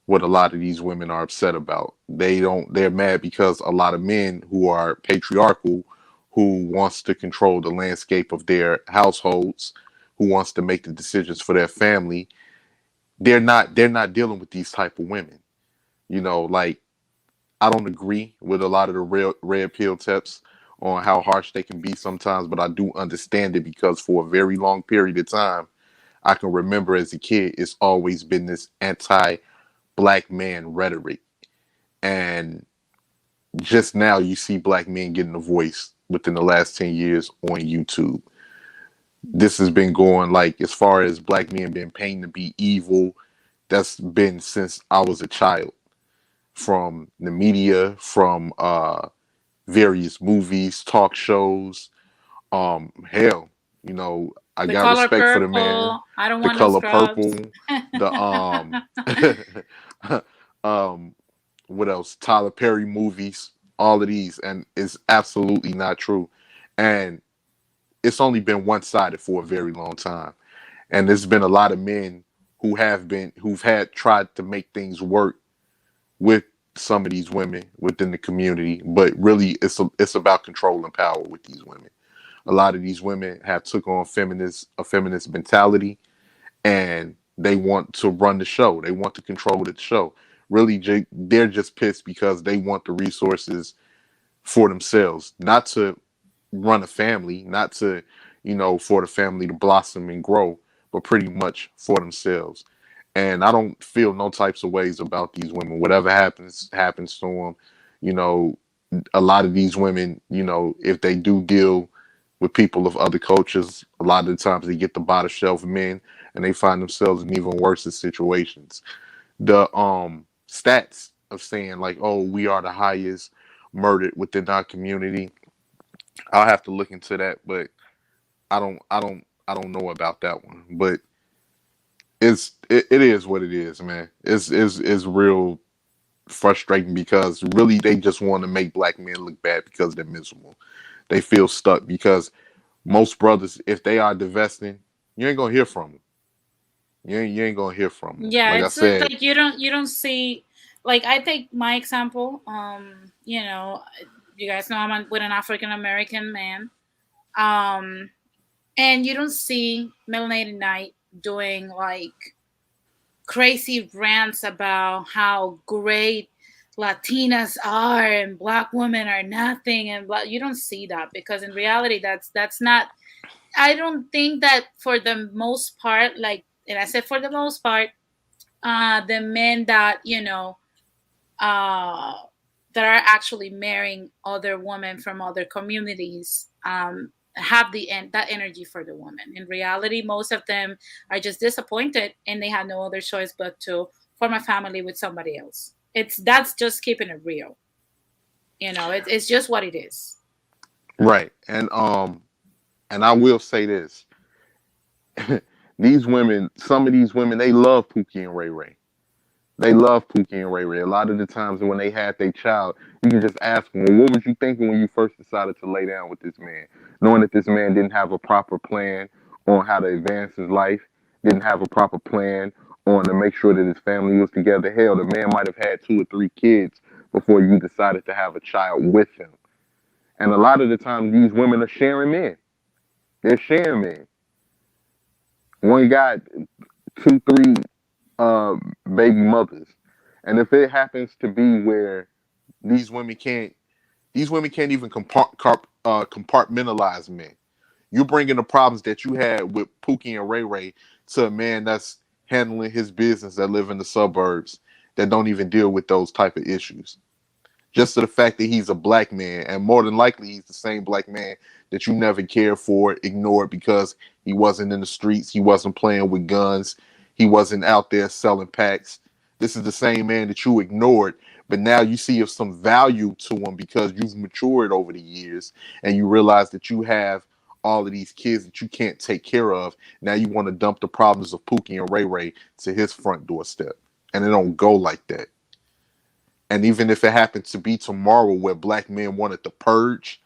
what a lot of these women are upset about. They're mad because a lot of men who are patriarchal, who wants to control the landscape of their households, who wants to make the decisions for their family, they're not dealing with these type of women. Like, I don't agree with a lot of the real red pill tips on how harsh they can be sometimes, but I do understand it, because for a very long period of time, I can remember as a kid, it's always been this anti-black man rhetoric. And just now you see black men getting a voice within the last 10 years on YouTube. This has been going, like, as far as black men being painted to be evil, that's been since I was a child, from the media, from various movies, talk shows. Hell, I The got color respect for the man. purple. I don't The want no Color scrubs. Purple, the um, what else? Tyler Perry movies, all of these, and it's absolutely not true. And it's only been one sided for a very long time. And there's been a lot of men who've had tried to make things work with some of these women within the community, but really it's about control and power with these women. A lot of these women have took on a feminist mentality, and they want to run the show. They want to control the show. Really, they're just pissed because they want the resources for themselves, not to run a family, not to, for the family to blossom and grow, but pretty much for themselves. And I don't feel no types of ways about these women. Whatever happens to them. You know, a lot of these women, if they do deal with people of other cultures, a lot of the times they get the bottom shelf men, and they find themselves in even worse situations. The stats of saying like, oh, we are the highest murdered within our community, I'll have to look into that, but I don't know about that one. But it is what it is, man. It's real frustrating, because really they just want to make black men look bad because they're miserable. They feel stuck because most brothers, if they are divesting, you ain't gonna hear from them. You ain't gonna hear from them. Yeah, Like I it's said, like you don't see, like, I take my example. You guys know with an African American man. Um, and you don't see Melanated Knight doing like crazy rants about how great Latinas are and black women are nothing, and you don't see that, because in reality that's not. I don't think that for the most part, like, and I said for the most part, the men that uh, that are actually marrying other women from other communities have that energy for the woman. In reality, most of them are just disappointed, and they have no other choice but to form a family with somebody else. That's just keeping it real. It's just what it is. right, and I will say this: these women, some of these women, they love Pookie and Ray Ray. They love Pookie and Ray Ray. A lot of the times when they had their child, you can just ask them, well, what was you thinking when you first decided to lay down with this man? Knowing that this man didn't have a proper plan on how to advance his life, didn't have a proper plan on to make sure that his family was together. Hell, the man might have had 2 or 3 kids before you decided to have a child with him. And a lot of the time, these women are sharing men. They're sharing men. One got 2, 3 baby mothers, and if it happens to be where these women can't, these women can't even compartmentalize men. You're bringing the problems that you had with Pookie and Ray Ray to a man that's handling his business that live in the suburbs that don't even deal with those type of issues. Just to the fact that he's a black man, and more than likely he's the same black man that you never cared for, ignored because he wasn't in the streets, he wasn't playing with guns, he wasn't out there selling packs. This is the same man that you ignored, but now you see of some value to him because you've matured over the years and you realize that you have all of these kids that you can't take care of. Now you want to dump the problems of Pookie and Ray Ray to his front doorstep, and it don't go like that. And even if it happened to be tomorrow where black men wanted to purge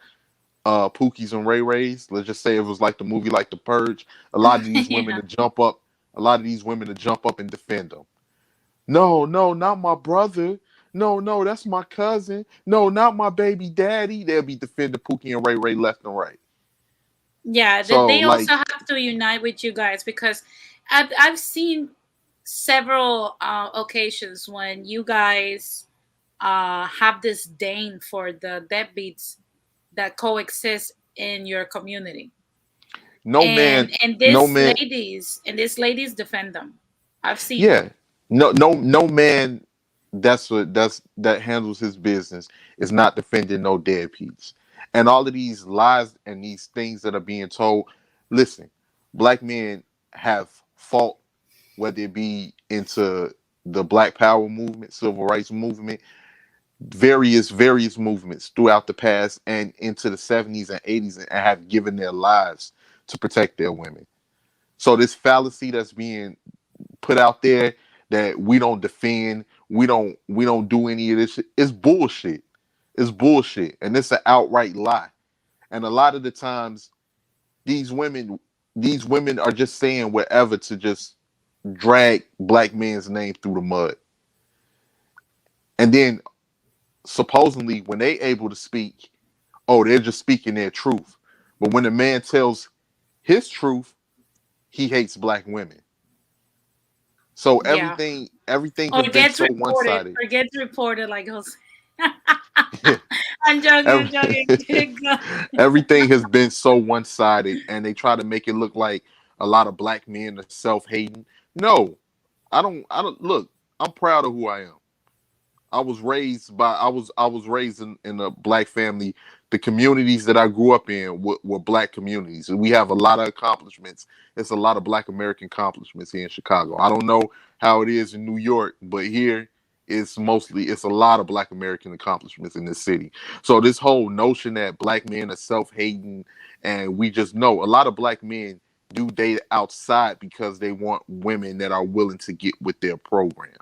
Pookies and Ray Rays, let's just say it was like the movie like The Purge, a lot of these women Yeah. to jump up, a lot of these women to jump up and defend them. No, no, not my brother. No, no, that's my cousin. No, not my baby daddy. They'll be defending Pookie and Ray Ray left and right. Yeah, that So they like, also have to unite with you guys because I've seen several occasions when you guys have disdain for the deadbeats that coexist in your community, no man, and no these man, ladies defend them. I've seen it. yeah, no man that handles his business is not defending no deadbeats. And all of these lies and these things that are being told, listen, black men have fought, whether it be into the Black Power movement, civil rights movement, various movements throughout the past and into the 70s and 80s, and have given their lives to protect their women. So this fallacy that's being put out there that we don't defend, we don't do any of this shit, it's bullshit. It's bullshit. And it's an outright lie. And a lot of the times these women these women are just saying whatever to just drag black men's name through the mud. And then supposedly when they able to speak, oh, they're just speaking their truth. But when a man tells his truth, he hates black women. So Yeah, everything or has been gets so one reported, sided. like Jose. I'm joking. I'm joking. Go. Everything has been so one sided, and they try to make it look like a lot of black men are self hating. No, I don't look. I'm proud of who I am. I was raised in a black family. The communities that I grew up in were black communities. We have a lot of accomplishments. It's a lot of black American accomplishments here in Chicago. I don't know how it is in New York, but here it's a lot of black American accomplishments in this city. So this whole notion that black men are self-hating, and we just know a lot of black men do date outside because they want women that are willing to get with their program.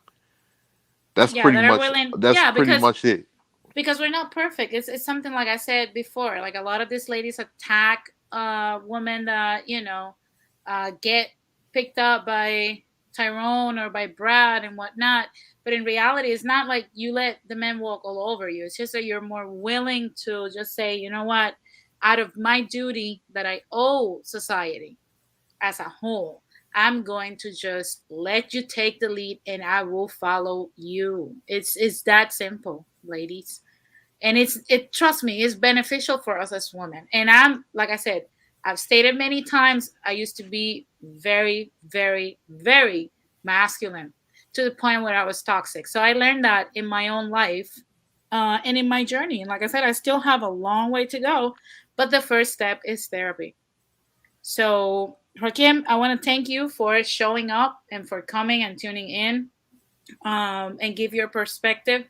That's Yeah, pretty that are much willing. that's Yeah, pretty much it. because we're not perfect. It's something like I said before. Like a lot of these ladies attack women that get picked up by Tyrone or by Brad and whatnot. But in reality, it's not like you let the men walk all over you. It's just that you're more willing to just say, you know what, out of my duty that I owe society as a whole, I'm going to just let you take the lead and I will follow you. It's that simple, ladies. And it trust me, it's beneficial for us as women. And I'm like I said, I've stated many times I used to be very, very, very masculine to the point where I was toxic. So I learned that in my own life and in my journey. And like I said, I still have a long way to go, but the first step is therapy. So, Joaquin, I want to thank you for showing up and for coming and tuning in and give your perspective.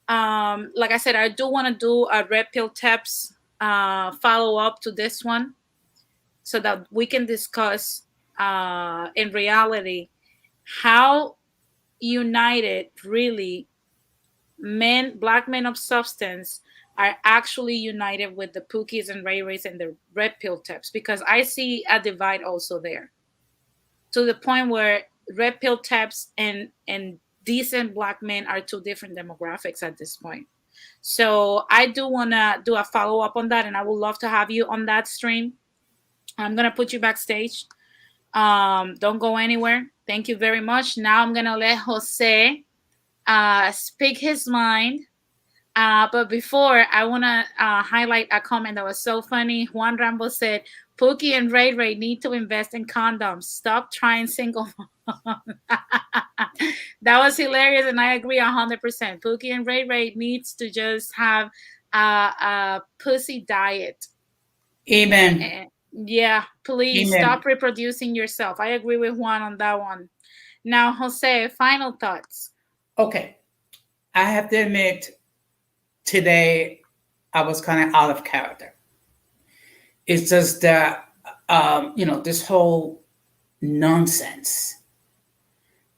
Like I said, I do want to do a red pill tips follow up to this one so that we can discuss in reality how united, really, black men of substance are actually united with the Pookies and Ray Rays and the red pill types, because I see a divide also there, to the point where red pill types and decent black men are two different demographics at this point. So I do want to do a follow up on that, and I would love to have you on that stream. I'm gonna put you backstage. Don't go anywhere. Thank you very much. Now I'm gonna let Jose speak his mind. But before, I want to highlight a comment that was so funny. Juan Rambo said, Pookie and Ray Ray need to invest in condoms. Stop trying single mom. That was hilarious, and I agree 100%. Pookie and Ray Ray needs to just have a pussy diet. Amen. Yeah, please Amen. stop reproducing yourself. I agree with Juan on that one. Now, Jose, final thoughts. Okay. I have to admit, today I was kind of out of character. It's just that, this whole nonsense.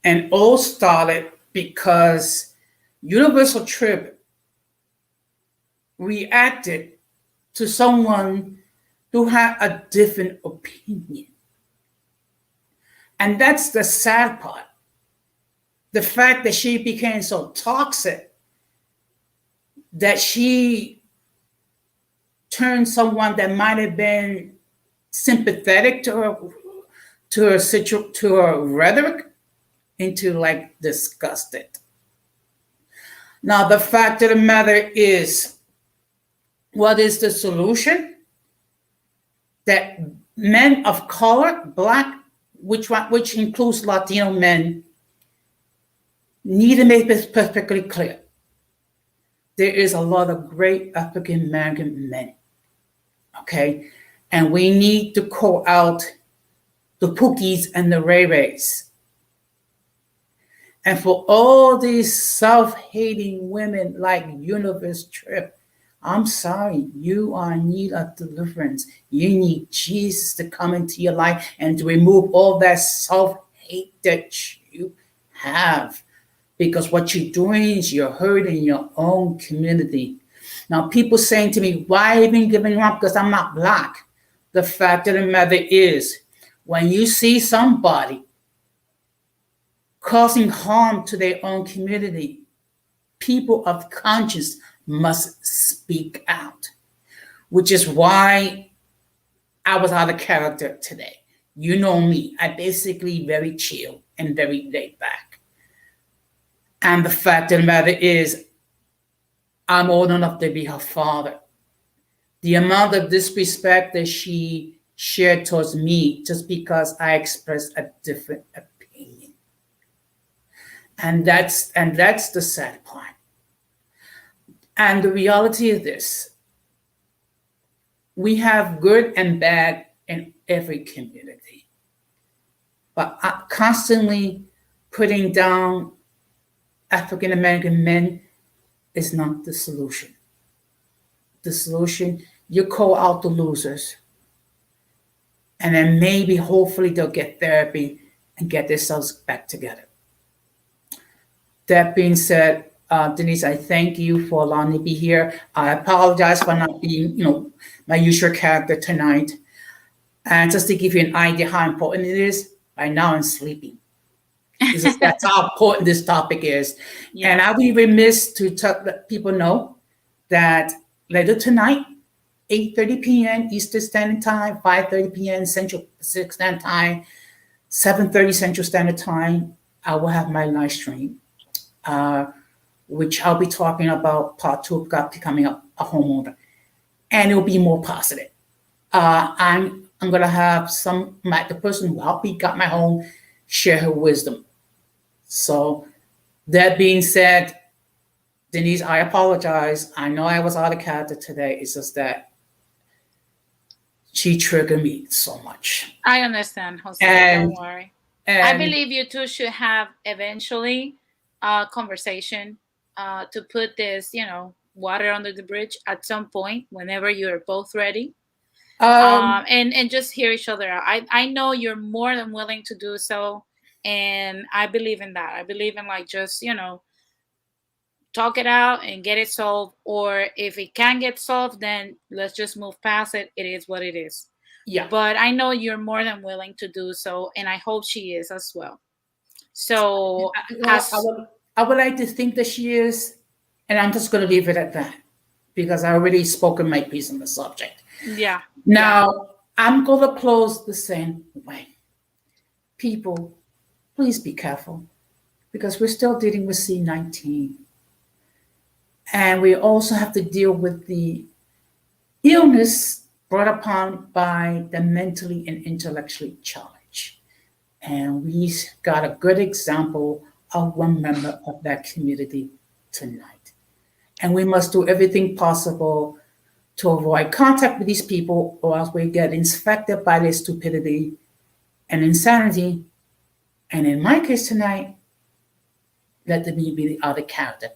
And all started because Universal Trip reacted to someone who had a different opinion. And that's the sad part. The fact that she became so toxic that she turned someone that might have been sympathetic to her rhetoric into like disgusted. Now the fact of the matter is, what is the solution? That men of color, black, which includes Latino men, need to make this perfectly clear. There is a lot of great African American men, okay? And we need to call out the Pookies and the Ray Rays. And for all these self-hating women like Universe Trip, I'm sorry, you are in need of deliverance. You need Jesus to come into your life and to remove all that self-hate that you have. Because what you're doing is you're hurting your own community. Now, people saying to me, why even giving up? Because I'm not black. The fact of the matter is, when you see somebody causing harm to their own community, people of conscience must speak out, which is why I was out of character today. You know me, I basically very chill and very laid back. And the fact of the matter is, I'm old enough to be her father. The amount of disrespect that she shared towards me just because I expressed a different opinion. And that's the sad part. And the reality is this: we have good and bad in every community. But constantly putting down African American men is not the solution. The solution, you call out the losers, and then maybe, hopefully, they'll get therapy and get themselves back together. That being said, Denise, I thank you for allowing me to be here. I apologize for not being, my usual character tonight. And just to give you an idea how important it is, by now I'm sleeping. That's how important this topic is. Yeah. And I'll be remiss to let people know that later tonight, 8:30 p.m. Eastern Standard Time, 5:30 p.m. Central Pacific Standard Time, 7:30 Central Standard Time, I will have my live stream, which I'll be talking about part 2 of becoming a homeowner. And it'll be more positive. I'm going to have the person who helped me got my home share her wisdom. So that being said, Denise, I apologize. I know I was out of character today. It's just that she triggered me so much. I understand, Jose. Don't worry. I believe you two should have eventually a conversation to put this, water under the bridge at some point whenever you're both ready. And just hear each other out. I know you're more than willing to do so. And I believe in that. I believe in like just, talk it out and get it solved. Or if it can get solved, then let's just move past it. It is what it is. Yeah. But I know you're more than willing to do so, and I hope she is as well. So Well, as I would like to think that she is, and I'm just going to leave it at that because I already spoken my piece on the subject. yeah, yeah. Now, I'm going to close the same way. People, please be careful because we're still dealing with C-19. And we also have to deal with the illness brought upon by the mentally and intellectually challenged. And we got a good example of one member of that community tonight. And we must do everything possible to avoid contact with these people, or else we get infected by their stupidity and insanity. And in my case tonight, let me be the other character.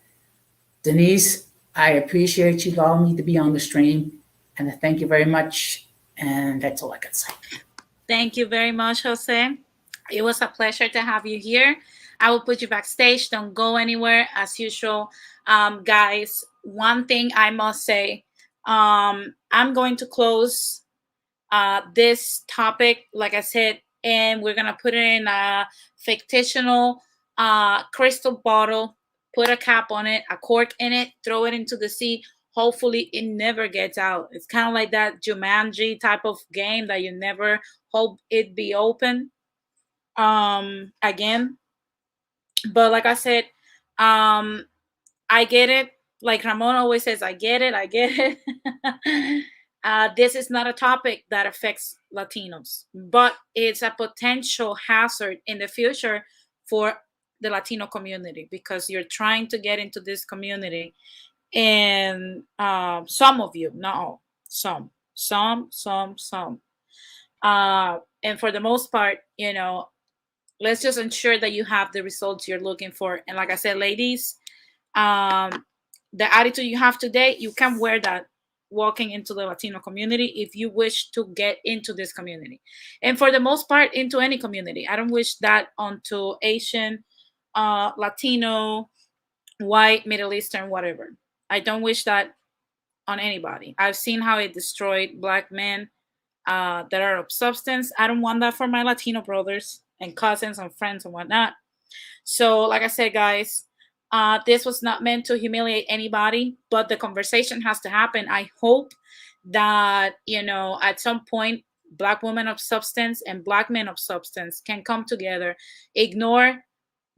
Denise, I appreciate you allowing me to be on the stream, and I thank you very much. And that's all I can say. Thank you very much, Jose. It was a pleasure to have you here. I will put you backstage. Don't go anywhere as usual. Guys, one thing I must say, I'm going to close this topic, like I said, and we're going to put it in a fictional crystal bottle, put a cap on it, a cork in it, throw it into the sea. Hopefully, it never gets out. It's kind of like that Jumanji type of game that you never hope it be open again. But like I said, I get it. Like Ramon always says, I get it. I get it. This is not a topic that affects Latinos, but it's a potential hazard in the future for the Latino community because you're trying to get into this community. And some of you, not all, some. And for the most part, let's just ensure that you have the results you're looking for. And like I said, ladies, the attitude you have today, you can wear that walking into the Latino community if you wish to get into this community. And for the most part, into any community. I don't wish that onto Asian, Latino, white, Middle Eastern, whatever. I don't wish that on anybody. I've seen how it destroyed Black men that are of substance. I don't want that for my Latino brothers and cousins and friends and whatnot. So, like I said, guys, this was not meant to humiliate anybody, but the conversation has to happen. I hope that, at some point, Black women of substance and Black men of substance can come together, ignore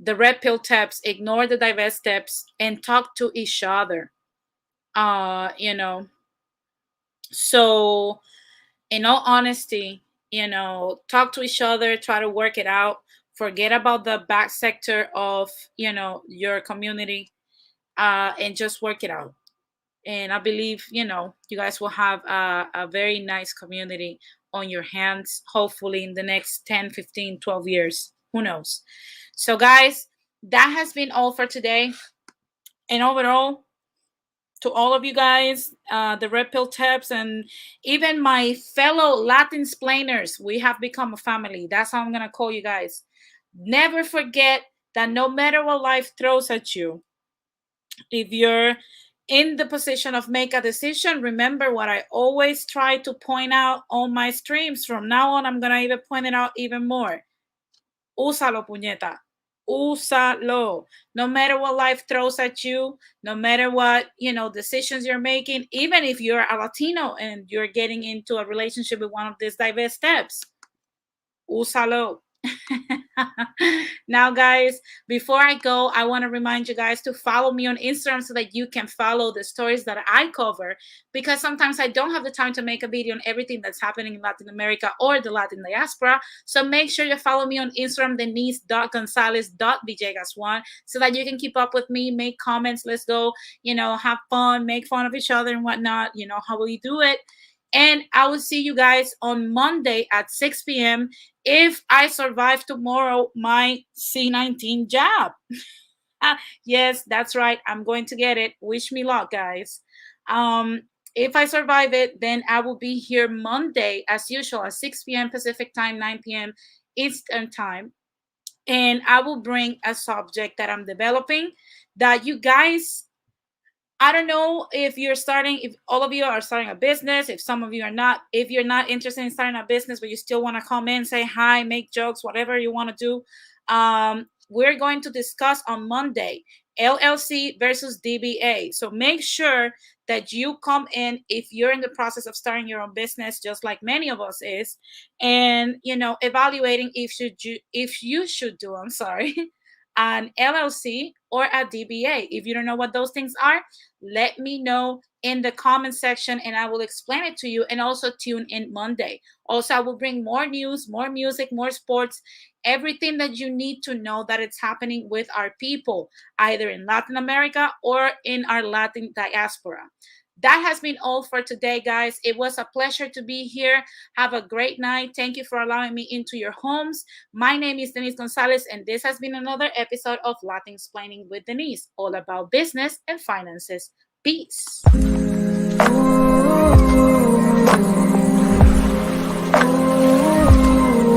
the red pill taps, ignore the divest steps, and talk to each other. So in all honesty, talk to each other, try to work it out, forget about the back sector of, your community, and just work it out. And I believe, you guys will have a very nice community on your hands, hopefully in the next 10, 15, 12 years. Who knows? So, guys, that has been all for today. And overall, to all of you guys, the Red Pill Tips, and even my fellow Latin splainers, we have become a family. That's how I'm going to call you guys. Never forget that no matter what life throws at you, if you're in the position of make a decision, remember what I always try to point out on my streams. From now on, I'm going to even point it out even more. Úsalo, puñeta. Úsalo. No matter what life throws at you, no matter what, decisions you're making, even if you're a Latino and you're getting into a relationship with one of these diverse steps, úsalo. Now, guys, before I go, I want to remind you guys to follow me on Instagram so that you can follow the stories that I cover, because sometimes I don't have the time to make a video on everything that's happening in Latin America or the Latin diaspora. So make sure you follow me on Instagram, denise.gonzalez.villegas1, so that you can keep up with me, make comments. Let's go, have fun, make fun of each other and whatnot. You know how we do it. And I will see you guys on Monday at 6 p.m. if I survive tomorrow my C-19 jab. Yes, that's right. I'm going to get it. Wish me luck, guys. If I survive it, then I will be here Monday as usual at 6 p.m. Pacific time, 9 p.m. Eastern time. and I will bring a subject that I'm developing that you guys, I don't know if you're starting, if all of you are starting a business, if some of you are not, if you're not interested in starting a business, but you still want to come in, say hi, make jokes, whatever you want to do. We're going to discuss on Monday LLC versus DBA. So make sure that you come in if you're in the process of starting your own business, just like many of us is, and evaluating if you should do, I'm sorry, an LLC or a DBA. If you don't know what those things are, let me know in the comment section and I will explain it to you. And also tune in Monday. Also, I will bring more news, more music, more sports, everything that you need to know that it's happening with our people, either in Latin America or in our Latin diaspora. That has been all for today, guys. It was a pleasure to be here. Have a great night. Thank you for allowing me into your homes. My name is Denise Gonzalez, and this has been another episode of Latin Explaining with Denise, all about business and finances. Peace.